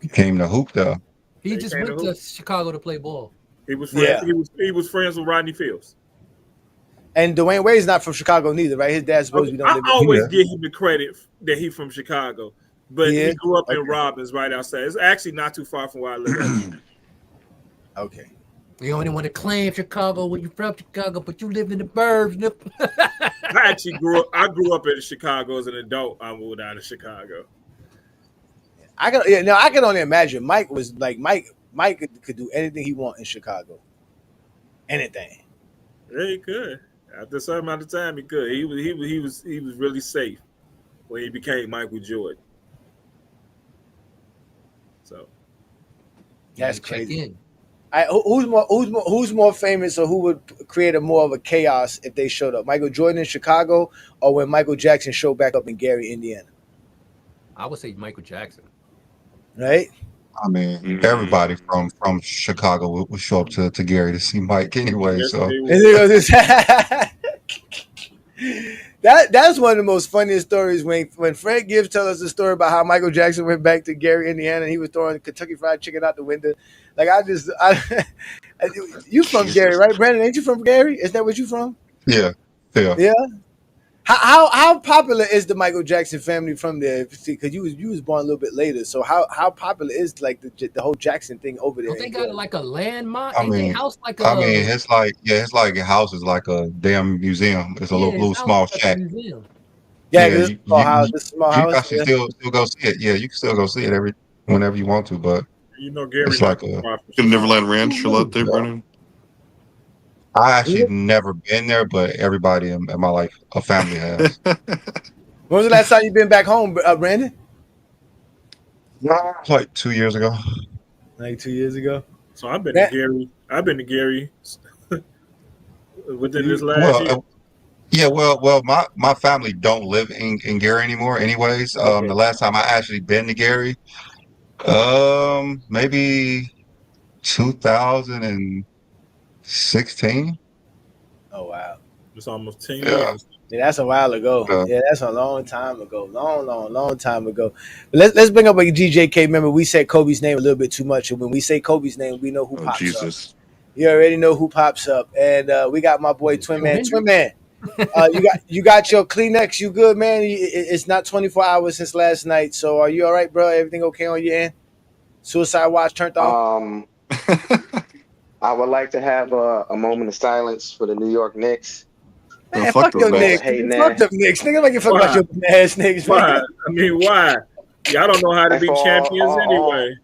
He came to hoop though. He just went to Chicago to play ball. He was friends. He was friends with Rodney Fields. And Dwayne Wade's not from Chicago neither, right? His dad's supposed to be. I always give him the credit that he's from Chicago, but he grew up in Robbins, right outside. It's actually not too far from where I live. Okay. You only want to claim Chicago when you're from Chicago, but you live in the burbs. I actually grew up in Chicago as an adult. I moved out of Chicago. I can only imagine. Mike could do anything he want in Chicago. Anything. Yeah, he could. After a certain amount of time, he could. He was really safe when he became Michael Jordan. So that's crazy. Who's more famous, or who would create more of a chaos if they showed up? Michael Jordan in Chicago, or when Michael Jackson showed back up in Gary, Indiana? I would say Michael Jackson. Right. I mean, everybody from Chicago would show up to Gary to see Mike anyway. So that's one of the most funniest stories when Fred Gibbs tells us the story about how Michael Jackson went back to Gary, Indiana, and he was throwing Kentucky Fried Chicken out the window. Like you from Gary, right, Brandon? Ain't you from Gary? Is that what you from? Yeah. How popular is the Michael Jackson family from there? Because you was born a little bit later, so how popular is like the whole Jackson thing over there? Don't they got like a landmark? His house is like a damn museum. It's a little small shack. Yeah, this small house. You actually still go see it. Yeah, you can still go see it whenever you want to, but Gary, it's like Neverland Ranch still out there, Brennan. I actually never been there, but everybody in my life, a family has. When was the last time you been back home, Brandon? Like 2 years ago. Like 2 years ago. So I've been to Gary. Within this last year. Yeah, well, my family don't live in Gary anymore. Anyways, the last time I actually been to Gary, maybe 2016. Oh wow, it's almost 10 years. Yeah, that's a while ago. Yeah, that's a long time ago. Long time ago. But let's bring up a GJK. Remember, we said Kobe's name a little bit too much, and when we say Kobe's name, we know who pops up. You already know who pops up, and we got my boy Twin Man. You got your Kleenex. You good, man? It's not 24 hours since last night. So are you all right, bro? Everything okay on your end? Suicide watch turned off. I would like to have a moment of silence for the New York Knicks. Man, fuck your Knicks. Fuck them Knicks. Nigga, like you fuck about your ass niggas. Why? I mean, why? Y'all don't know how to And be for champions anyway.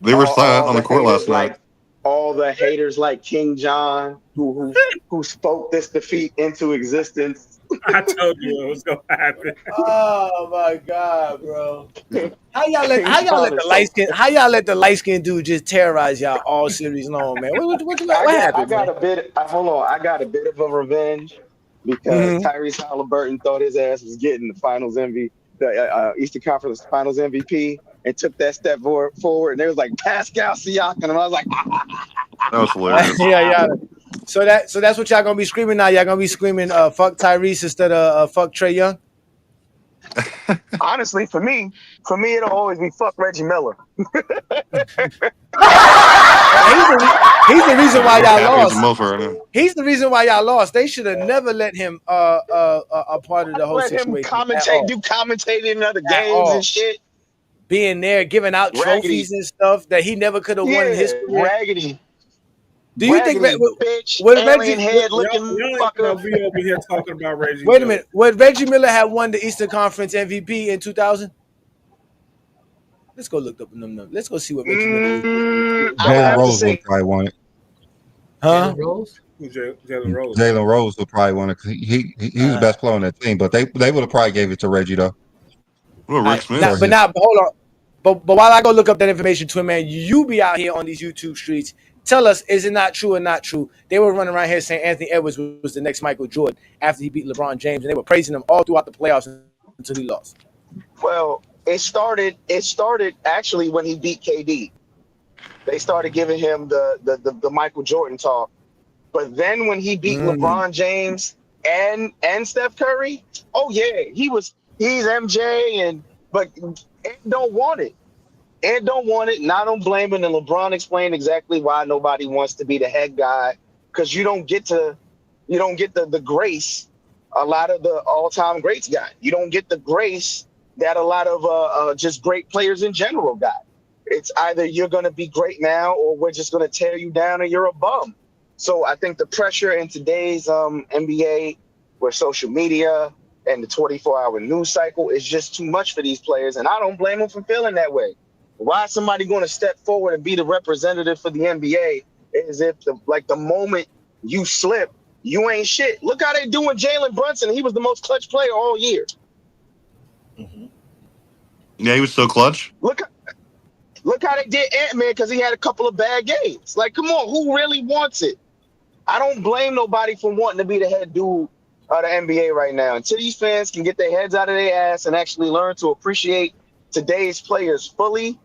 They were silent on the court last haters night. all the haters like King John who spoke this defeat into existence. I told you it was gonna happen. Oh my god, bro! How y'all let the light skin dude just terrorize y'all all series long, man? What happened? Hold on, I got a bit of a revenge because Tyrese Halliburton thought his ass was getting the Finals MVP, the Eastern Conference Finals MVP, and took that step forward, and they was like Pascal Siakam, and I was like, that was hilarious. yeah. So that's what y'all gonna be screaming now. Y'all gonna be screaming, "Fuck Tyrese" instead of "Fuck Trae Young." Honestly, for me, it'll always be fuck Reggie Miller. He's the reason why y'all lost. He's the reason why y'all lost. They should have never let him a part of the whole let situation. him do commentating in other games and shit. Being there, giving out trophies and stuff that he never could have won in his career. Raggedy. Do you think that bitch, would alien head looking fucker? We over here talking about Reggie. Wait a minute. Would Reggie Miller have won the Eastern Conference MVP in 2000? Let's go look up the number. Let's go see what Reggie Miller. Jalen Rose would probably won it. Huh? Jalen Rose. Jalen Rose would probably won it because he was the best player on that team. But they would have probably gave it to Reggie though. But hold on. But while I go look up that information, Twin Man, you be out here on these YouTube streets. Tell us, is it not true or not true? They were running around here saying Anthony Edwards was the next Michael Jordan after he beat LeBron James, and they were praising him all throughout the playoffs until he lost. Well, it started actually when he beat KD. They started giving him the Michael Jordan talk. But then when he beat LeBron James and Steph Curry, oh yeah, he's MJ but Ed don't want it. Ed don't want it, and I don't blame him. And LeBron explained exactly why nobody wants to be the head guy, because you don't get the grace a lot of the all-time greats got. You don't get the grace that a lot of just great players in general got. It's either you're going to be great now, or we're just going to tear you down and you're a bum. So I think the pressure in today's NBA, where social media and the 24-hour news cycle is just too much for these players, and I don't blame them for feeling that way. Why is somebody going to step forward and be the representative for the NBA as if the moment you slip, you ain't shit? Look how they doing Jalen Brunson. He was the most clutch player all year. Yeah, he was so clutch. Look how they did Ant-Man because he had a couple of bad games. Like, come on, who really wants it? I don't blame nobody for wanting to be the head dude of the NBA right now. Until these fans can get their heads out of their ass and actually learn to appreciate today's players fully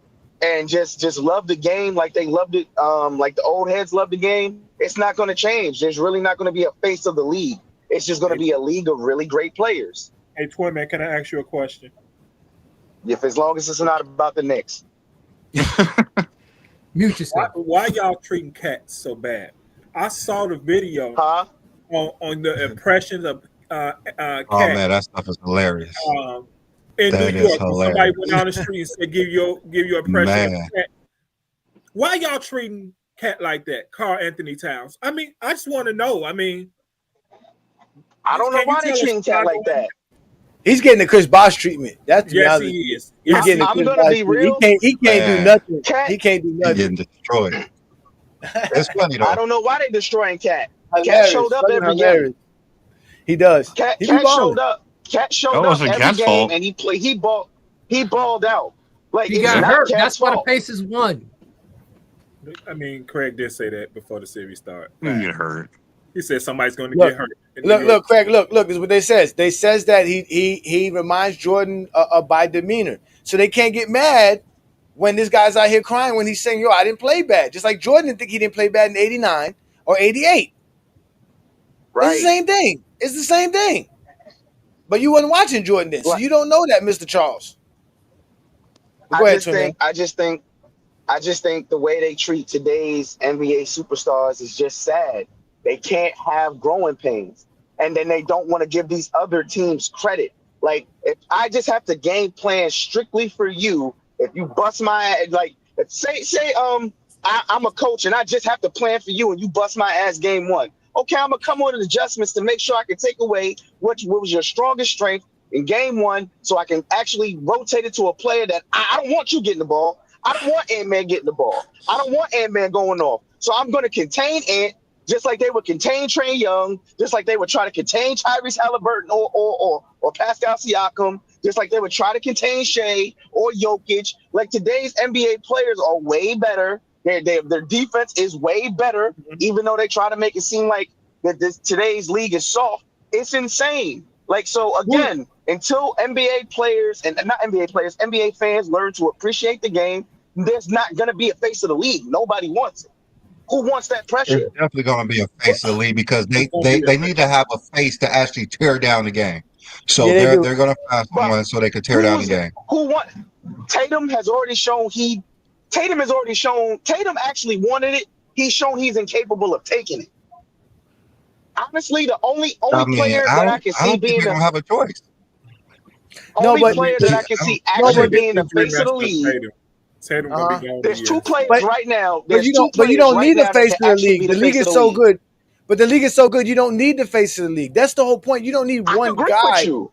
and just love the game like they loved it, like the old heads loved the game, it's not going to change. There's really not going to be a face of the league. It's just going to be a league of really great players. Hey, Twin Man, can I ask you a question? If as long as it's not about the Knicks. Mute yourself. Why y'all treating cats so bad? I saw the video on the impressions of cats. Oh man, that stuff is hilarious. In New York, somebody went down the street and said, "Give your impression of cat." Why y'all treating cat like that, Karl Anthony Towns? I mean, I just want to know. I mean, I don't know why they treating cat like that. He's getting the Chris Bosh treatment. That's the yes, reality. he is. He's getting I'm gonna be real. He can't do nothing. He can't do nothing. He's getting destroyed. It's funny though. I don't know why they destroying Cat. Cat showed up every game. He does. Cat showed up. Cat showed up every game, and he balled out. Like he got hurt. That's why the Pacers won. I mean, Craig did say that before the series started. You get hurt. He said somebody's going to get hurt. Look, Craig. Look. This is what they says. They says that he reminds Jordan by demeanor, so they can't get mad when this guy's out here crying when he's saying, "Yo, I didn't play bad." Just like Jordan didn't think he didn't play bad in '89 or '88. Right. It's the same thing. It's the same thing. But you wasn't watching Jordan then, so you don't know that, Mr. Charles. I just think the way they treat today's NBA superstars is just sad. They can't have growing pains. and then they don't want to give these other teams credit. Like, if I just have to game plan strictly for you, if you bust my ass, like, if I'm a coach and I just have to plan for you and you bust my ass game one. Okay, I'm gonna come on with adjustments to make sure I can take away what was your strongest strength in game one, so I can actually rotate it to a player that I don't want you getting the ball. I don't want Ant-Man getting the ball. I don't want Ant-Man going off. So I'm gonna contain Ant, just like they would contain Trae Young, just like they would try to contain Tyrese Halliburton or Pascal Siakam, just like they would try to contain Shea or Jokic. Like, today's NBA players are way better. Their defense is way better, even though they try to make it seem like that today's league is soft. It's insane. Like, so again, until NBA players and not NBA players, NBA fans learn to appreciate the game, there's not going to be a face of the league. Nobody wants it. Who wants that pressure? It's definitely going to be a face of the league because they need to have a face to actually tear down the game. So Yeah, they're going to find someone so they can tear down the game. Tatum has already shown Tatum actually wanted it. He's shown he's incapable of taking it. Honestly, the only player that I can see being they don't have a choice. Player that I can see actually being the face of the league. Tatum gonna be gone. There's two players right now. But you don't need the face of the league. The league is so good. But the league is so good, you don't need the face of the league. That's the whole point. You don't need one guy. You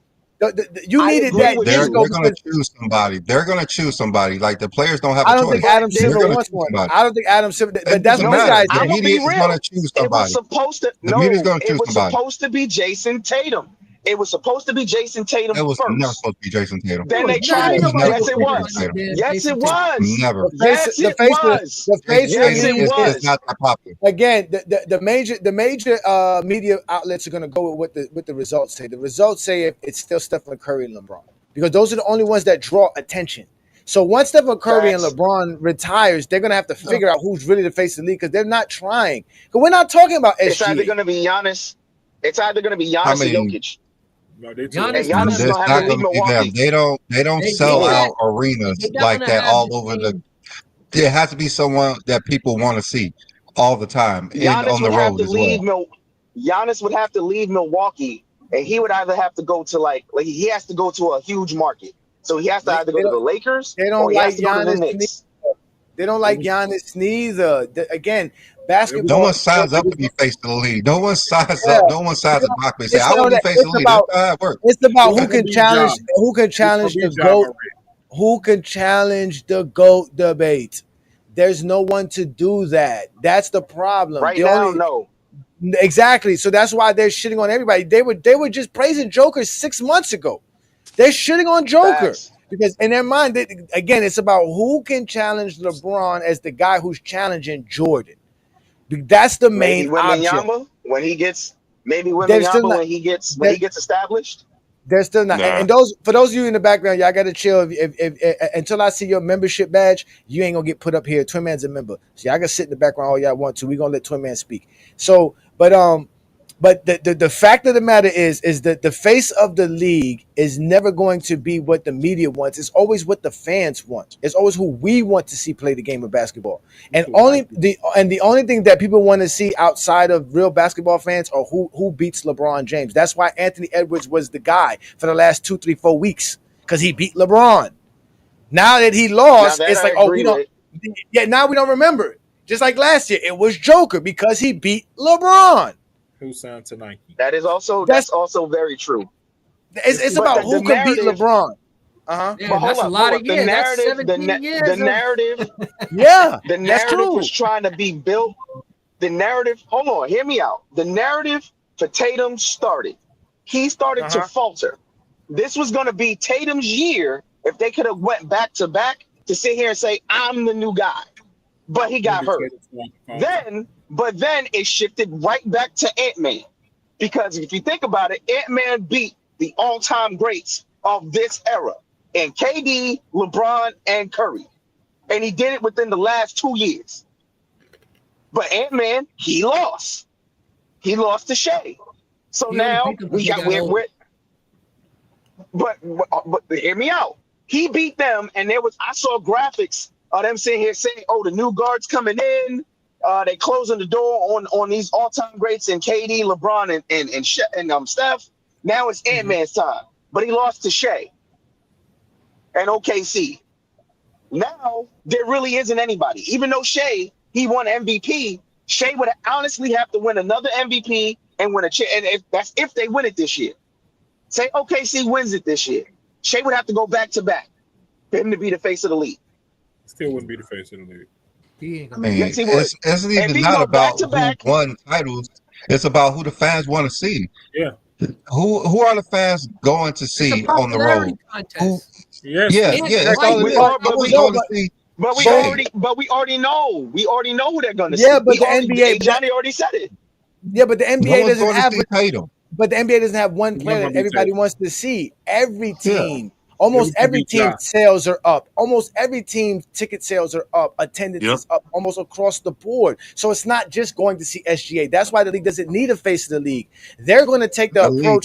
needed that. They're going to choose somebody. They're going to choose somebody. Like, the players don't have a choice. I don't think Adam Silver wants one. I don't think Adam Silver. But that's one guy. The media is going to choose somebody. The media is going to choose somebody. It was supposed to be Jason Tatum. It was supposed to be Jason Tatum. It was first. never supposed to be Jason Tatum. Then they tried. Yes, it was. Yes, it was. Never. Yes, it was. Yes, it was. It's not that popular. Again, the major media outlets are going to go with what the results say. The results say it's still Stephen Curry and LeBron, because those are the only ones that draw attention. So once Stephen Curry and LeBron retires, they're going to have to figure out who's really the face of the league, because they're not trying. Because we're not talking about SGA. It's either going to be Giannis. It's either going to be Giannis or Jokic. No, Giannis is not going to be them. They don't sell out arenas like that all over the. There has to be someone that people want to see all the time and on the road as well. Giannis would have to leave Milwaukee, and he would either have to go to like he has to go to a huge market. So he has to either go to the Lakers. They don't like Giannis. They don't like Giannis neither. Again, basketball. No one signs up to be face of the league. No one signs up. No one signs a box and say, "I want to be face of the league." That's how it works. It's about who can challenge the GOAT. Who can challenge the GOAT debate? There's no one to do that. That's the problem. No. Exactly. So that's why they're shitting on everybody. They were just praising Joker 6 months ago. They're shitting on Joker. Because in their mind, again, it's about who can challenge LeBron as the guy who's challenging Jordan. That's the main object. When he gets established. They're still not. And those, for those of you in the background, y'all got to chill. If until I see your membership badge, you ain't gonna get put up here. Twin Man's a member, so y'all can sit in the background all y'all want to. We're gonna let Twin Man speak. So, but the fact of the matter is that the face of the league is never going to be what the media wants. It's always what the fans want. It's always who we want to see play the game of basketball. And the only thing that people want to see outside of real basketball fans are who beats LeBron James. That's why Anthony Edwards was the guy for the last 2, 3, 4 weeks, because he beat LeBron. Now that he lost, it's like, we don't. Yeah, now we don't remember it. Just like last year, it was Joker because he beat LeBron. Who signed to Nike? That's also very true. It's about who can beat LeBron. Yeah, that's a lot of years. That's 17 years. The narrative. Yeah, the narrative was trying to be built. The narrative. Hold on, hear me out. The narrative for Tatum started. He started to falter. This was going to be Tatum's year if they could have went back to back to sit here and say, "I'm the new guy," but he got hurt. But then it shifted right back to Ant-Man. Because if you think about it, Ant-Man beat the all-time greats of this era. And KD, LeBron, and Curry. And he did it within the last 2 years. But Ant-Man, he lost. He lost to Shea. So now but hear me out. He beat them, and I saw graphics of them sitting here saying, "Oh, the new guard's coming in. They closing the door on these all-time greats and KD, LeBron, and Steph. Now it's Ant-Man's time, but he lost to Shea and OKC. Now there really isn't anybody. Even though Shea, he won MVP, Shea would honestly have to win another MVP and win that's if they win it this year. Say OKC wins it this year, Shea would have to go back to back for him to be the face of the league. Still wouldn't be the face of the league. I mean, yes, it's even not about who won titles. It's about who the fans want to see. Yeah. Who are the fans going to see on the road? That's all it is. But we already know who they're going to see. Yeah, but the NBA, Johnny already said it. Yeah, but the NBA doesn't have. Tatum. But the NBA doesn't have one player that everybody wants to see. Every team. Almost every team sales are up. Almost every team ticket sales are up. Attendance is up almost across the board. So it's not just going to see SGA. That's why the league doesn't need a face of the league. They're going to take the approach.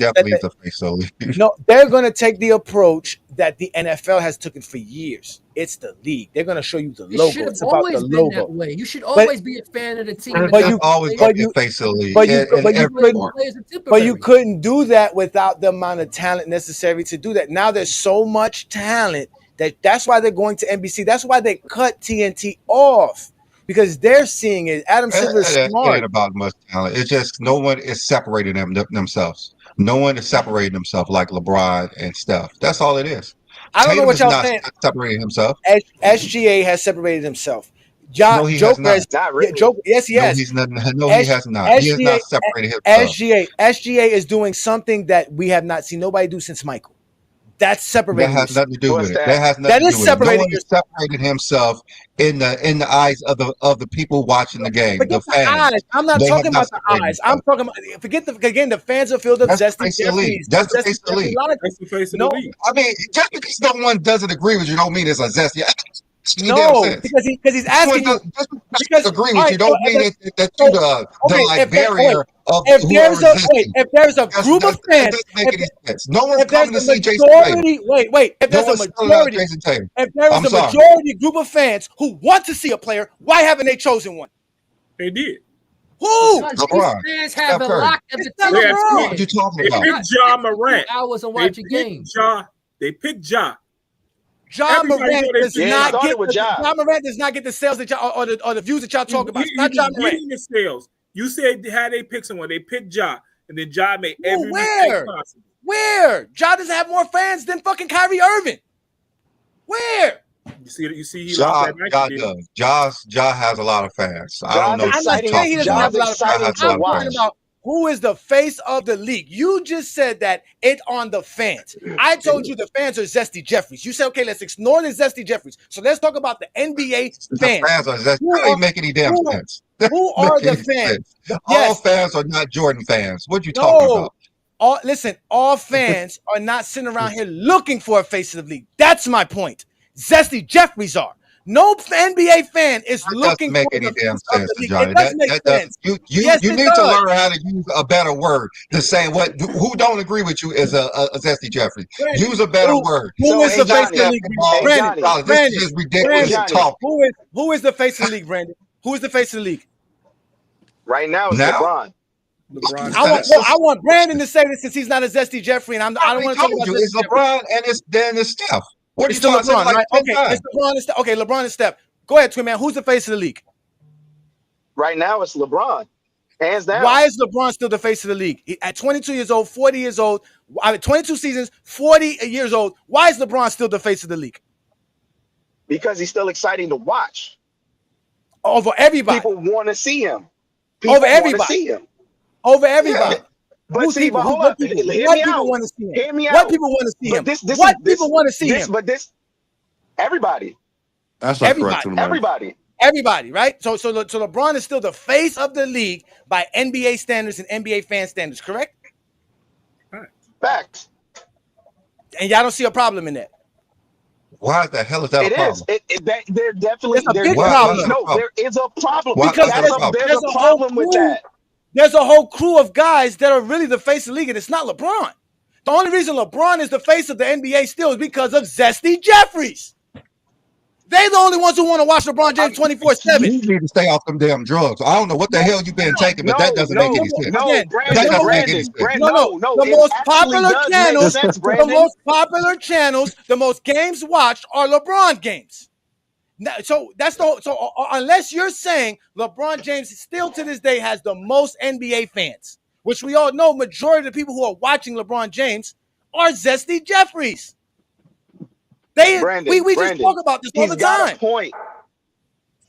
They're going to take the approach that the NFL has taken for years. It's the league. They're going to show you the logo. It's about the logo. That way. You should always be a fan of the team. But you always be a face of the league. But you couldn't do that without the amount of talent necessary to do that. Now there's so much talent that's why they're going to NBC. That's why they cut TNT off, because they're seeing it. Adam Silver's smart. It ain't about much talent. It's just no one is separating themselves. No one is separating themselves like LeBron and Steph. That's all it is. I don't know what y'all saying. Separating himself. SGA has separated himself. No, he has not. Not really. Yes, he has. He has not. He has not separated himself. SGA is doing something that we have not seen nobody do since Michael. That's separating. That has nothing to do with it. That has nothing that to is do with separating. No one has separated himself in the eyes of the people watching the game. Forget the eyes. I'm not talking about the eyes. I'm talking about the fans are filled up. That's the face of the league. That's the face of the league. That's the face of the league. I mean, just because someone doesn't agree with you, don't mean it's a zesty. No, because he's asking you. Because agree with you don't mean that you the barrier of if there's a group of fans, no one's coming to see Jason Tatum. Wait. If there's a majority group of fans who want to see a player, why haven't they chosen one? They did. Who? LeBron. Fans have a lot of the what are you talking about? They picked Ja Morant. Hours and watching games. They picked Ja. John Morant does not get the sales that y'all or the views that y'all talk about. It's not John Morant. The sales. You said how they picked someone. They picked Ja, and then Ja made every mistake possible. Where? Ja doesn't have more fans than fucking Kyrie Irving. Where? You see, Ja does. Ja has a lot of fans. I don't know. I'm not saying he doesn't have a lot of fans. I'm talking about who is the face of the league. You just said that it's on the fans. I told you the fans are Zesty Jeffries. You said, okay, let's ignore the Zesty Jeffries. So let's talk about the NBA fans. The fans are Zesty. That ain't make any damn sense. Who are the fans? All fans are not Jordan fans. What are you talking about? All fans are not sitting around here looking for a face of the league. That's my point. Zesty Jeffries are. No NBA fan is looking for any damn sense, Johnny. It doesn't make sense. You need to learn how to use a better word than saying who don't agree with you is a Zesty Jeffrey. Use a better word. Who is the face of the league? Brandon, this is ridiculous talk. Who is the face of the league, Brandon? Who is the face of the league? Right now it's LeBron. I want Brandon to say this since he's not a Zesty Jeffrey, and I don't want to talk about this. It's LeBron and it's Steph. What it's still LeBron, right? Okay, it's LeBron and Steph. Okay, LeBron and Steph. Go ahead, Twin Man. Who's the face of the league? Right now, it's LeBron. Hands down. Why is LeBron still the face of the league? At 22 years old, 40 years old, 22 seasons, 40 years old. Why is LeBron still the face of the league? Because he's still exciting to watch. Over everybody. People want to see him. Over everybody. Over everybody. Yeah. But see, but hold up. Hear me out. Want to see him? Hear me what out. people want to see him? What people want to see him? But everybody. That's not correct. Everybody, right? So LeBron is still the face of the league by NBA standards and NBA fan standards, correct? Facts. And y'all don't see a problem in that. Why the hell is that a problem? There definitely is a big problem. No, there is a problem. Because there's a problem with that. There's a whole crew of guys that are really the face of the league, and it's not LeBron. The only reason LeBron is the face of the NBA still is because of Zesty Jeffries. They the only ones who want to watch LeBron James 24/7. You need to stay off them damn drugs. I don't know what the hell you've been taking, but that doesn't make any sense. Again, That doesn't make any sense. The most popular channels, the most popular channels, the most games watched are LeBron games. Now, so that's the so unless you're saying LeBron James still to this day has the most NBA fans, which we all know majority of the people who are watching LeBron James are Zesty Jeffries. We just talk about this all the time. Got a point.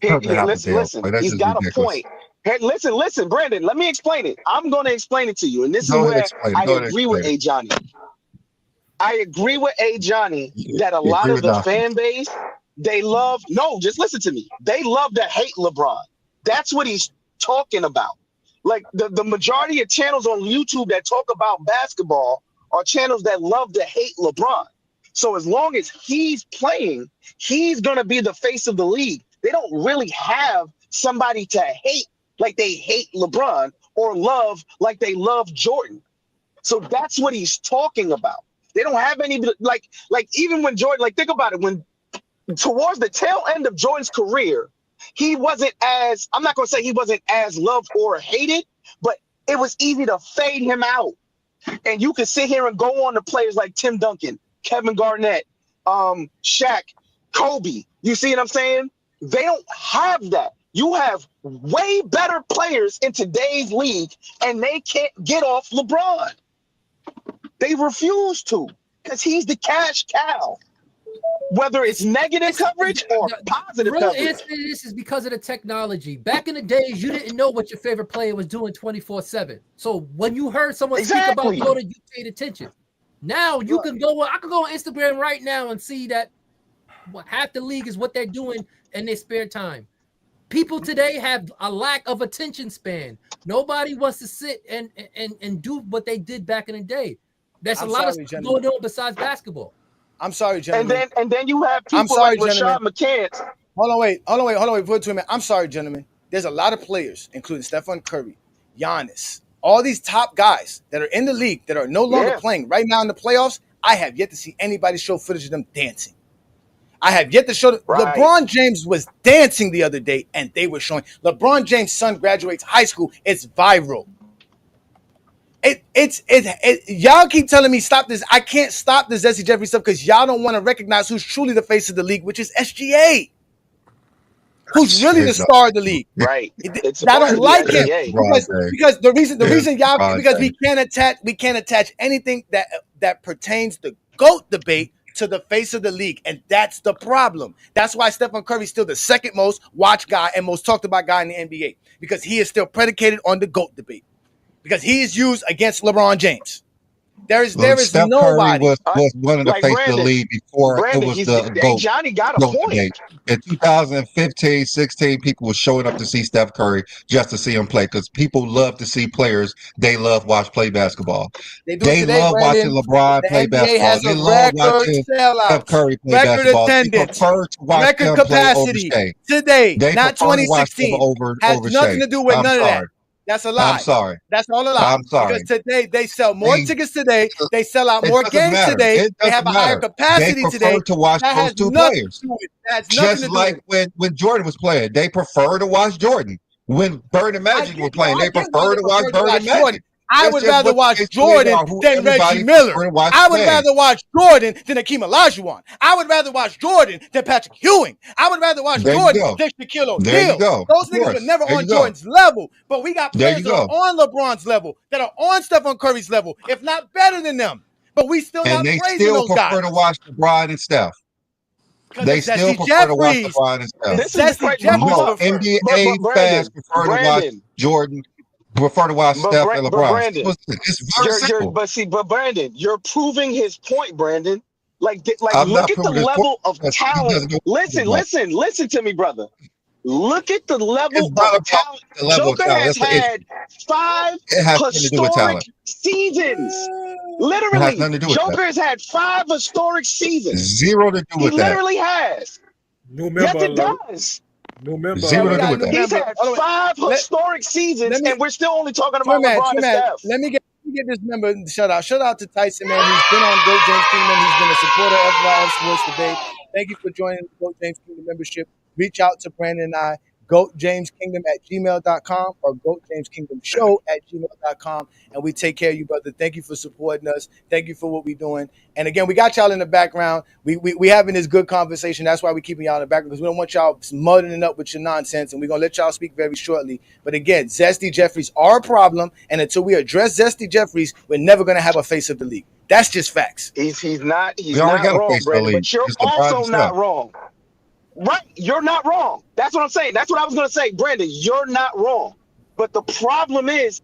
Listen. He's got a point. Hey, listen, Brandon. Let me explain it. I'm going to explain it to you, and this is where I agree with A. Johnny. I agree with A. Johnny that a lot of the fan base just listen to me. They love to hate LeBron. That's what he's talking about. Like the majority of channels on YouTube that talk about basketball are channels that love to hate LeBron. So as long as he's playing, he's going to be the face of the league. They don't really have somebody to hate like they hate LeBron or love like they love Jordan. So that's what he's talking about. They don't have any, like even when Jordan, like think about it, when towards the tail end of Jordan's career, he wasn't as, I'm not going to say he wasn't as loved or hated, but it was easy to fade him out. And you can sit here and go on to players like Tim Duncan, Kevin Garnett, Shaq, Kobe. You see what I'm saying? They don't have that. You have way better players in today's league, and they can't get off LeBron. They refuse to because he's the cash cow. Whether it's negative coverage or positive coverage. This is because of the technology. Back in the days, you didn't know what your favorite player was doing 24/7. So when you heard someone speak about Jordan, you paid attention. Now you can go. I can go on Instagram right now and see that half the league is what they're doing in their spare time. People today have a lack of attention span. Nobody wants to sit and do what they did back in the day. There's a lot of stuff going on besides basketball. I'm sorry, gentlemen. And then you have people like Rashad McCants. Hold on, wait. Put it to me. I'm sorry, gentlemen. There's a lot of players, including Stephen Curry, Giannis, all these top guys that are in the league that are no longer playing right now in the playoffs. I have yet to see anybody show footage of them dancing. I have yet to show LeBron James was dancing the other day, and they were showing. LeBron James' son graduates high school. It's viral. Y'all keep telling me stop this. I can't stop this Zesty Jeffrey stuff because y'all don't want to recognize who's truly the face of the league, which is SGA. Who's really the star of the league? Right. I don't like him because the reason y'all because we can't attach anything that pertains to GOAT debate to the face of the league, and that's the problem. That's why Stephen Curry's still the second most watched guy and most talked about guy in the NBA because he is still predicated on the GOAT debate. Because he is used against LeBron James. There is Steph nobody. Curry was one of the face of the league before it was the GOAT. Johnny got a point. Debate. In 2015, 16, people were showing up to see Steph Curry just to see him play because people love to see players they love play basketball. They love watching LeBron play basketball. They love watching Steph Curry play basketball. Attendance, they prefer to watch record them capacity play over today, they not 2016. Has nothing to do with none of that. That's a lie. I'm sorry. That's all a lie. I'm sorry. Because today they sell more tickets today. They sell out more games today. They have a higher capacity today. They prefer to watch those two players. Just like when Jordan was playing, they prefer to watch Jordan. When Bird and Magic were playing, they prefer to watch Bird and Magic. I would rather watch Jordan than Reggie Miller. I would rather watch Jordan than Akeem Olajuwon. I would rather watch Jordan than Patrick Ewing. I would rather watch Jordan than Shaquille O'Neal. Those niggas were never on Jordan's level. But we got players that are on LeBron's level, that are on Stephen Curry's level, if not better than them. But we still not praising those guys. And they still prefer to watch LeBron and Steph. They still prefer to watch LeBron and Steph. No, NBA fans prefer to watch Jordan. Prefer to watch Steph and LeBron. Brandon, it's very simple. But Brandon, you're proving his point, Brandon. Like look at the level of talent. Listen to me, brother. Look at the level of talent. Joker has had 5 historic seasons. Literally, Joker has had 5 historic seasons. Zero to do with that. He literally has. Yes, it does. Zero to do with that. He's had 5 historic seasons, and we're still only talking about LeBron and Steph. Let me get this member shout out. Shout out to Tyson, man. He's been on Goat James Kingdom. He's been a supporter of FYF Sports Today. Thank you for joining the Goat James Kingdom membership. Reach out to Brandon and I, goatjameskingdom@gmail.com or goatjameskingdomshow@gmail.com. And we take care of you, brother. Thank you for supporting us. Thank you for what we're doing. And again, we got y'all in the background. We having this good conversation. That's why we're keeping y'all in the background, because we don't want y'all muddling up with your nonsense. And we're going to let y'all speak very shortly. But again, Zesty Jeffries are a problem. And until we address Zesty Jeffries, we're never going to have a face of the league. That's just facts. He's not We already got a wrong, face of the Brandon, league. but you're It's LeBron also himself. not wrong. Right? You're not wrong. That's what I'm saying. That's what I was going to say. Brandon, you're not wrong. But the problem is,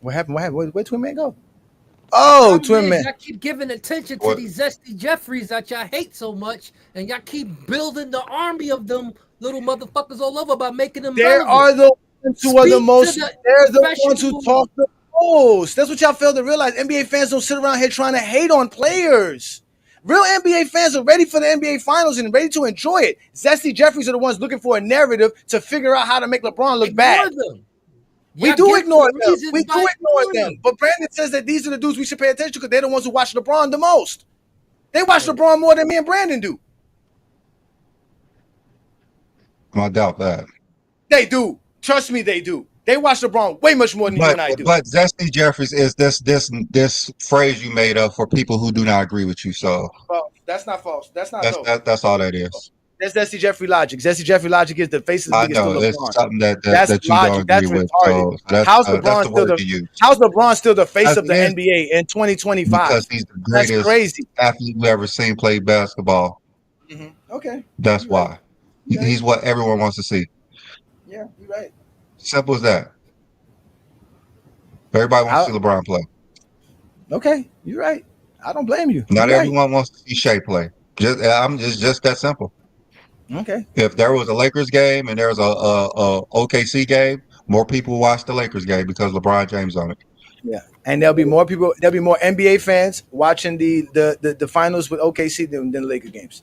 What happened? Where'd Twin Man go? Oh, Twin Man. Y'all keep giving attention to these Zesty Jeffries that y'all hate so much, and y'all keep building the army of them little motherfuckers all over by making them There relevant. are the ones who are the most. They're the ones who professional- talk the most. That's what y'all fail to realize. NBA fans don't sit around here trying to hate on players. Real NBA fans are ready for the NBA Finals and ready to enjoy it. Zesty Jeffries are the ones looking for a narrative to figure out how to make LeBron look bad. Them. We Y'all do get ignore the them. reasons We do by ignore ignoring them. But Brandon says that these are the dudes we should pay attention to because they're the ones who watch LeBron the most. They watch LeBron more than me and Brandon do. I doubt that. They do. Trust me, they do. They watch LeBron way much more than you and I do. But Zesty Jeffries is this phrase you made up for people who do not agree with you. So False. That's not false. That's not though. that's all that is. That's Zesty Jeffrey logic. Zesty Jeffrey logic is the face of the I league is still know LeBron. it's something that That's you logic. don't That's agree with. retarded. So that's How's that's LeBron the still word the you use. How's LeBron still the face As of the he is, NBA in 2025? because he's the That's greatest crazy. athlete we ever seen play basketball. Okay. That's You're why. right. Okay. He's what everyone wants to see. Yeah, you're right. Simple as that. Everybody wants to see LeBron play. Okay, you're right. I don't blame you. Not You're right. everyone wants to see Shea play. Just that simple. Okay. If there was a Lakers game and there was a OKC game, more people watch the Lakers game because LeBron James on it. Yeah, and there'll be more people. There'll be more NBA fans watching the finals with OKC than the Laker games.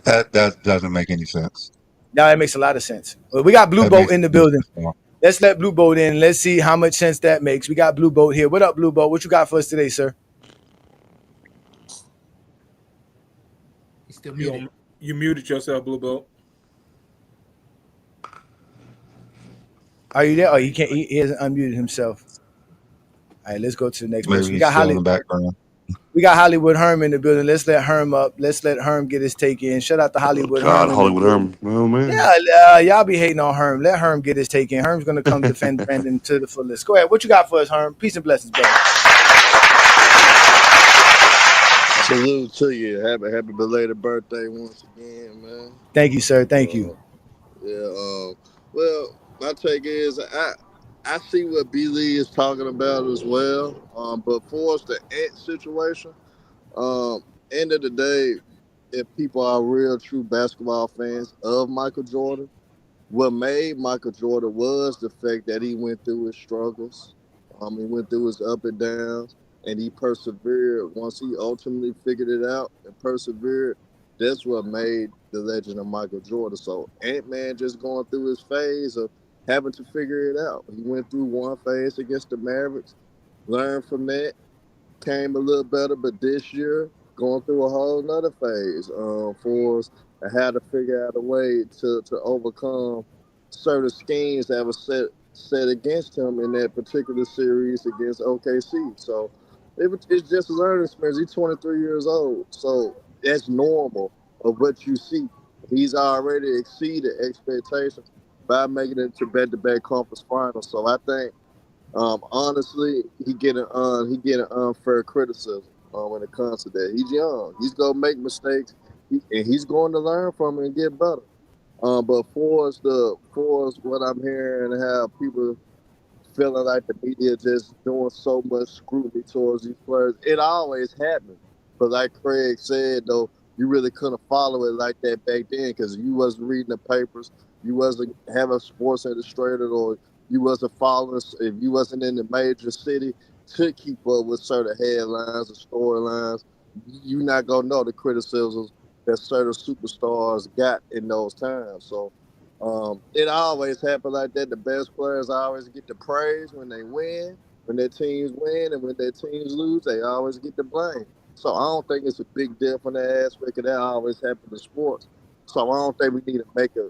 That doesn't make any sense. Now that makes a lot of sense. Well, we got Blue Boat in the building. Let's let Blue Boat in. Let's see how much sense that makes. We got Blue Boat here. What up, Blue Boat? What you got for us today, sir? He's still muted. You muted yourself, Blue Boat. Are you there? Oh, he can't. He hasn't unmuted himself. All right, let's go to the next person. Maybe he's still in the background. We got Hollywood Herm in the building. Let's let Herm up. Let's let Herm get his take in. Shout out to Hollywood Herm. Hollywood Herm. Oh man. Yeah, y'all be hating on Herm. Let Herm get his take in. Herm's gonna come defend Brandon to the fullest. Go ahead. What you got for us, Herm? Peace and blessings, brother. Salute to you. Happy belated birthday once again, man. Thank you, sir. Thank you. Yeah. Well, my take is I see what B Lee is talking about as well. But for us, the Ant situation, end of the day, if people are real true basketball fans of Michael Jordan, what made Michael Jordan was the fact that he went through his struggles. He went through his up and downs, and he persevered. Once he ultimately figured it out and persevered, that's what made the legend of Michael Jordan. So Ant-Man just going through his phase of having to figure it out. He went through one phase against the Mavericks, learned from that, came a little better, but this year going through a whole nother phase for us and how to figure out a way to overcome certain schemes that were set against him in that particular series against OKC. So it's just a learning experience. He's 23 years old, so that's normal of what you see. He's already exceeded expectations by making it to back-to-back conference finals. So I think honestly, he getting unfair criticism when it comes to that. He's young. He's gonna make mistakes, and he's going to learn from it and get better. But for us, what I'm hearing, how people feeling like the media just doing so much scrutiny towards these players, it always happened. But like Craig said, though, you really couldn't follow it like that back then because you wasn't reading the papers, you wasn't having Sports Illustrated, or you wasn't following, if you wasn't in the major city to keep up with certain headlines or storylines, you're not gonna know the criticisms that certain superstars got in those times. So it always happened like that. The best players always get the praise when they win, When their teams win and when their teams lose, they always get the blame. So I don't think it's a big deal from that aspect, and that always happens in sports. So I don't think we need to make a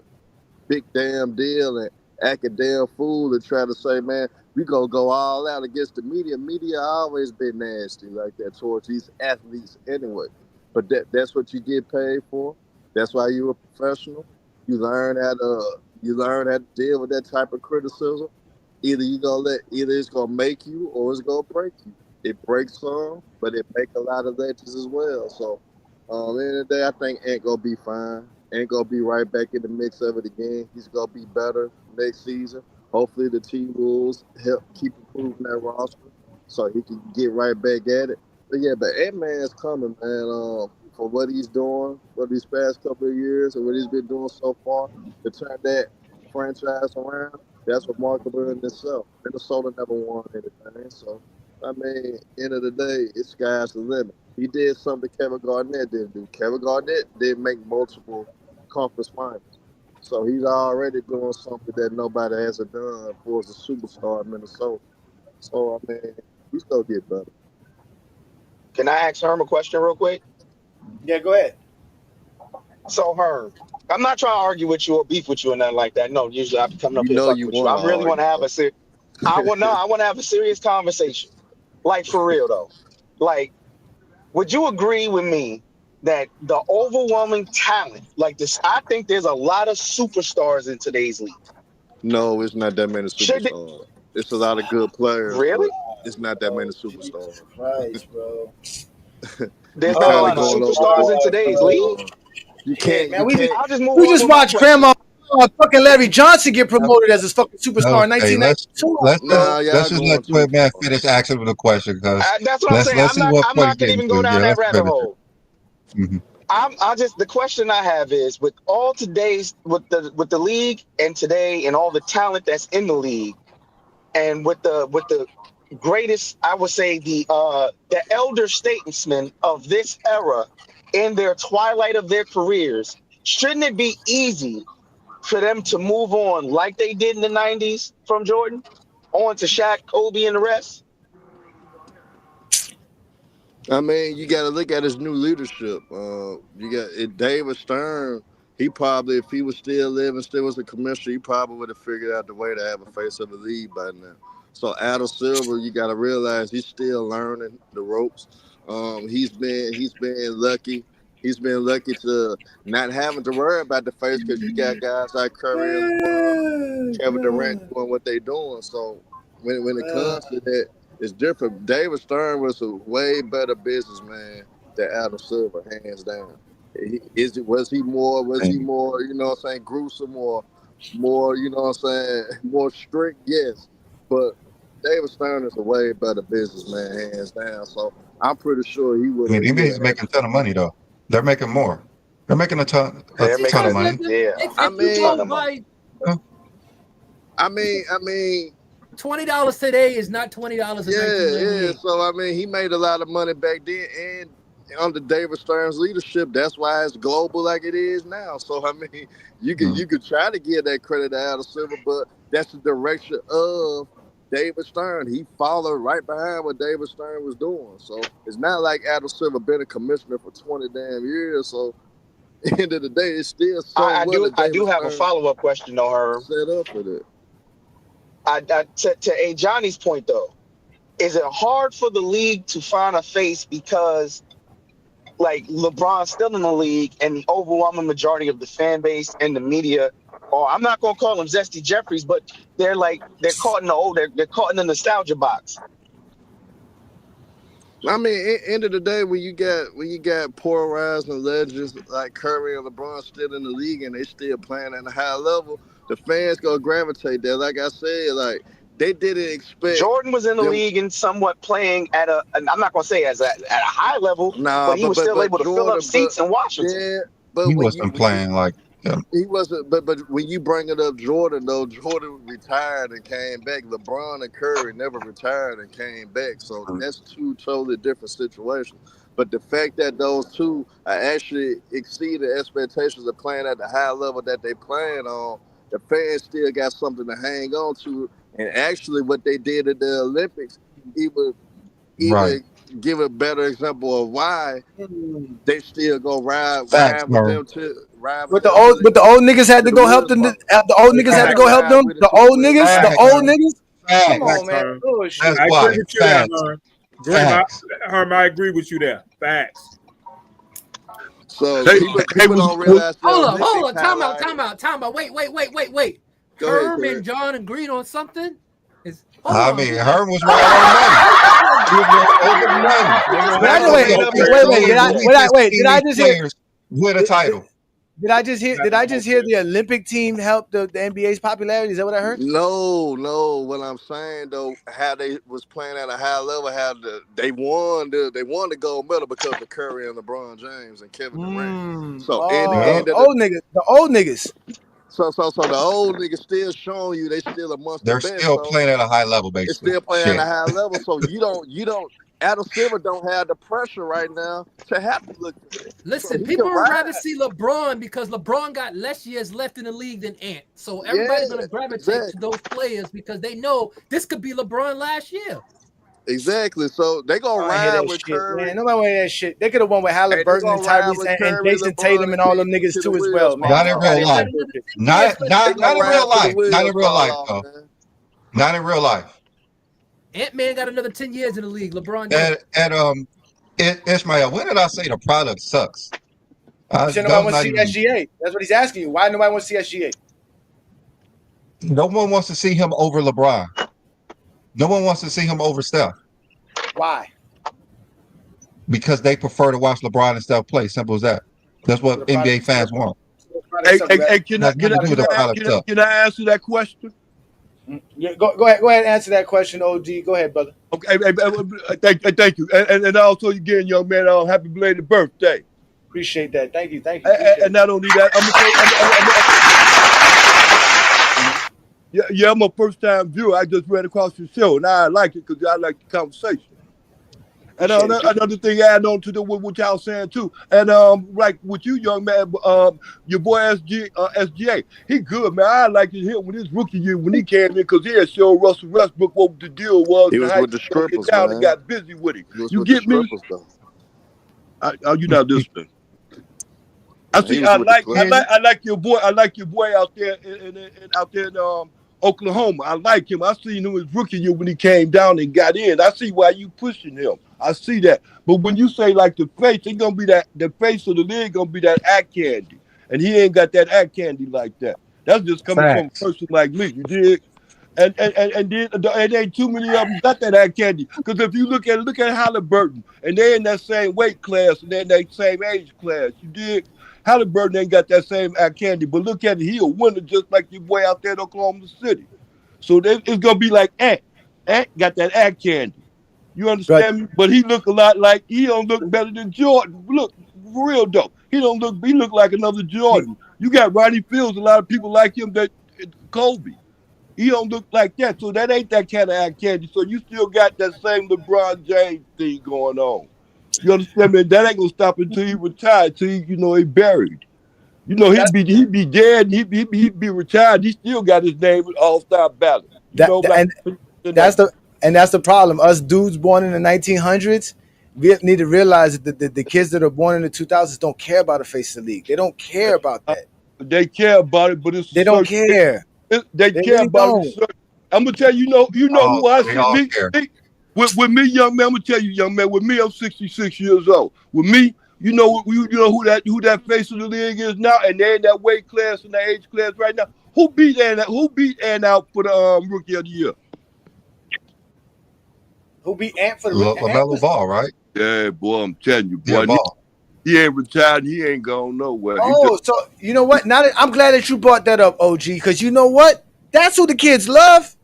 big damn deal and act a damn fool and try to say, man, we gonna go all out against the media. Media always been nasty like that towards these athletes anyway. But that's what you get paid for. That's why you're a professional. You learn how to deal with that type of criticism. Either it's gonna make you or it's gonna break you. It breaks some, but it make a lot of legends as well. So at the end of the day, I think Ant gonna be fine. Ant gonna be right back in the mix of it again. He's gonna be better next season. Hopefully the team rules help keep improving that roster so he can get right back at it. But yeah, but Ant Man's coming, man. For what he's doing for these past couple of years and what he's been doing so far to turn that franchise around, that's remarkable in itself. Minnesota never won anything, so I mean, end of the day, it's sky's the limit. He did something Kevin Garnett didn't do. Kevin Garnett didn't make multiple conference finals, so he's already doing something that nobody hasn't done for as a superstar in Minnesota. So I mean, he's gonna get better. Can I ask Herm a question real quick? Yeah, go ahead. So Herm, I'm not trying to argue with you or beef with you or nothing like that. No, usually I'm coming up You here know fucking you with you. want I to really want to have argue. I want to have a serious conversation. Like for real though. Like, would you agree with me that the overwhelming talent, like this, I think there's a lot of superstars in today's league. No, it's not that many Should they, superstars. It's a lot of good players, really? but it's not that many superstars. Christ, bro. There's You not a kind of lot of going superstars in overboard. today's league. You Shit, can't. man, You can't. I'll just move we on just with my watched question. Grandma fucking Larry Johnson get promoted as a fucking superstar in Okay, let's 1992. let's just Nah, let's y'all just going let too Quitman far. finish asking him the question because That's what I'm saying. let's see what I'm point not he's gonna getting even go to. down Yeah, that let's rabbit finish it. hole. I just the question I have is with all today's with the league and today and all the talent that's in the league and with the greatest, I would say the elder statesmen of this era in their twilight of their careers, shouldn't it be easy for them to move on like they did in the 90s from Jordan on to Shaq, Kobe, and the rest? I mean, you got to look at his new leadership. You got David Stern. He probably, if he was still living, still was a commissioner, he probably would have figured out the way to have a face of the league by now. So Adam Silver, you got to realize he's still learning the ropes. He's been lucky. He's been lucky to not having to worry about the face because you got guys like Curry and LeBron, Kevin Durant doing what they doing. So when it comes to that, it's different. David Stern was a way better businessman than Adam Silver, hands down. Was he more, you know what I'm saying, gruesome or more, you know what I'm saying, more strict? Yes. But David Stern is a way better businessman, hands down. So I'm pretty sure he I mean, he would he's have making a ton of money though. They're making more. They're making a ton They're making of a money. I If you mean, go by I mean, $20 today is not $20 in 1998. Yeah. So I mean, he made a lot of money back then, and under David Stern's leadership, that's why it's global like it is now. So I mean, you could try to give that credit to Adam Silver, but that's the direction of David Stern. He followed right behind what David Stern was doing. So it's not like Adam Silver been a commissioner for 20 damn years. So at the end of the day, it's still I somewhat do that I David do have a Stern follow-up question though, Herm. set up for that. To Johnny's point though, is it hard for the league to find a face because like LeBron's still in the league and the overwhelming majority of the fan base and the media, or I'm not gonna call them Zesty Jeffries, but they're caught in they're caught in the nostalgia box. I mean, end of the day, when you got polarizing legends like Curry and LeBron still in the league and they still playing at a high level, the fans gonna gravitate there. Like I said, like they didn't expect Jordan was in the them. league and somewhat playing at and I'm not gonna say at a high level, Nah, but he was still able to fill up Jordan, seats in Washington. yeah, but He wasn't playing like him. he wasn't, but when you bring it up, Jordan though, Jordan retired and came back. LeBron and Curry never retired and came back, so that's two totally different situations. But the fact that those two are actually exceeded expectations of playing at the high level that they playing on, the fans still got something to hang on to. And actually, what they did at the Olympics even give a better example of why they still go ride with them to ride with But them to the old niggas had to the go help wheels them. fall. The old niggas had to go help them. The old niggas. Come Facts, on, man. Herm. Bullshit. I agree with you there, Herm. Herm, I agree with you there. Facts. So people don't realize the Hold Olympics on. Time highlighted. out. Wait. Go ahead, Herm Craig. and John agreed on something? Herm was right on money. He was on the money. But I wait. Did I just hear? Players win a title. Did I just hear the Olympic team help the NBA's popularity? Is that what I heard? No. What I'm saying though, how they was playing at a high level, they won the gold medal because of Curry and LeBron James and Kevin Durant. So the old niggas. So the old niggas still showing you they still amongst the They're best. still So playing at a high level, it's basically. still playing at a high level. So you don't. Adam Silver don't have the pressure right now to have to look for it. Listen, people would rather see LeBron because LeBron got less years left in the league than Ant. So everybody's going to gravitate to those players because they know this could be LeBron last year. Exactly. So they gonna ride with Curry. Man. Nobody want that shit. They could have won with Halliburton and Tyrese and Jason Tatum and all them niggas too as well, man. Not in real life. Not in real life. Not in real life, though. Not in real life. Ant-Man got another 10 years in the league. LeBron. Ishmael, when did I say the product sucks? Nobody wants to see SGA. That's what he's asking you. Why nobody wants to see SGA? No one wants to see him over LeBron. No one wants to see him over Steph. Why? Because they prefer to watch LeBron and Steph play. Simple as that. That's what NBA fans want. Hey, can I answer that question? Yeah, go ahead and answer that question, OG. Go ahead, brother. Okay, thank you, and also again, young man, happy belated birthday. Appreciate that. Thank you. And not only that, I'm a first time viewer. I just ran across your show, and I like it because I like the conversation. And another thing, add on to what y'all saying too, and like with you, young man, your boy SGA, he good, man. I like to hear when his rookie year when he came in because he had showed Russell Westbrook what the deal was. He was with the strippers, man. And got busy with it. You get me? Are you not listening? I like your boy. I like your boy out there in Oklahoma. I like him. I seen him his rookie year when he came down and got in. I see why you pushing him. I see that. But when you say like the face, it's gonna be that the face of the league gonna be that eye candy, and he ain't got that eye candy like that. That's just coming from a person like me. You dig? And it ain't too many of them got that eye candy. Because if you look at Halliburton, and they're in that same weight class and they're in that same age class, you dig? Halliburton ain't got that same eye candy, but look at it, he a winner just like your boy out there in Oklahoma City. So it's gonna be like Ant. Ant got that eye candy. You understand me? But he look a lot like he don't look better than Jordan. Look, for real though. He look like another Jordan. You got Ronnie Fields, a lot of people like him that Kobe. He don't look like that. So that ain't that kind of eye candy. So you still got that same LeBron James thing going on. You understand me? That ain't gonna stop until he retired, till he buried. He'd be dead, he'd be retired. He still got his name with All-Star ballot. That's the problem. Us dudes born in the 1900s, we need to realize that the kids that are born in the 2000s don't care about the face of the league. They don't care about that. They care about it, but they don't care. They care really about it. I'm gonna tell you, who I see. With me, young man, I'm gonna tell you, young man. With me, I'm 66 years old. With me, you know who that face of the league is now, and they're in that weight class and that age class right now. Who beat Ant out for the rookie of the year? Who beat Ant for the rookie? LaMelo Ball, right? Yeah, boy, I'm telling you, boy. He ain't retired. He ain't going nowhere. So you know what? Now I'm glad that you brought that up, OG, because you know what? That's who the kids love.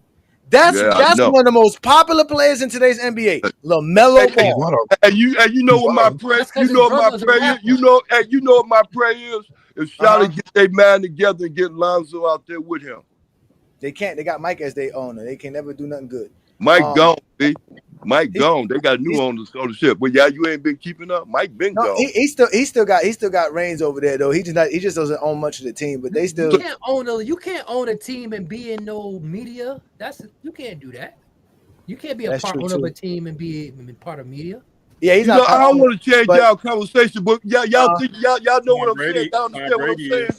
That's one of the most popular players in today's NBA, LaMelo Ball. And you know what my prayer? You know what my prayer is? You know what my prayer is? If Charlotte get their mind together and get Lonzo out there with him. They can't. They got Mike as their owner. They can never do nothing good. Mike gone, see? Mike gone. They got new owners on the ship. But you ain't been keeping up. Mike been gone. He still got reins over there though. He just doesn't own much of the team. But they still You can't own a team and be in no media. You can't do that. You can't be a part owner of a team and be part of media. Yeah, he's you not. Know, I don't want to change y'all conversation, but y'all think y'all know what I'm saying. Y'all understand what I'm saying?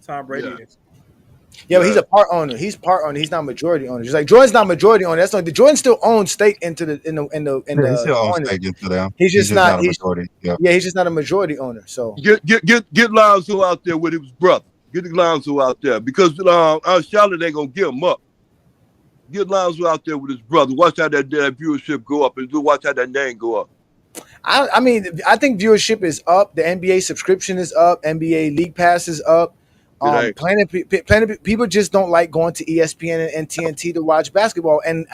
Tom Brady is. Yeah, but he's a part owner. He's part owner. He's not majority owner. Just like Jordan's not majority owner. That's not. The Jordan still owns stake into the in the. He still owns stake into them. He's just not a majority. Yeah, he's just not a majority owner. So get Lonzo out there with his brother. Get Lonzo out there because Charlotte ain't gonna give him up. Get Lonzo out there with his brother. Watch how that viewership go up, and watch how that name go up. I mean, I think viewership is up. The NBA subscription is up. NBA League Pass is up. Planet people just don't like going to ESPN and TNT to watch basketball, and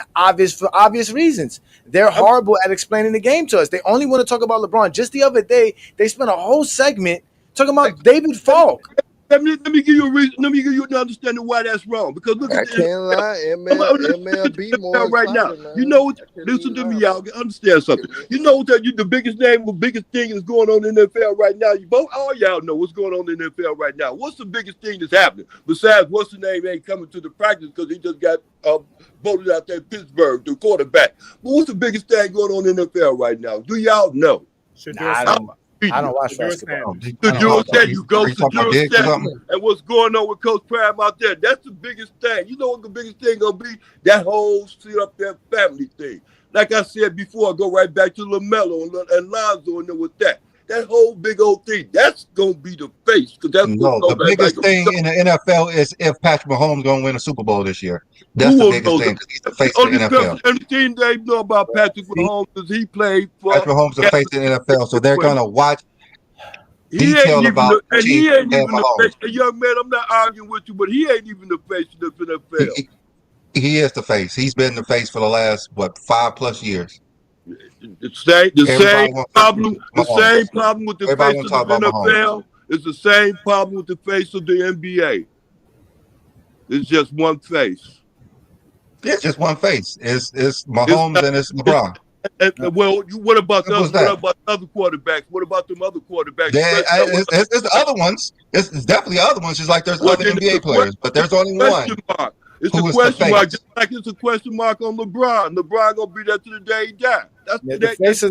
for obvious reasons. They're horrible at explaining the game to us. They only want to talk about LeBron. Just the other day, they spent a whole segment talking about David Falk. Let me give you a reason. Let me give you an understanding why that's wrong. Because look at can't lie, MLB more right now. Man. You know what? Listen to me, y'all. Understand something. You know that the biggest name, the biggest thing is going on in the NFL right now. You both, all y'all know what's going on in the NFL right now. What's the biggest thing that's happening? Besides, what's the name ain't coming to the practice because he just got voted out there in Pittsburgh, the quarterback. But what's the biggest thing going on in the NFL right now? Do y'all know? I don't watch basketball. You go to and what's going on with Coach Prime out there? That's the biggest thing. You know what the biggest thing gonna be? That whole sit up there family thing. Like I said before, I go right back to LaMelo and Lonzo and then with that. That whole big old thing, that's gonna be the face. The biggest thing in the NFL is if Patrick Mahomes gonna win a Super Bowl this year. That's the biggest thing because he's the face of the NFL. The only thing they know about Patrick Mahomes is he played for Patrick Mahomes is the face of the NFL, so they're gonna watch detail about he ain't even the face. Young man, I'm not arguing with you, but he ain't even the face of the NFL. He is the face. He's been the face for the last 5+ years. The same problem with the face of the NFL is the same problem with the face of the NBA. It's just one face. It's just one face. It's Mahomes and it's LeBron. What about the other quarterbacks? What about them other quarterbacks? It's the other ones. It's definitely other ones. Just like there's other NBA players, but there's only one. It's a question mark, just like it's a question mark on LeBron. LeBron gonna be there to the day he dies. The face of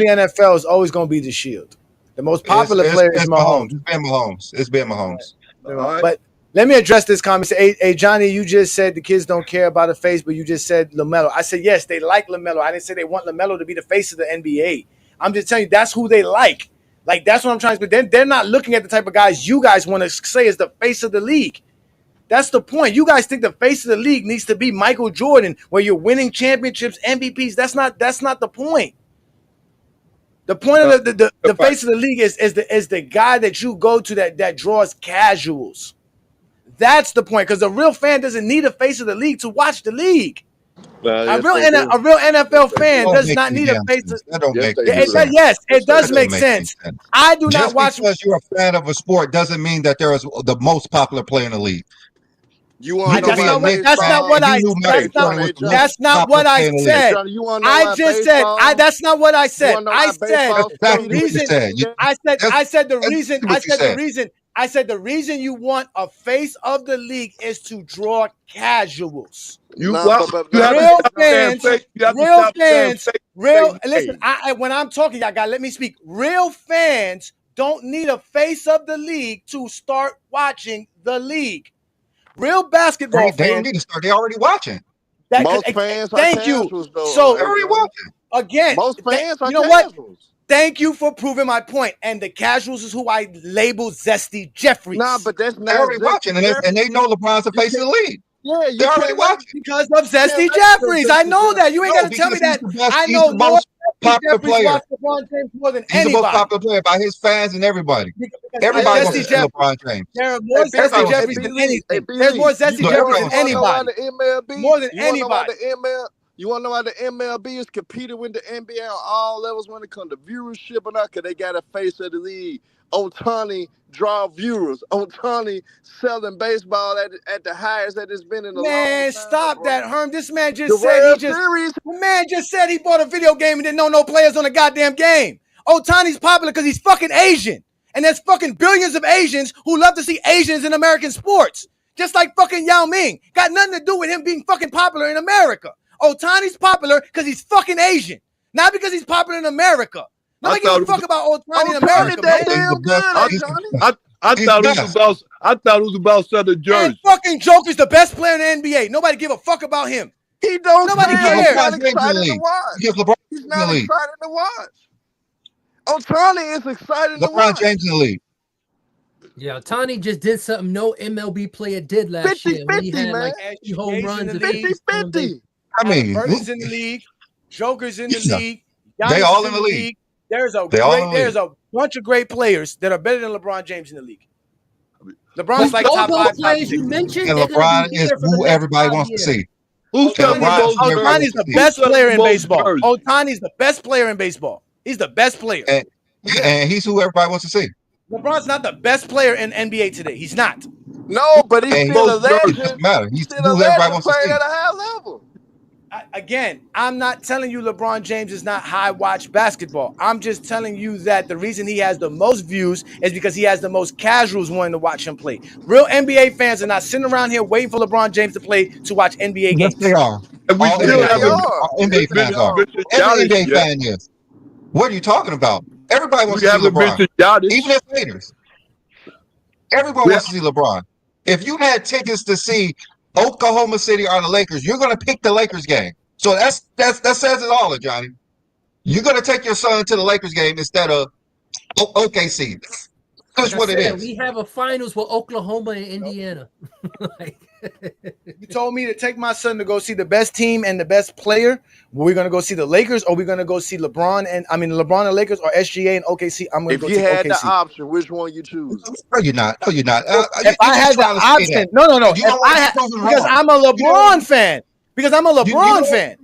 the NFL is always gonna be the Shield. The most popular player is Mahomes. It's been Mahomes. But let me address this comment. Hey, Johnny, you just said the kids don't care about the face, but you just said LaMelo. I said yes, they like LaMelo. I didn't say they want LaMelo to be the face of the NBA. I'm just telling you that's who they like. Like that's what I'm trying to. But they're not looking at the type of guys you guys want to say is the face of the league. That's the point. You guys think the face of the league needs to be Michael Jordan, where you're winning championships, MVPs. That's not the point. The point of the face of the league is the guy that you go to that draws casuals. That's the point, because a real fan doesn't need a face of the league to watch the league. A real NFL fan does not need a face. Yes, it does make sense. I do not watch. Just because you're a fan of a sport doesn't mean that there is the most popular player in the league. That's not what I said. That's not what I said. That's not what I said. I said the reason you want a face of the league is to draw casuals. Real fans. Listen, when I'm talking, y'all gotta let me speak. Real fans don't need a face of the league to start watching the league. Real basketball fans. They don't need to start. They're already watching. Most fans are casuals, though. So they're already watching. Again, most fans are you know casuals. What? Thank you for proving my point. And the casuals is who I label Zesty Jeffries. Nah, but that's not. They're already watching, and they know LeBron's the face of the league. Yeah, they're already watching because of Zesty Jeffries. I know that. You ain't got to tell me that. I know the most popular player. LeBron James more than He's anybody. the most popular player by his fans and everybody. Everybody wants to see LeBron James. There are more Zesty Jeffries than anything. There's more Zesty Jeffries than anybody. More than anybody. You want to know why the MLB is competing with the NBA on all levels when it comes to viewership or not? Because they got a face of the league. Ohtani draw viewers. Ohtani selling baseball at the highest that it's been in a long time. Man, stop that, Herm. This man just said he bought a video game and didn't know no players on the goddamn game. Ohtani's popular because he's fucking Asian. And there's fucking billions of Asians who love to see Asians in American sports. Just like fucking Yao Ming. Got nothing to do with him being fucking popular in America. Ohtani's popular because he's fucking Asian. Not because he's popular in America. Nobody give a fuck about Ohtani in America, man. I thought it was about Southern Jersey. And fucking Joker's the best player in the NBA. Nobody give a fuck about him. He don't. Nobody cares. He's not excited to watch. He's not excited to watch. Ohtani is excited to watch. LeBron James in the league. Yeah, Ohtani just did something no MLB player did last year. When he had like 80 home runs and 50-50. I mean, Birdie's in the league. Joker's in the league. They all in the league. There's a bunch of great players that are better than LeBron James in the league. LeBron's like top 5 players you mentioned. And LeBron is who everybody wants to see. Ohtani's the best player in baseball. Ohtani's the best player in baseball. He's the best player. And he's who everybody wants to see. LeBron's not the best player in NBA today. He's not. No, but he's still a legend. Doesn't matter. He's still who a everybody legend wants to playing see. at a high level. Again, I'm not telling you LeBron James is not high watch basketball. I'm just telling you that the reason he has the most views is because he has the most casuals wanting to watch him play. Real NBA fans are not sitting around here waiting for LeBron James to play to watch NBA games. Yes, they are. And we All still have NBA fans are. Every NBA fan is. What are you talking about? Everybody wants to see LeBron. Even the haters. Everybody wants to see LeBron. If you had tickets to see Oklahoma City or the Lakers, you're going to pick the Lakers game. So that says it all, Johnny. You're going to take your son to the Lakers game instead of OKC. That's what it is. We have a finals with Oklahoma and Indiana. You told me to take my son to go see the best team and the best player. We're going to go see the Lakers, or we're going to go see LeBron and LeBron and Lakers, or SGA and OKC. I'm going to go see OKC. If you had the option, which one you choose? No, you're not. No, you're not. If I had the option, no. Because I'm a LeBron fan. Because I'm a LeBron fan.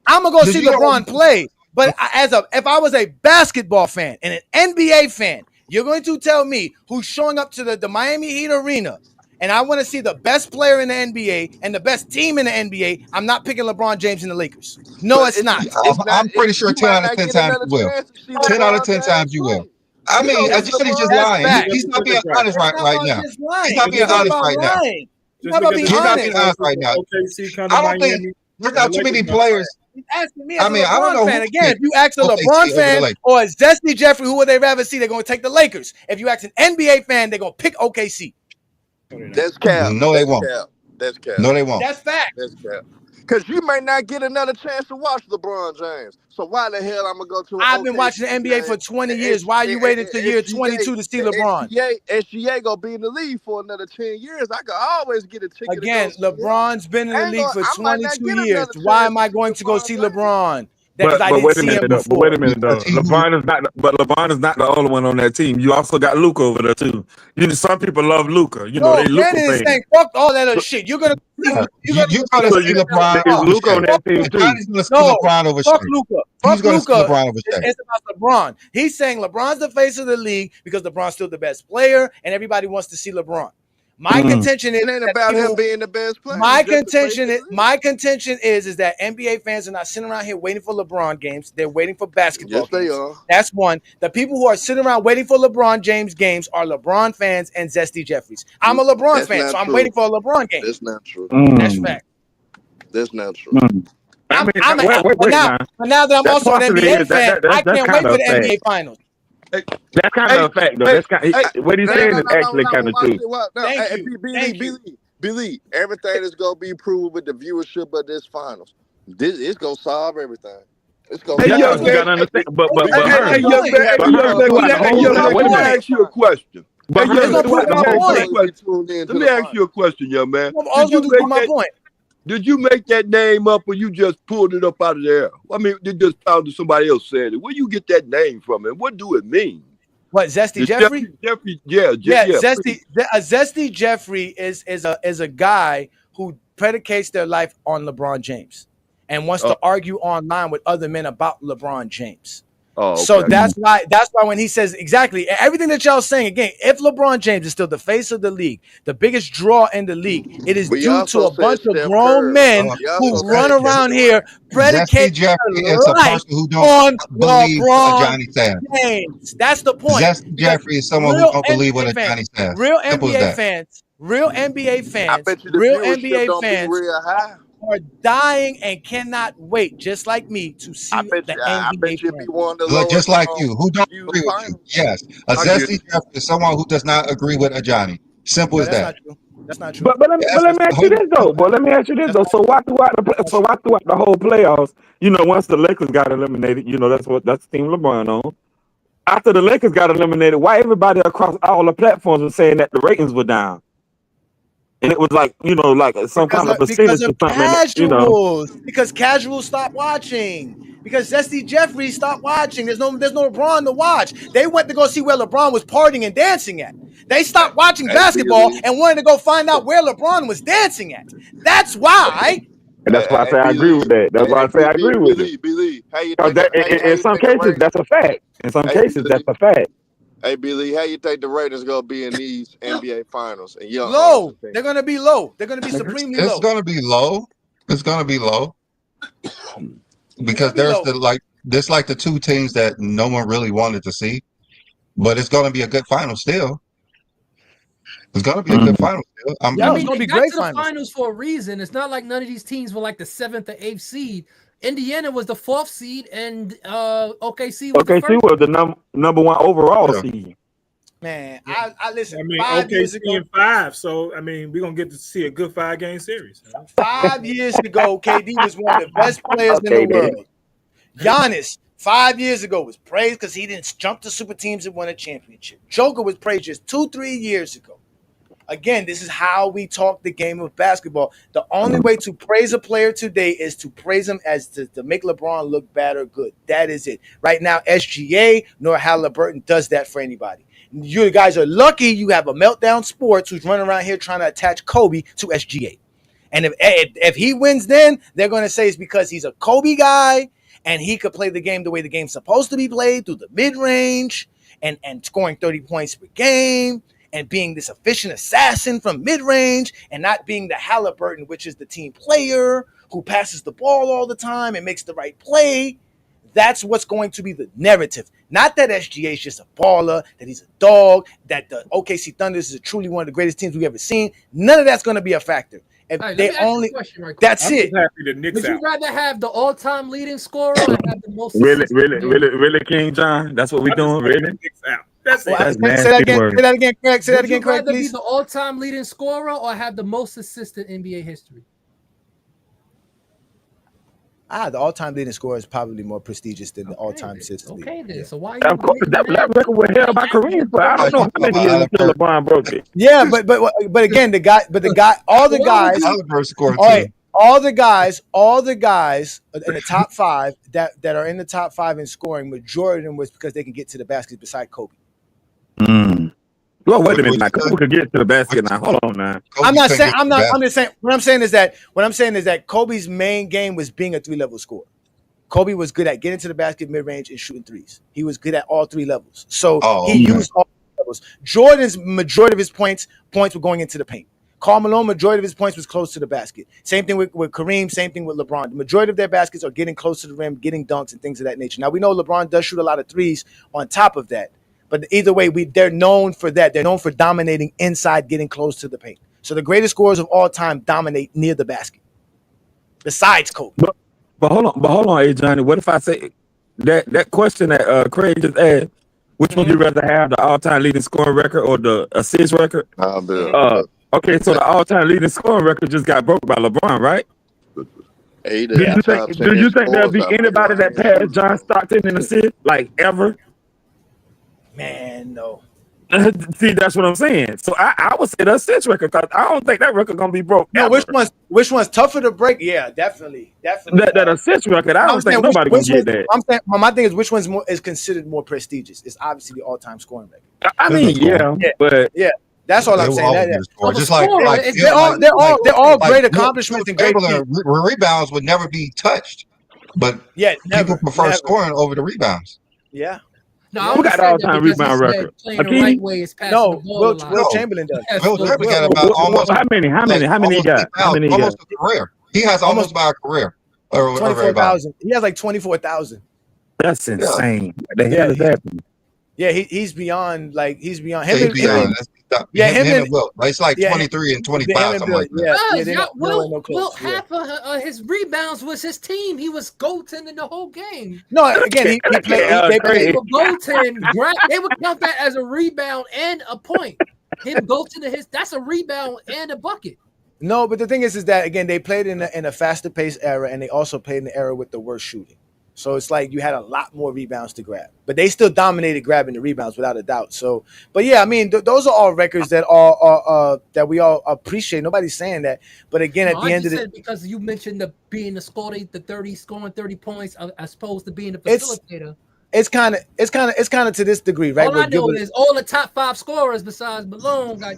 I'm gonna go see LeBron play. But if I was a basketball fan and an NBA fan, you're going to tell me who's showing up to the Miami Heat arena, and I want to see the best player in the NBA and the best team in the NBA. I'm not picking LeBron James and the Lakers. No, it's not. I'm pretty sure 10 out of 10 times you will. 10 out of 10 times you will. I mean, I just said he's just lying. He's not being honest right now. He's not being honest right now. He's not being honest right now. I don't think there's not too many players. He's asking me as a LeBron fan. Again, if you ask a LeBron fan or a Zesty Jeffrey, who would they rather see? They're going to take the Lakers. If you ask an NBA fan, they're going to pick OKC. That's cap. No, they won't. That's cap. No, they won't. That's fact. That's cap. Because you may not get another chance to watch LeBron James. So why the hell I'm going to go to I've been watching the NBA for 20 years. Why are you waiting till year 22 to see LeBron? SGA going to be in the league for another 10 years. I could always get a ticket. Again, LeBron's been in the league for 22 years. Why am I going to go see LeBron? But wait a minute, though. LeBron is not the only one on that team. You also got Luka over there too. Some people love Luka. You know, they Luka fans. Saying, fuck all that other shit. You're gonna see LeBron. Luka on that team too. LeBron over fuck Luka. Fuck Luka. It's about LeBron. He's saying LeBron's the face of the league because LeBron's still the best player, and everybody wants to see LeBron. My contention is it ain't about him being the best player. My contention is that NBA fans are not sitting around here waiting for LeBron games. They're waiting for basketball games. Yes, they are. That's one. The people who are sitting around waiting for LeBron James games are LeBron fans and Zesty Jeffries. I'm a LeBron fan, so I'm waiting for a Lebron game. That's not true. That's fact. That's not true. But now that I'm also an NBA fan, I can't wait for the NBA finals. That's kind of a fact, though. What he's saying is actually kind of true. Billy, everything is gonna be proven with the viewership of this finals. It's gonna solve everything. It's gonna. You gotta understand. But let me ask you a question. Let me ask you a question, young man. Did you make that name up, or you just pulled it up out of the air? I mean, you just found somebody else said it. Where you get that name from, and what do it mean? What, Zesty Jeffrey? Yeah. Zesty Jeffrey is a guy who predicates their life on LeBron James and wants to argue online with other men about LeBron James. Oh, okay. So that's why when he says exactly everything that y'all saying, again, if LeBron James is still the face of the league, the biggest draw in the league, it is due to a bunch of grown men who run around here predicating their life on LeBron James. That's the point. Zesty Jeffrey is someone who don't believe what Johnny says. Real NBA fans real NBA fans, I bet you the real viewership NBA don't be fans real high. are dying and cannot wait, just like me, to see I the NBA bet you be finals. one of the Look, lowest just like you, who don't viewed agree with you. finals. Yes, a I get zesty it. Jeff is someone who does not agree with a Johnny. Simple No, as that's that. not true. That's not true. But let me Yes, ask you this though. But let me ask you this That's though. not So true. why throughout the whole playoffs, once the Lakers got eliminated, that's Team LeBron on. After the Lakers got eliminated, why everybody across all the platforms was saying that the ratings were down? And it was like, like some kind of Because percentage of or something. casuals. Because casuals stopped watching. Because Zesty Jeffrey stopped watching. There's no LeBron to watch. They went to go see where LeBron was partying and dancing at. They stopped watching basketball B-Lee. and wanted to go find out where LeBron was dancing at. That's why. And that's why I say I agree with that. That's why I say I agree with it. B-Lee, how you Because think in some the cases, ratings? that's a fact. In some cases, that's a fact. Hey, B-Lee, how you think the ratings gonna be in these NBA finals? And your Low. They're gonna be low. They're gonna be supremely low. It's gonna be low. It's gonna be low because there's the two teams that no one really wanted to see, but it's gonna be a good final still. It's gonna be a good final still. I mean, they got to the finals for a reason. It's not like none of these teams were like the 7th or 8th seed. Indiana was the 4th seed, and OKC was the 1st. Was the number one overall seed. Man, I listen. I mean, 5 years OKC ago, in 5. So I mean, we're gonna get to see a good 5-game series. 5 years ago, KD was one of the best players in the world. Giannis, 5 years ago, was praised because he didn't jump to super teams and won a championship. Joker was praised just 2-3 years ago. Again, this is how we talk the game of basketball. The only way to praise a player today is to praise him as to make LeBron look bad or good. That is it. Right now, SGA nor Halliburton does that for anybody. You guys are lucky you have a Meltdown Sports who's running around here trying to attach Kobe to SGA. And if he wins, then they're going to say it's because he's a Kobe guy and he could play the game the way the game's supposed to be played, through the mid-range and scoring 30 points per game, and being this efficient assassin from mid-range, and not being the Halliburton, which is the team player who passes the ball all the time and makes the right play. That's what's going to be the narrative. Not that SGA is just a baller, that he's a dog, that the OKC Thunder is truly one of the greatest teams we've ever seen. None of that's going to be a factor. If Right, they only, that's it. Would you rather have the all-time leading scorer or have the most Really, King John? That's what we're doing, really? That's it. That's Say that again. Say that again, Craig. Say that again, Craig, Would you rather be please. the all-time leading scorer or have the most assists in NBA history? The all-time leading scorer is probably more prestigious than the all-time assist leader. Okay, then. So why? Of course, that record was held by Kareem, but I don't know how many years until LeBron broke it. Yeah, but again, all the guys in the top 5 that are in the top 5 in scoring, majority of them was because they can get to the basket beside Kobe. Well, wait a minute. Kobe could get to the basket now. Hold on now. I'm just saying. What I'm saying is that Kobe's main game was being a 3-level scorer. Kobe was good at getting to the basket, mid-range, and shooting threes. He was good at all 3 levels. So he used all 3 levels. Jordan's majority of his points were going into the paint. Karl Malone, majority of his points was close to the basket. Same thing with Kareem, same thing with LeBron. The majority of their baskets are getting close to the rim, getting dunks and things of that nature. Now, we know LeBron does shoot a lot of threes on top of that. But either way, they're known for that. They're known for dominating inside, getting close to the paint. So the greatest scorers of all time dominate near the basket, besides Kobe. But hold on, hey Johnny. What if I say that question that Craig just asked? Which one you rather have, the all-time leading scoring record or the assist record? Okay, so the all-time leading scoring record just got broke by LeBron, right? Do you think there'll be anybody that passed John Stockton in assists, like ever? Man, no. See, that's what I'm saying. So I would say the assist record, because I don't think that record gonna be broke. No, ever. Which one's tougher to break? Yeah, definitely. That assist record, I don't think nobody gonna get that. I'm saying my thing is which one's is considered more prestigious. It's obviously the all-time scoring record. I mean, but that's all I'm saying. Just like they're all great accomplishments and great rebounds would never be touched, but people prefer scoring over the rebounds. Yeah. No, who got the all-time rebound record? Will Chamberlain does. Will Chamberlain got about almost how many he got? How many? Almost a career. He has almost about a career. 24,000. He has like 24,000. That's insane. The hell is happening? Yeah, he's beyond. Like he's beyond. Yeah, him and Wilt. It's like 23 and 25, something like that. Wilt half of his rebounds was his team. He was goaltending the whole game. No, again, he played. They would goaltend. They would count that as a rebound and a point. Him goaltending that's a rebound and a bucket. No, but the thing is that again, they played in a faster paced era, and they also played in the era with the worst shooting. So it's like you had a lot more rebounds to grab, but they still dominated grabbing the rebounds without a doubt. So, but yeah, I mean, those are all records that are that we all appreciate. Nobody's saying that, but again, at the end of the because you mentioned being the scoring 30 points as opposed to being the facilitator. It's kind of to this degree, right? All I know is all the top 5 scorers besides Malone got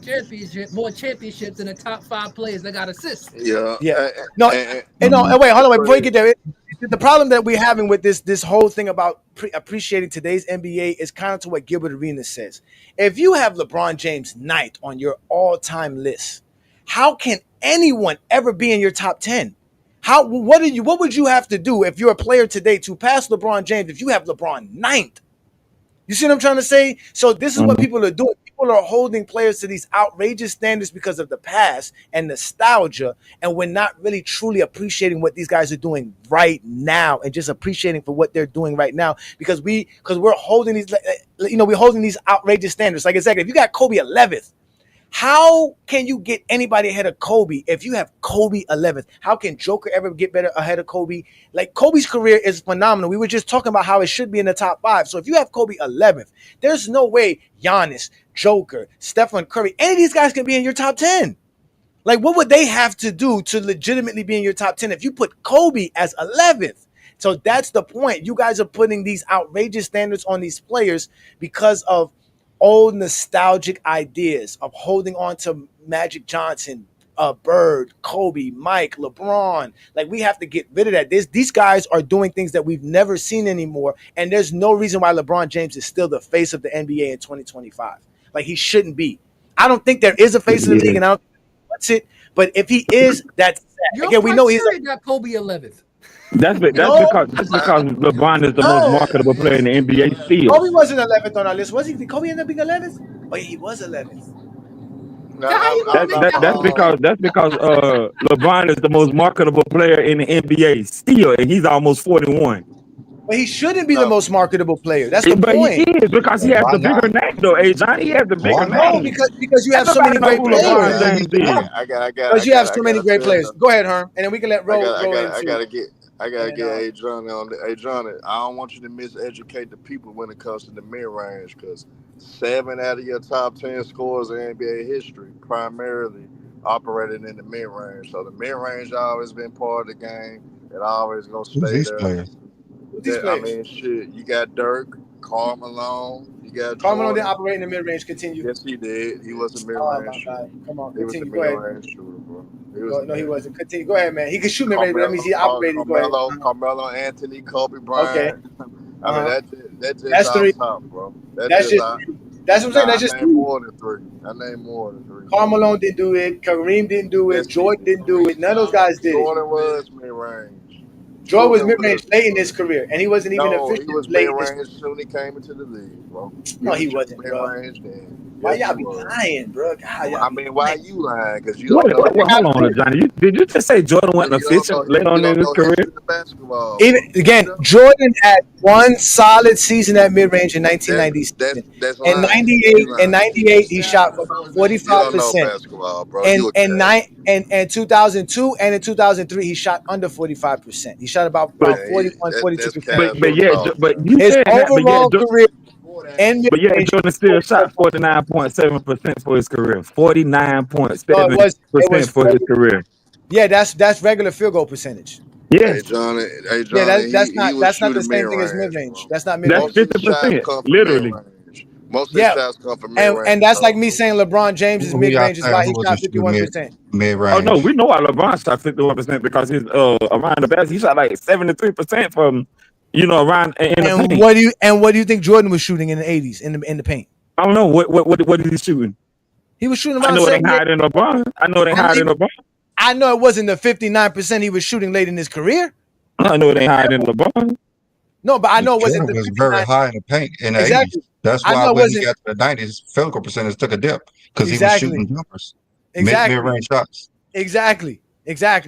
more championships than the top 5 players that got assists. Yeah. Wait, hold on. Wait, before you get there, the problem that we're having with this whole thing about appreciating today's NBA is kind of to what Gilbert Arenas says. If you have LeBron James 9th on your all-time list, how can anyone ever be in your top 10? What would you have to do if you're a player today to pass LeBron James if you have LeBron 9th? You see what I'm trying to say? So this is what people are doing. People are holding players to these outrageous standards because of the past and nostalgia, and we're not really truly appreciating what these guys are doing right now and just appreciating for what they're doing right now because we're holding these, we're holding these outrageous standards. Like exactly, if you got Kobe 11th, how can you get anybody ahead of Kobe if you have Kobe 11th? How can Joker ever get better ahead of Kobe? Like Kobe's career is phenomenal. We were just talking about how it should be in the top 5. So if you have Kobe 11th, there's no way Giannis, Joker, Stephen Curry, any of these guys can be in your top 10. Like what would they have to do to legitimately be in your top 10 if you put Kobe as 11th? So that's the point. You guys are putting these outrageous standards on these players because of old nostalgic ideas of holding on to Magic Johnson, Bird, Kobe, Mike, LeBron. Like we have to get rid of that. These guys are doing things that we've never seen anymore, and there's no reason why LeBron James is still the face of the NBA in 2025. Like he shouldn't be. I don't think there is a face of the league, and I don't think that's it. But if he is, that's sad. Again, we know he's got Kobe 11th. That's because LeBron is the most marketable player in the NBA still. Kobe wasn't 11th on our list, was he? Did Kobe end up being 11th? Oh yeah, he was 11th. That's because LeBron is the most marketable player in the NBA still, and he's almost 41. But he shouldn't be the most marketable player. That's the point. He is because he has the bigger name, though. Johnny, he has the bigger name. No, because you have so many great players. Because you have so many great players. Go ahead, Herm, and then we can let Ro in. I gotta get Adriana on the Adriana. I don't want you to miseducate the people when it comes to the mid-range, because 7 out of your top 10 scores in NBA history primarily operated in the mid-range. So the mid-range always been part of the game. It always gonna stay there. Players? I mean, shit. You got Dirk, Karl Malone. You got Karl Malone didn't operate in the mid-range. Continue. Yes, he did. He was a mid-range shooter. Come on, he continue. was a mid-range shooter, bro. He wasn't. Continue. Go ahead, man. He could shoot mid-range, but that means he operated. Carmelo, Anthony, Kobe Bryant. Okay. I mean, that's just 3. Top, bro. That's just what I'm saying. That's just 3. More than 3. I named more than 3. Karl Malone didn't do it. Kareem didn't do it. Jordan didn't do it. None of those guys did. Jordan was mid-range. Jordan was mid-range late in his career, and he wasn't even officially he was late. Mid-range soon he came into the league, bro. He wasn't, bro. Mid-range then. Why y'all be lying, bro? God, why are you lying? Because you don't know. Hold on, Johnny. Did you just say Jordan wasn't official late on in his career? Even again, Jordan had one solid season at mid-range in 1997. In 98, he shot for 45%. And 2002 and in 2003, he shot under 45%. He shot about 41, 42%. But you his said overall career. Jordan still shot 49.7% for his career. 49.7% for his career. Yeah, that's regular field goal percentage. Yeah, Hey Johnny, that's not the same thing as mid-range. That's not mid-range. That's 50%, literally. Most of the shots come from mid-range. And that's like me saying LeBron James' mid-range is why he shot 51%. Mid-range. Oh no, we know why LeBron shot 51% because his around the basket he shot like 73% from around in the paint. What do you think Jordan was shooting in the 80s in the paint? I don't know what is he shooting. He was shooting around. I know it ain't higher than LeBron. I know it wasn't the 59% he was shooting late in his career. I know it ain't higher than LeBron. No, but I know it wasn't Jordan the was very 59. high in the paint in the 80s. Exactly. That's I why know it when he wasn't got to the 90s, field goal percentage took a dip because he was exactly. shooting jumpers, Exactly. mid-range shots. Exactly.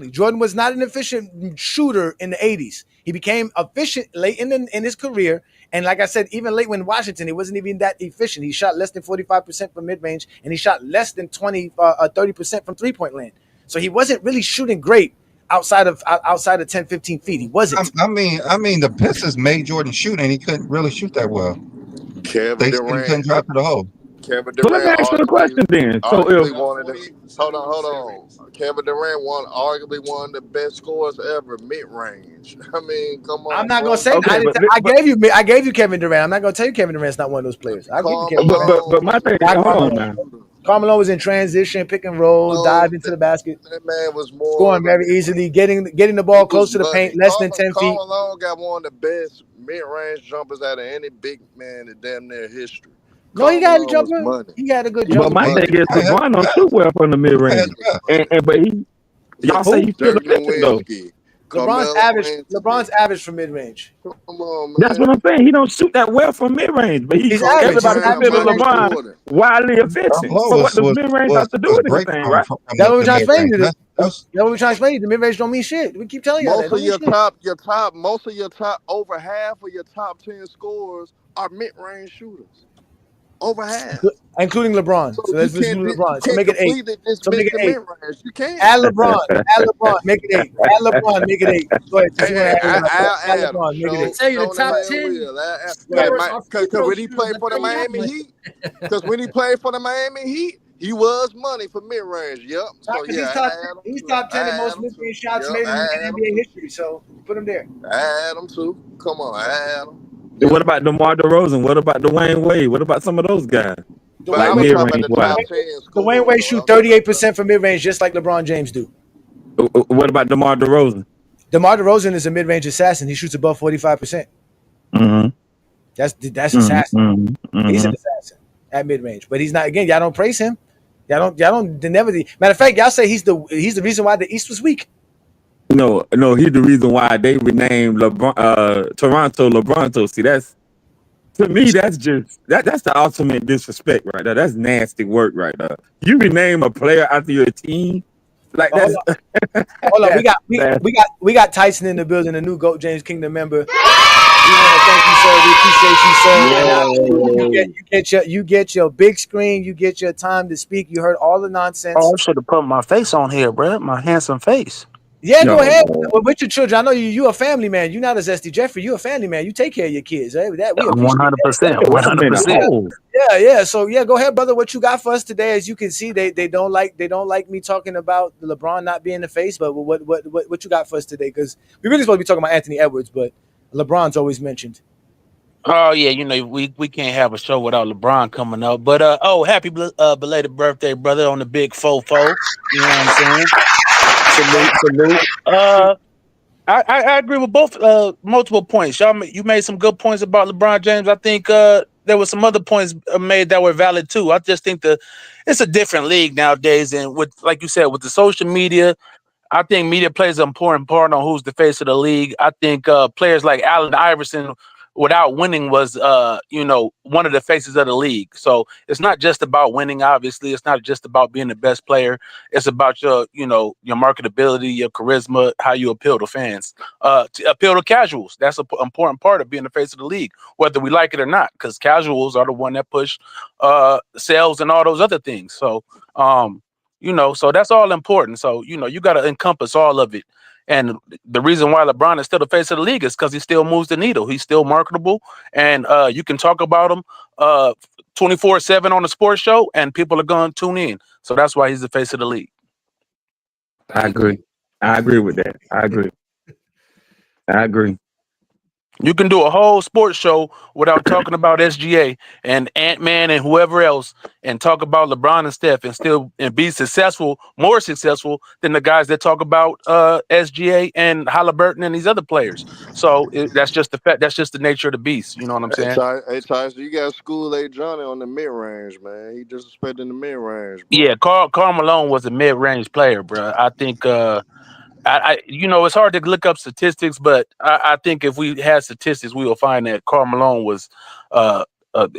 Jordan was not an efficient shooter in the 80s. He became efficient late in his career. And like I said, even late when Washington, he wasn't even that efficient. He shot less than 45% from mid-range, and he shot less than 30% from three-point land. So he wasn't really shooting great outside of 10, 15 feet. He wasn't. I mean, the Pistons made Jordan shoot, and he couldn't really shoot that well. Kevin They said he couldn't Durant. drive to the hole. Kevin So let me Durant ask you a question then. arguably one of the hold on. Kevin Durant arguably one of the best scorers ever mid range. I mean, come on. I'm not gonna say Okay, I gave you Kevin Durant. I'm not gonna tell you Kevin Durant's not one of those players. I'll give you Kevin Durant. But my thing, hold on now. Carmelo was in transition, pick and roll, dive into the basket. That man was more scoring very easily, getting the ball close to the paint, less than 10 feet. Carmelo got one of the best mid-range jumpers out of any big man in damn near history. No, he got a jumper. He got a good jumper. But my thing is, LeBron don't shoot well from the mid range, but y'all say he's still efficient though. LeBron's average from mid range. Come on, man. That's what I'm saying. He don't shoot that well from mid range, but he's everybody consider LeBron wildly efficient. So what does mid range have to do with anything, right? That's what we're trying to explain you. That's what we're trying to explain you. The mid range don't mean shit. We keep telling you that. Most of your top, over half of your top 10 scorers are mid range shooters. Over half, including LeBron. So let's do LeBron. So make it 8. So make it 8. You can't add LeBron. Make it 8. Add LeBron. Make it 8. Go ahead. Add LeBron. Make it 8. Tell you the top 10. Because when he played for the Miami Heat, he was money for mid range. Yep. So he's top 10 in most mid range shots made in NBA history. So put him there. Add him too. Come on, add him. What about DeMar DeRozan? What about Dwayne Wade? What about some of those guys? Dwayne Wade shoot 38% from mid range, just like LeBron James do. What about DeMar DeRozan? DeMar DeRozan is a mid range assassin. He shoots above 45%. Mm-hmm. That's assassin. He's an assassin at mid range, but he's not. Again, y'all don't praise him. Y'all don't. Matter of fact, y'all say he's the reason why the East was weak. No, he's the reason why they renamed Toronto LeBronto. See, that's to me, that's just that's the ultimate disrespect right there. That's nasty work right there. You rename a player after your team, like that's. Hold on, we got Tyson in the building, a new GOAT James Kingdom member. We want to thank you, sir. We appreciate you, sir. You get your big screen. You get your time to speak. You heard all the nonsense. Oh, I should have put my face on here, bro. My handsome face. Yeah, go ahead. With your children, I know you a family man. You're not a Zesty Jeffrey. You a family man. You take care of your kids. Right? We 100%. 100%. Yeah. So go ahead, brother. What you got for us today? As you can see, they don't like me talking about LeBron not being the face. But what you got for us today? Because we really supposed to be talking about Anthony Edwards, but LeBron's always mentioned. Oh yeah, we can't have a show without LeBron coming up. But happy belated birthday, brother, on the big fofo. You know what I'm saying? Salute. I agree with both multiple points. You made some good points about LeBron James. I think there were some other points made that were valid too. I just think it's a different league nowadays, and with, like you said, with the social media, I think media plays an important part on who's the face of the league. I think players like Allen Iverson, without winning, was one of the faces of the league. So it's not just about winning. Obviously, it's not just about being the best player. It's about your marketability, your charisma, how you appeal to fans, to appeal to casuals. That's an important part of being the face of the league, whether we like it or not, because casuals are the one that push sales and all those other things. So so that's all important. So you got to encompass all of it. And the reason why LeBron is still the face of the league is because he still moves the needle. He's still marketable, and you can talk about him 24/7 on a sports show, and people are going to tune in. So that's why he's the face of the league. I agree with that. I agree. You can do a whole sports show without talking about SGA and Ant-Man and whoever else, and talk about LeBron and Steph, and be more successful than the guys that talk about SGA and Halliburton and these other players. So that's just the fact. That's just the nature of the beast. You know what I'm saying? Hey, Tyson, you got School-A Johnny on the mid-range, man. He disrespecting the mid-range. Yeah, Karl Malone was a mid-range player, bro. I think it's hard to look up statistics, but I think if we had statistics, we will find that Karl Malone was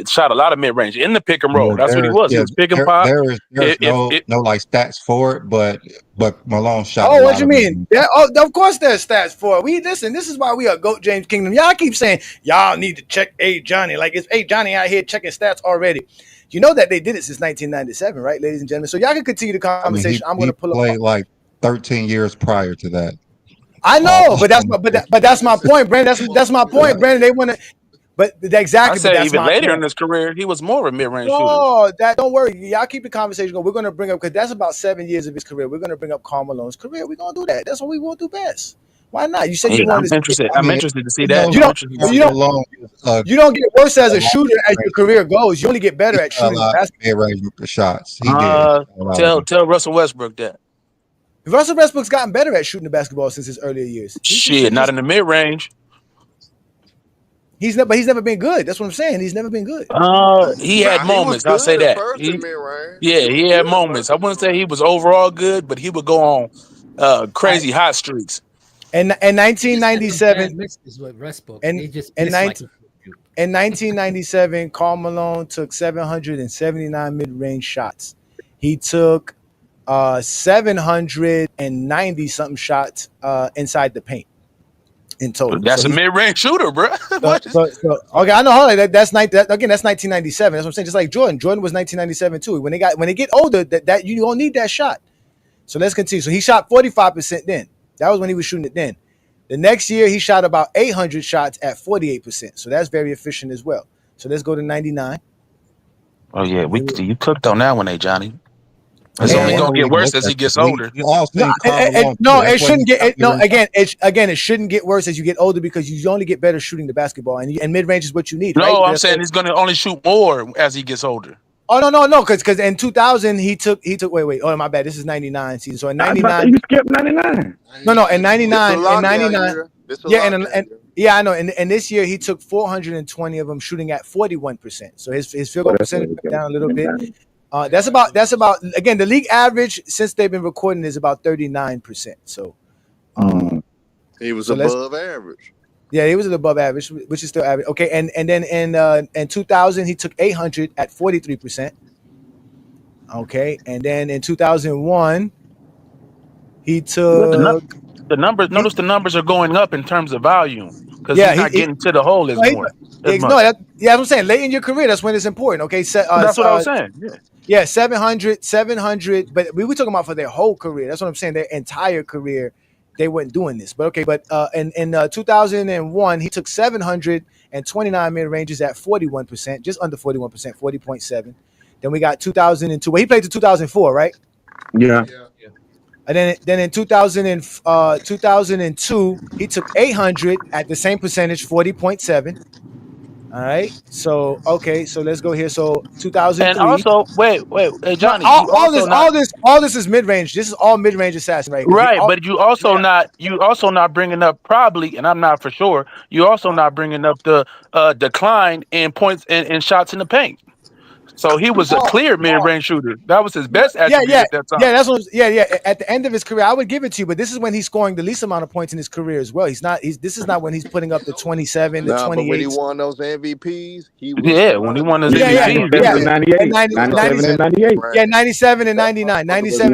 shot a lot of mid range in the pick and roll. That's what he was. He was pick and pop. There's no like stats for it, but Malone shot a Oh, lot what you of mean? Yeah, of course there's stats for it. This is why we are GOAT James Kingdom. Y'all keep saying y'all need to check Johnny. Like it's Johnny out here checking stats already. You know that they did it since 1997, right, ladies and gentlemen? So y'all can continue the conversation. I'm going to pull up. Played like 13 years prior to that. I know, but that's my point, Brandon. That's my point, Brandon. They want to, but exactly. I said but that's even my later point. in his career, he was more of a mid-range shooter. No, don't worry. Y'all keep the conversation going. We're going to bring up, because that's about 7 years of his career. We're going to bring up Karl Malone's career. We're going to do that. That's what we want to do best. Why not? You said you wanted to see it. I'm interested to see that. You don't get worse as a shooter as your career goes. You only get better at shooting basketball. Mid-range shots. He did. Tell Russell Westbrook that. Russell Westbrook's gotten better at shooting the basketball since his earlier years. Shit, not in the mid-range. He's never been good. That's what I'm saying. He's never been good. He had moments. I'll say that. He had moments. I wouldn't say he was overall good, but he would go on crazy hot streaks. And 1997, with Westbrook. And They just in miss in 1997, Karl Malone took 779 mid-range shots. He took 790 something shots inside the paint in total. That's a mid-range shooter, bro. Okay, I know. Hold on. That's 1997. That's what I'm saying. Just like Jordan. Jordan was 1997 too. When they get older, that you don't need that shot. So let's continue. So he shot 45% then. That was when he was shooting it then. The next year, he shot about 800 shots at 48%. So that's very efficient as well. So let's go to 99. Oh, yeah. You cooked on that one, Johnny. It's only going to get worse as he gets older. It shouldn't get. Again, it shouldn't get worse as you get older, because you only get better shooting the basketball, and mid-range is what you need. No, right? I'm saying he's going to only shoot more as he gets older. Oh no, because in 2000 he took wait. Oh, my bad. This is 99 season. So in 99, you skipped 99. No, in 99, Yeah, I know. And this year he took 420 of them, shooting at 41%. So his field goal percentage went down a little bit. That's about again, the league average since they've been recording is about 39%. So he was above average. Yeah, he was above average, which is still average. Okay, and then in 2000 he took 800 at 43%. Okay, and then in 2001 he took the numbers. Notice the numbers are going up in terms of volume, because he's not getting to the hole as more. That's what I'm saying. Late in your career, that's when it's important. Okay, that's what I was saying. Yeah, 700. But we were talking about for their whole career. That's what I'm saying. Their entire career, they weren't doing this. But okay, in 2001, he took 729 mid ranges at 41%, just under 41%, 40.7. Then we got 2002. Well, he played to 2004, right? Yeah. And then in 2002, he took 800 at the same percentage, 40.7. All right. So so let's go here. So 2003. And also, wait, hey, Johnny. All this is mid range. This is all mid range assassin, right? Right, but you also not bringing up probably, and I'm not for sure. You also not bringing up the decline in points and shots in the paint. So he was a clear mid-range shooter. That was his best attribute at that time. Yeah, that's what. Yeah. At the end of his career, I would give it to you, but this is when he's scoring the least amount of points in his career as well. This is not when he's putting up the 27, the 28. But when he won those MVPs, he was when he won those MVPs, 98. Yeah, 97 and 99. 97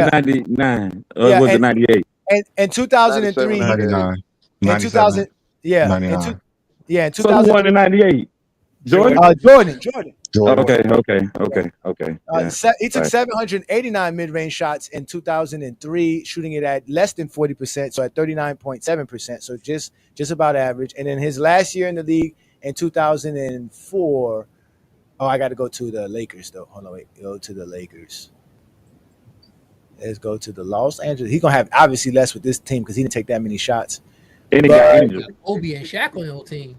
and 99. Was it 98? And 2003. 99. In 2000. Yeah. 99. In 2000. So who won in 98? Jordan. Jordan. Okay. He took 789 mid-range shots in 2003, shooting it at less than 40%, so at 39.7%, so just about average. And then his last year in the league in 2004. Oh, I got to go to the Lakers though. Hold on, wait. Go to the Lakers. Let's go to the Los Angeles. He's gonna have obviously less with this team because he didn't take that many shots. And he got injured. Obi and Shaq on your team.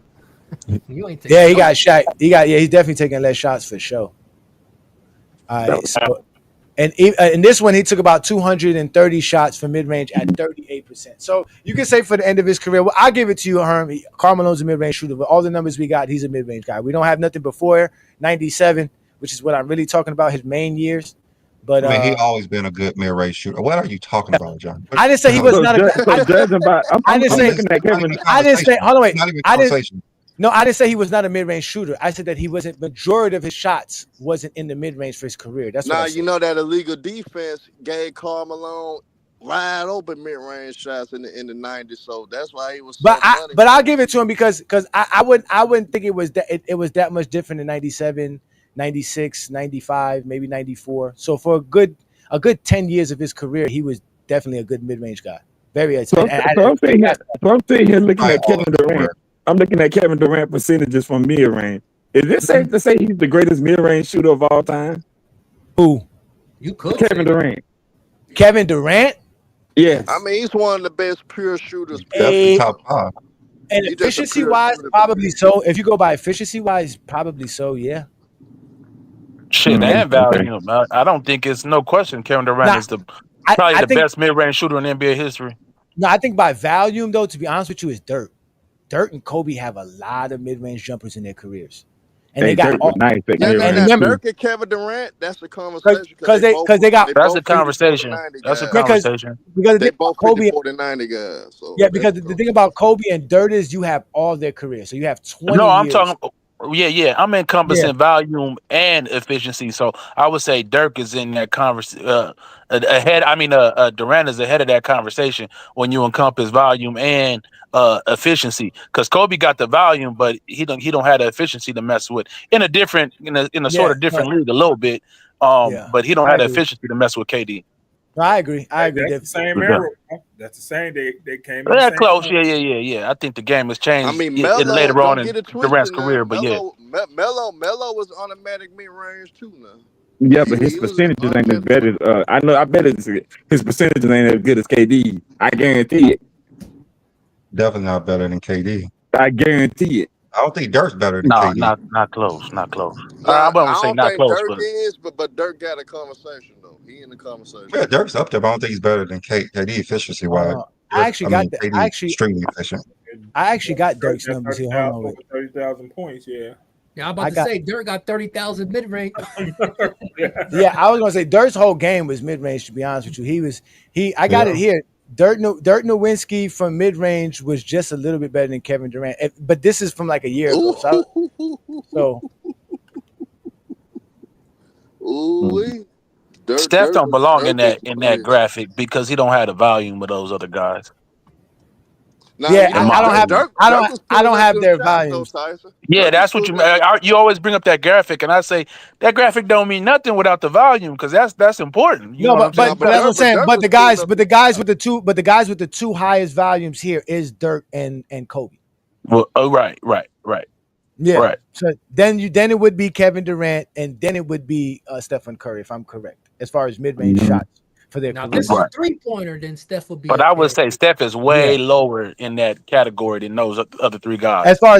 You ain't he got Shaq. He's definitely taking less shots for sure. All right, so and in this one he took about 230 shots from mid-range at 38%. So you can say for the end of his career, well, I'll give it to you, Herm. Karl Malone's a mid-range shooter, but all the numbers we got, he's a mid-range guy. We don't have nothing before 97, which is what I'm really talking about, his main years. But I mean, he always been a good mid-range shooter. What are you talking about, John? I didn't say he was not a. So judging by, I'm looking at Kevin. I didn't say. Hold on, wait. Not even I didn't. conversation. No, I didn't say he was not a mid-range shooter. I said that he wasn't. Majority of his shots wasn't in the mid-range for his career. That's what I said. You know that illegal defense gave Karl Malone wide open mid-range shots in the 90s, so that's why he was. But I'll give it to him because I wouldn't think it was that it was that much different in 97, 96, 95, maybe 94. So for a good 10 years of his career, he was definitely a good mid-range guy. Very. So I'm sitting here looking at Kevin Durant. I'm looking at Kevin Durant percentages from mid-range. Is it safe to say he's the greatest mid-range shooter of all time? Who? You could. Kevin Durant. Kevin Durant? Yes. I mean, he's one of the best pure shooters. Definitely top 5. And efficiency-wise, probably so. If you go by efficiency-wise, probably so. Yeah. Shit, and value. I don't think it's no question. Kevin Durant is probably the best mid-range shooter in NBA history. No, I think by volume, though, to be honest with you, is Dirk. Dirk and Kobe have a lot of mid-range jumpers in their careers, and they got all. And remember, Dirk and Kevin Durant, that's the conversation because they got. That's a conversation. That's a conversation. Because they both Kobe 40-90 guys. So yeah, because the thing about Kobe and Dirk is you have all their careers, so you have 20. No, I'm years. talking. Yeah. I'm encompassing volume and efficiency. So I would say Dirk is in that conversation ahead. I mean, Durant is ahead of that conversation when you encompass volume and efficiency. Because Kobe got the volume, but he don't have the efficiency to mess with in a different sort of different league a little bit. But he don't have the efficiency to mess with KD. No, I agree. That's the same era. That's the same. They came. They're close. Yeah. I think the game has changed. I mean, Melo, later on in Durant's Durant's career, but Melo was automatic mid-range too now. Yeah, but his percentages ain't as bad as I bet his percentages ain't as good as KD. I guarantee it. Definitely not better than KD. I guarantee it. I don't think Dirk's better than KD. Not close. Not close. I wouldn't say not close, Dirk is, but Dirk got a conversation though. He in the conversation. Yeah, Dirk's up there, but I don't think he's better than KD efficiency wise. Extremely efficient. I actually got Dirk's numbers here. Hold on, over 30,000 points. Yeah. Yeah, I'm about to say Dirk got 30,000 mid-range. Yeah, I was gonna say Dirk's whole game was mid-range. To be honest with you, I got it here. Dirk Nowitzki from mid-range was just a little bit better than Kevin Durant, but this is from like a year ago. Steph don't belong in that graphic because he don't have the volume of those other guys. Nah, yeah, I don't have their volumes. Yeah, that's what you always bring up that graphic, and I say that graphic don't mean nothing without the volume because that's important. You know but that's what I'm saying. But the guys with the two highest volumes here is Dirk and Kobe. Well, right. Yeah. Right. So then it would be Kevin Durant, and then it would be Stephen Curry, if I'm correct, as far as mid-range shots for their now, career. this is a three-pointer, then Steph would be. But I would say Steph is way lower in that category than those other three guys. As far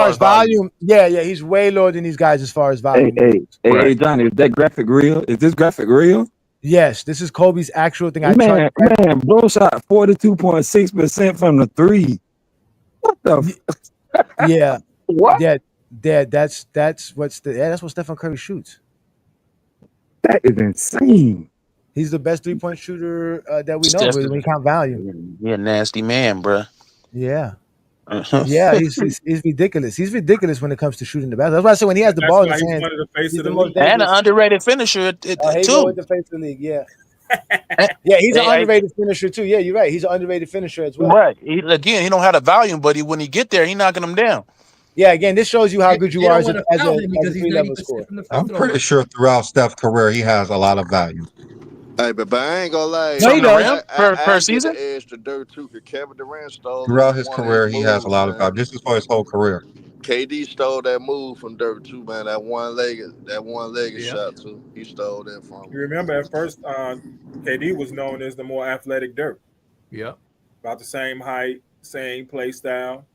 as volume, he's way lower than these guys as far as volume. Hey, Johnny, is that graphic real? Is this graphic real? Yes, this is Kobe's actual thing. Man, bro shot 42.6% from the three. What the? Yeah. What? Yeah, that's what Stephen Curry shoots. That is insane. He's the best 3-point shooter that we know when we count value. You're a nasty man, bro. Yeah. Yeah, he's ridiculous. He's ridiculous when it comes to shooting the basket. That's why I say when he has the ball in his hands, he's the most dangerous. And an underrated finisher too. With the face of the league, yeah. Yeah, he's an underrated finisher too. Yeah, you're right. He's an underrated finisher as well. Right. He don't have the volume, but when he get there, he knocking them down. Yeah, again, this shows you how good you are as a 3-level scorer. I'm pretty sure throughout Steph's career, he has a lot of value. Hey, but I ain't gonna lie. No, he does. Per season? Edge to Dirk too, because Kevin Durant stole. Throughout his career, he has a lot of value. This is for his whole career. KD stole that move from Dirk too, man. That one-legged shot too. He stole that from him. You remember at first, KD was known as the more athletic Dirk. Yeah. About the same height, same play style.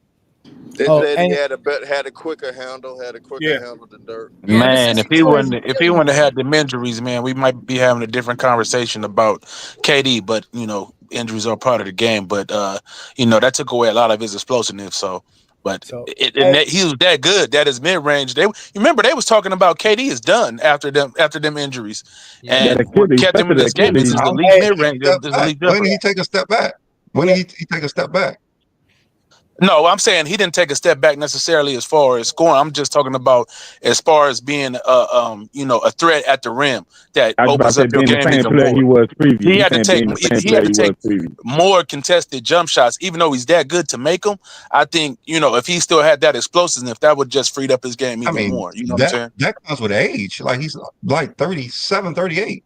They said he had a quicker handle, than Dirk. Man, if he wouldn't have had the injuries, man, we might be having a different conversation about KD. But injuries are part of the game. But that took away a lot of his explosiveness. So But So, he was that good. That is mid range. You remember they was talking about KD is done after them injuries, and what kept him in this game is his elite mid range. When did he take a step back? When did he take a step back? No, I'm saying he didn't take a step back necessarily as far as scoring. I'm just talking about as far as being a threat at the rim that opens up your game even more. He was previous. He had to take more contested jump shots, even though he's that good to make them. I think if he still had that explosiveness, that would just freed up his game even more. You know what I'm saying? That comes with age. Like he's like 37, 38.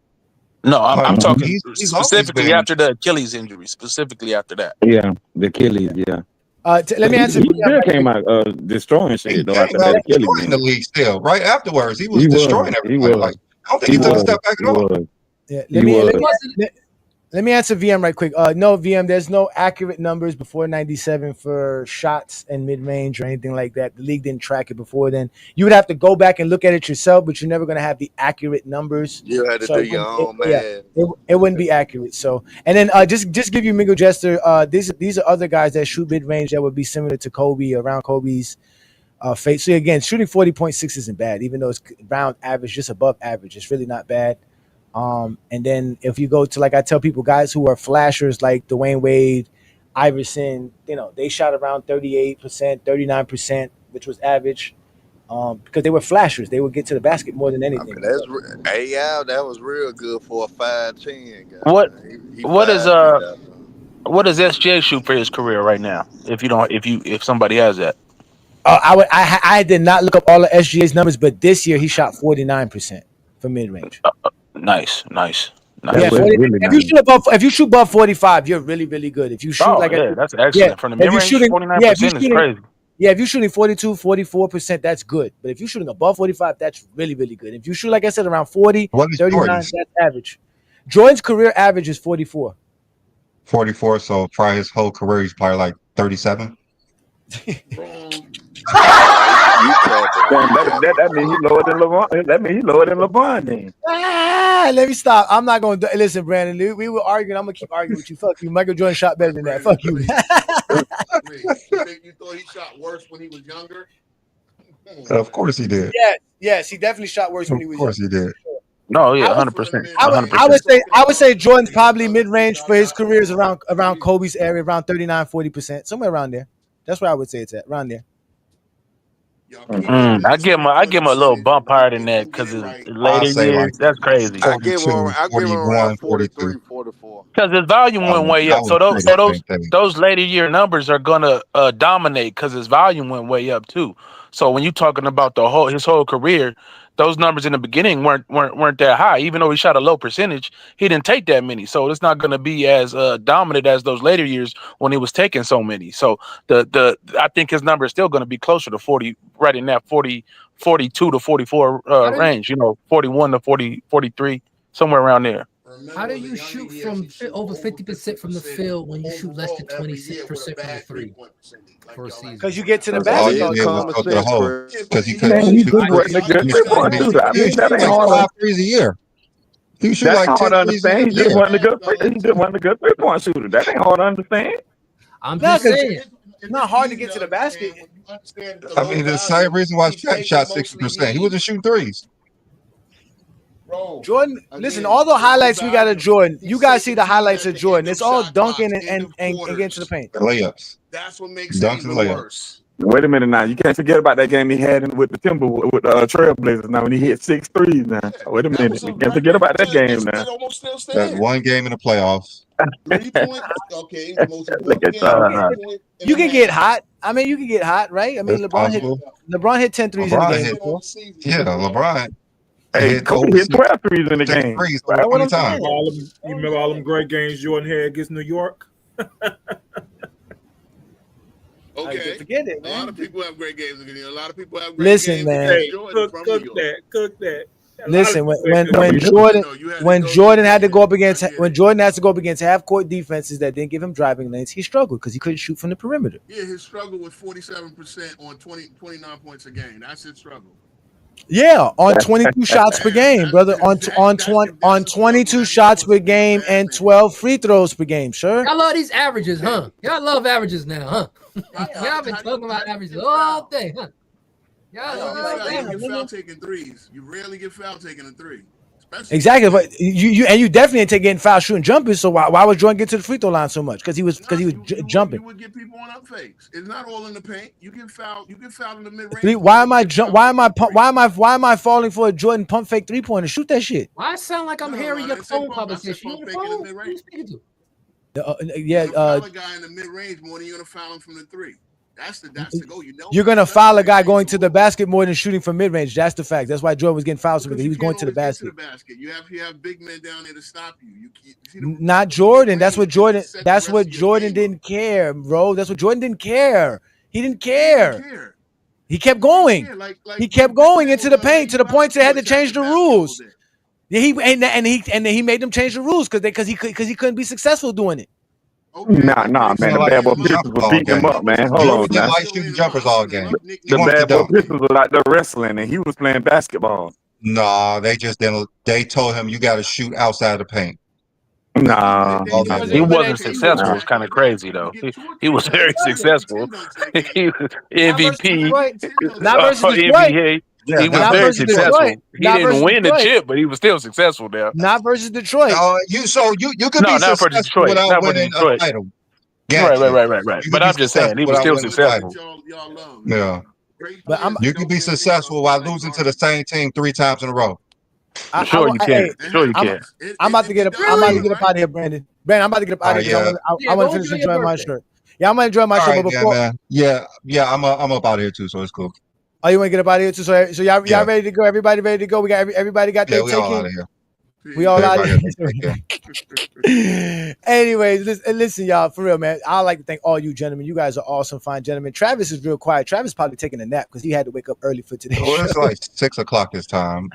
No, I'm talking he's specifically after the Achilles injury. Specifically after that. Yeah, the Achilles. Yeah. Let me answer. He still came out destroying shit though. After that Achilles in the league still. Right afterwards, he was destroying everybody. Like, I don't think he took a step back at all. Yeah, let me answer VM right quick. No, VM, there's no accurate numbers before 97 for shots and mid-range or anything like that. The league didn't track it before then. You would have to go back and look at it yourself, but you're never going to have the accurate numbers. You had to do your own, man. Yeah, it wouldn't be accurate. So, and then just give you Mingo Jester. These are other guys that shoot mid-range that would be similar to Kobe, around Kobe's fate. So again, shooting 40.6 isn't bad, even though it's around average, just above average. It's really not bad. And then if you go to, like I tell people, guys who are flashers like Dwayne Wade, Iverson, they shot around 38%, 39%, which was average, because they were flashers. They would get to the basket more than anything. I mean, that was real good for a 5'10" guy. What does SGA shoot for his career right now? If somebody has that. I did not look up all of SGA's numbers, but this year he shot 49% for mid range. Nice. Yeah, if you shoot above 45, you're really, really good. If you shoot that's excellent. From the mid range, 49% is crazy. Yeah, if you're shooting 42, 44%, that's good. But if you're shooting above 45, that's really, really good. If you shoot, like I said, around 40, 39, that's average. Jordan's career average is 44. 44, so probably his whole career, he's probably like 37. That means he's lower than LeBron. That means he's lower than LeBron then. Let me stop. I'm not going to listen, Brandon. We were arguing. I'm going to keep arguing with you. Fuck you. Michael Jordan shot better than that. Fuck you. You thought he shot worse when he was younger? Of course he did. Yes, he definitely shot worse when he was younger. Of course he did. No, yeah, 100%. I would say Jordan's probably mid-range for his career is around Kobe's area, around 39, 40%, somewhere around there. That's where I would say it's at, around there. I give him a little bump higher than that because his later years, that's crazy. I give him around 43, 44. Because his volume went way up. So those later year numbers are gonna dominate because his volume went way up too. So when you're talking about his whole career, those numbers in the beginning weren't that high. Even though he shot a low percentage, he didn't take that many. So it's not going to be as dominant as those later years when he was taking so many. So I think his number is still going to be closer to 40, right in that 40, 42 to 44 range. 41 to 40, 43, somewhere around there. How do you shoot from over 50% from the field when you shoot less than 26% from the three for a season? Because you get to the basket. Because he couldn't shoot 5 threes a year. He shoot like 10 threes a year. He just wasn't a good 3-point shooter. That ain't hard to understand. I'm just saying. It's not hard to get to the basket. I mean, the same reason why Shaq shot 60%. He wasn't shooting threes. Jordan, listen, all the highlights we got of Jordan, you guys see the highlights of Jordan. It's all dunking and getting to the paint. Layups. That's what makes dunks it and even layups. worse. Wait a minute now. You can't forget about that game he had with the Trailblazers now when he hit 6 threes now. Wait a minute. You can't forget about that game now. That one game in the playoffs. You can get hot. I mean, you can get hot, right? I mean, LeBron hit 10 threes in the game. LeBron. Hey, Kobe hit 12 threes in the game. You remember all them great games Jordan had against New York? Okay. Forget it, man. A lot of people have great games against you. A lot of people have great Listen, games man. against Jordan from New York. Cook that. Listen, when Jordan had to go up against half court defenses that didn't give him driving lanes, he struggled because he couldn't shoot from the perimeter. Yeah, his struggle was 47% on 29 points a game. That's his struggle. Yeah, on 22 shots per game, brother. On 22 shots per game and 12 free throws per game, sure. I love these averages, huh? Y'all love averages now, huh? Y'all been talking about averages all day, huh? You get foul taking threes. You rarely get foul taking a three. Exactly, but you definitely ain't getting foul shooting jumpers. So why would Jordan get to the free throw line so much? Because he was jumping. You would get people on up fakes. It's not all in the paint. You get fouled. You get fouled in the mid range. Why am I falling for a Jordan pump fake 3-pointer? Shoot that shit. Why sound like I'm hearing your phone conversation? You on the phone? Who you speaking to? You're gonna foul a guy in the mid range more than you're gonna foul him from the three. That's the goal. You know you're gonna foul a guy going to the basket more than shooting from mid range. That's the fact. That's why Jordan was getting fouled because he was going to the basket. You have big men down there to stop you. Not Jordan. That's what Jordan. That's what Jordan didn't care, bro. That's what Jordan didn't care. He didn't care. He kept going. He kept going into the paint to the point they had to change the rules. Yeah, he made them change the rules because he couldn't be successful doing it. Nah, man. The bad boy Pistons was beating him up, man. Hold on, now. Like shooting jumpers all game. The bad boy Pistons was out there wrestling, and he was playing basketball. No, they just didn't. They told him you got to shoot outside the paint. Nah, he wasn't successful. It's kind of crazy though. He was very successful. He was MVP. Not versus Detroit. NBA. He was very successful. He didn't win the chip, but he was still successful there. Not versus Detroit. You could be successful without winning a title. Right. But I'm just saying he was still successful. Yeah. But you can be successful while losing to the same team 3 times in a row. Sure you can. I'm about to get up out of here, Brandon. I'm about to get up out of here. I want to finish enjoying my shirt. Yeah, I'm gonna enjoy my shirt. But before, I'm up out of here too, so it's cool. Oh, you want to get up out of here too? So y'all ready to go? Everybody ready to go? We got everybody got their we all out of here. We all out of here. Anyways, listen, y'all, for real, man. I'd like to thank all you gentlemen. You guys are awesome, fine gentlemen. Travis is real quiet. Travis probably taking a nap because he had to wake up early for today. Well, it's like 6 o'clock this time.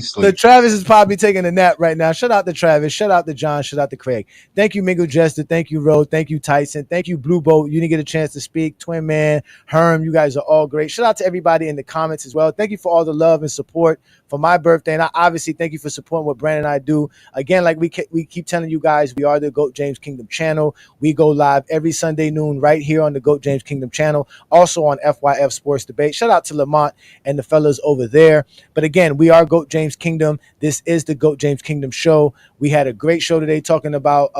So Travis is probably taking a nap right now. Shout out to Travis. Shout out to John. Shout out to Craig. Thank you, Mingo Jester. Thank you, Ro. Thank you, Tyson. Thank you, Blue Boat. You didn't get a chance to speak. Twin Man, Herm, you guys are all great. Shout out to everybody in the comments as well. Thank you for all the love and support for my birthday. And I obviously thank you for supporting what Brandon and I do. Again, like we keep telling you guys, we are the GOAT James Kingdom channel. We go live every Sunday noon right here on the GOAT James Kingdom channel. Also on FYF Sports Debate. Shout out to Lamont and the fellas over there. But again, we are GOAT James Kingdom. This is the GOAT James Kingdom show. We had a great show today talking about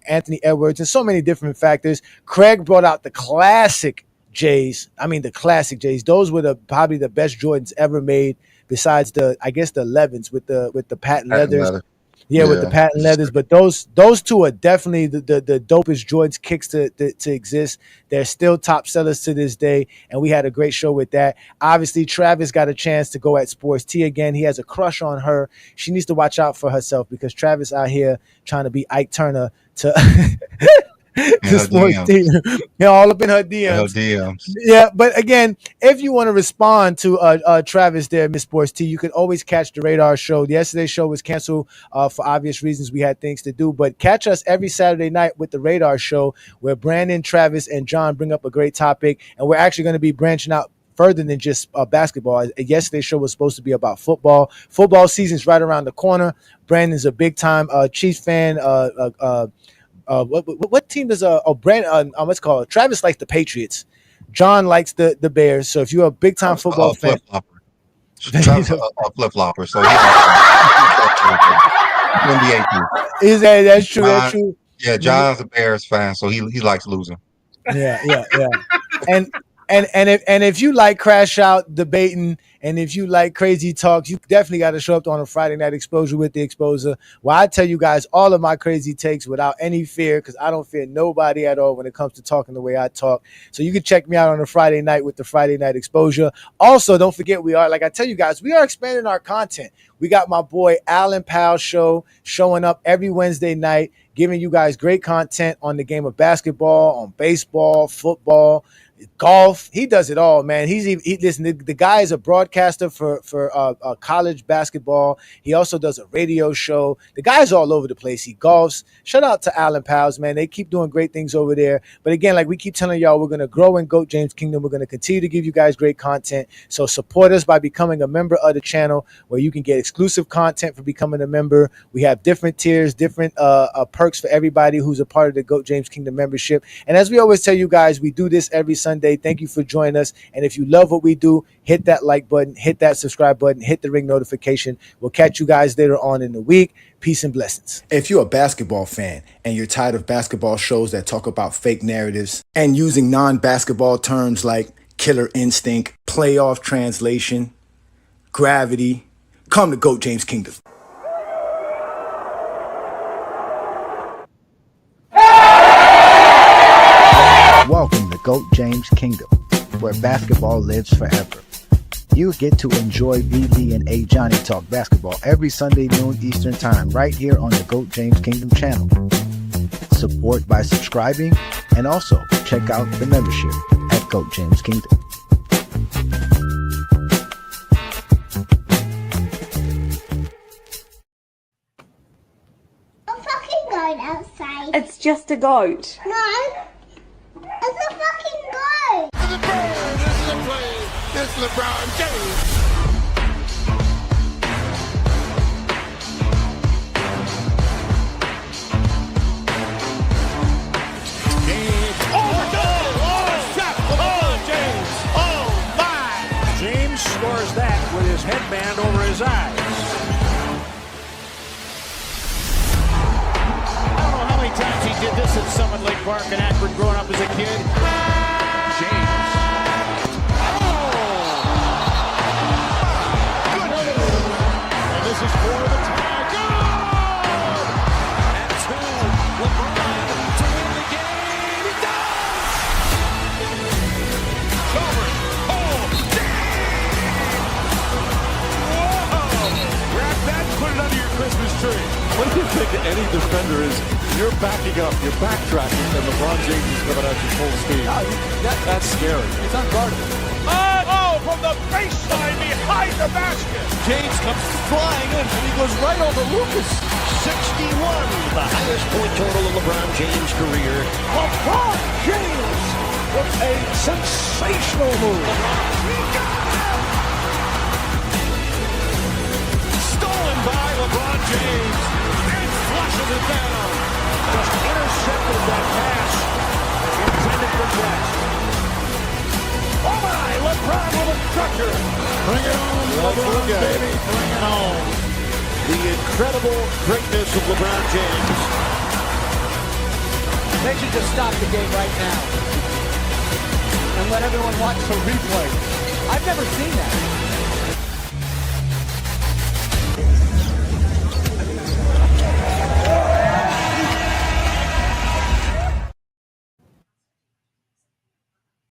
Anthony Edwards and so many different factors. Craig brought out the classic J's. I mean, the classic J's. Those were probably the best Jordans ever made, besides the 11s with the patent leathers. Yeah, with the patent leathers. But those two are definitely the dopest Jordans kicks to exist. They're still top sellers to this day, and we had a great show with that. Obviously, Travis got a chance to go at Sports T again. He has a crush on her. She needs to watch out for herself because Travis out here trying to be Ike Turner to Sports T. All up in her DMs. Yeah, but again, if you want to respond to Travis there, Miss Sports T, you can always catch the Radar show. Yesterday's show was canceled for obvious reasons. We had things to do, but catch us every Saturday night with the Radar show where Brandon, Travis, and John bring up a great topic, and we're actually going to be branching out further than just basketball. Yesterday's show was supposed to be about football. Football season's right around the corner. Brandon's a big time Chiefs fan. What team does Brandon? What's called? Travis likes the Patriots. John likes the Bears. So if you're a big time football fan, Travis a flip-flopper. So is that's true? That's true. Yeah, John's a Bears fan, so he likes losing. Yeah. And if you like crash out debating, and if you like crazy talks, you definitely got to show up on a Friday Night Exposure with the Exposer, where I tell you guys all of my crazy takes without any fear, because I don't fear nobody at all when it comes to talking the way I talk. So you can check me out on a Friday night with the Friday Night Exposure. Also, don't forget, like I tell you guys, we are expanding our content. We got my boy Alan Powell show showing up every Wednesday night, giving you guys great content on the game of basketball, on baseball, football, golf. He does it all, man. Listen. The guy is a broadcaster for college basketball. He also does a radio show. The guy's all over the place. He golfs. Shout out to Allen Pals, man. They keep doing great things over there. But again, like we keep telling y'all, we're gonna grow in GOAT James Kingdom. We're gonna continue to give you guys great content. So support us by becoming a member of the channel, where you can get exclusive content for becoming a member. We have different tiers, different perks for everybody who's a part of the GOAT James Kingdom membership. And as we always tell you guys, we do this every Sunday. Thank you for joining us. And if you love what we do, hit that like button, hit that subscribe button, hit the ring notification. We'll catch you guys later on in the week. Peace and blessings. If you're a basketball fan and you're tired of basketball shows that talk about fake narratives and using non-basketball terms like killer instinct, playoff translation, gravity, come to GOAT James Kingdom. Welcome to GOAT James Kingdom, where basketball lives forever. You get to enjoy B. Lee and A. Johnny talk basketball every Sunday noon Eastern Time right here on the GOAT James Kingdom channel. Support by subscribing, and also check out the membership at GOAT James Kingdom. A fucking goat outside. It's just a goat. No. It's a fucking goat! This is a bird, this is a play, this is LeBron James. Oh, shot from LeBron James. Oh, my. James scores that with his headband over his eyes. Times he did this at Summit Lake Park in Akron growing up as a kid. James. Oh! Good. And this is for the tie. Good! And two. LeBron to win the game. He does! Over. Oh! Whoa! Grab that, put it under your Christmas tree. What do you think any defender is? You're backing up, you're backtracking, and LeBron James is coming at you full speed. That's scary. It's unguardable. Oh, from the baseline behind the basket. James comes flying in, and he goes right over Lucas. 61, the highest point total of LeBron James' career. LeBron James with a sensational move. Stolen by LeBron James. And flushes it down. Just intercepted that pass intended for Jack. Oh my, LeBron with a trucker. Bring it on, LeBron, baby, bring it on. The incredible greatness of LeBron James. They should just stop the game right now and let everyone watch the replay. I've never seen that.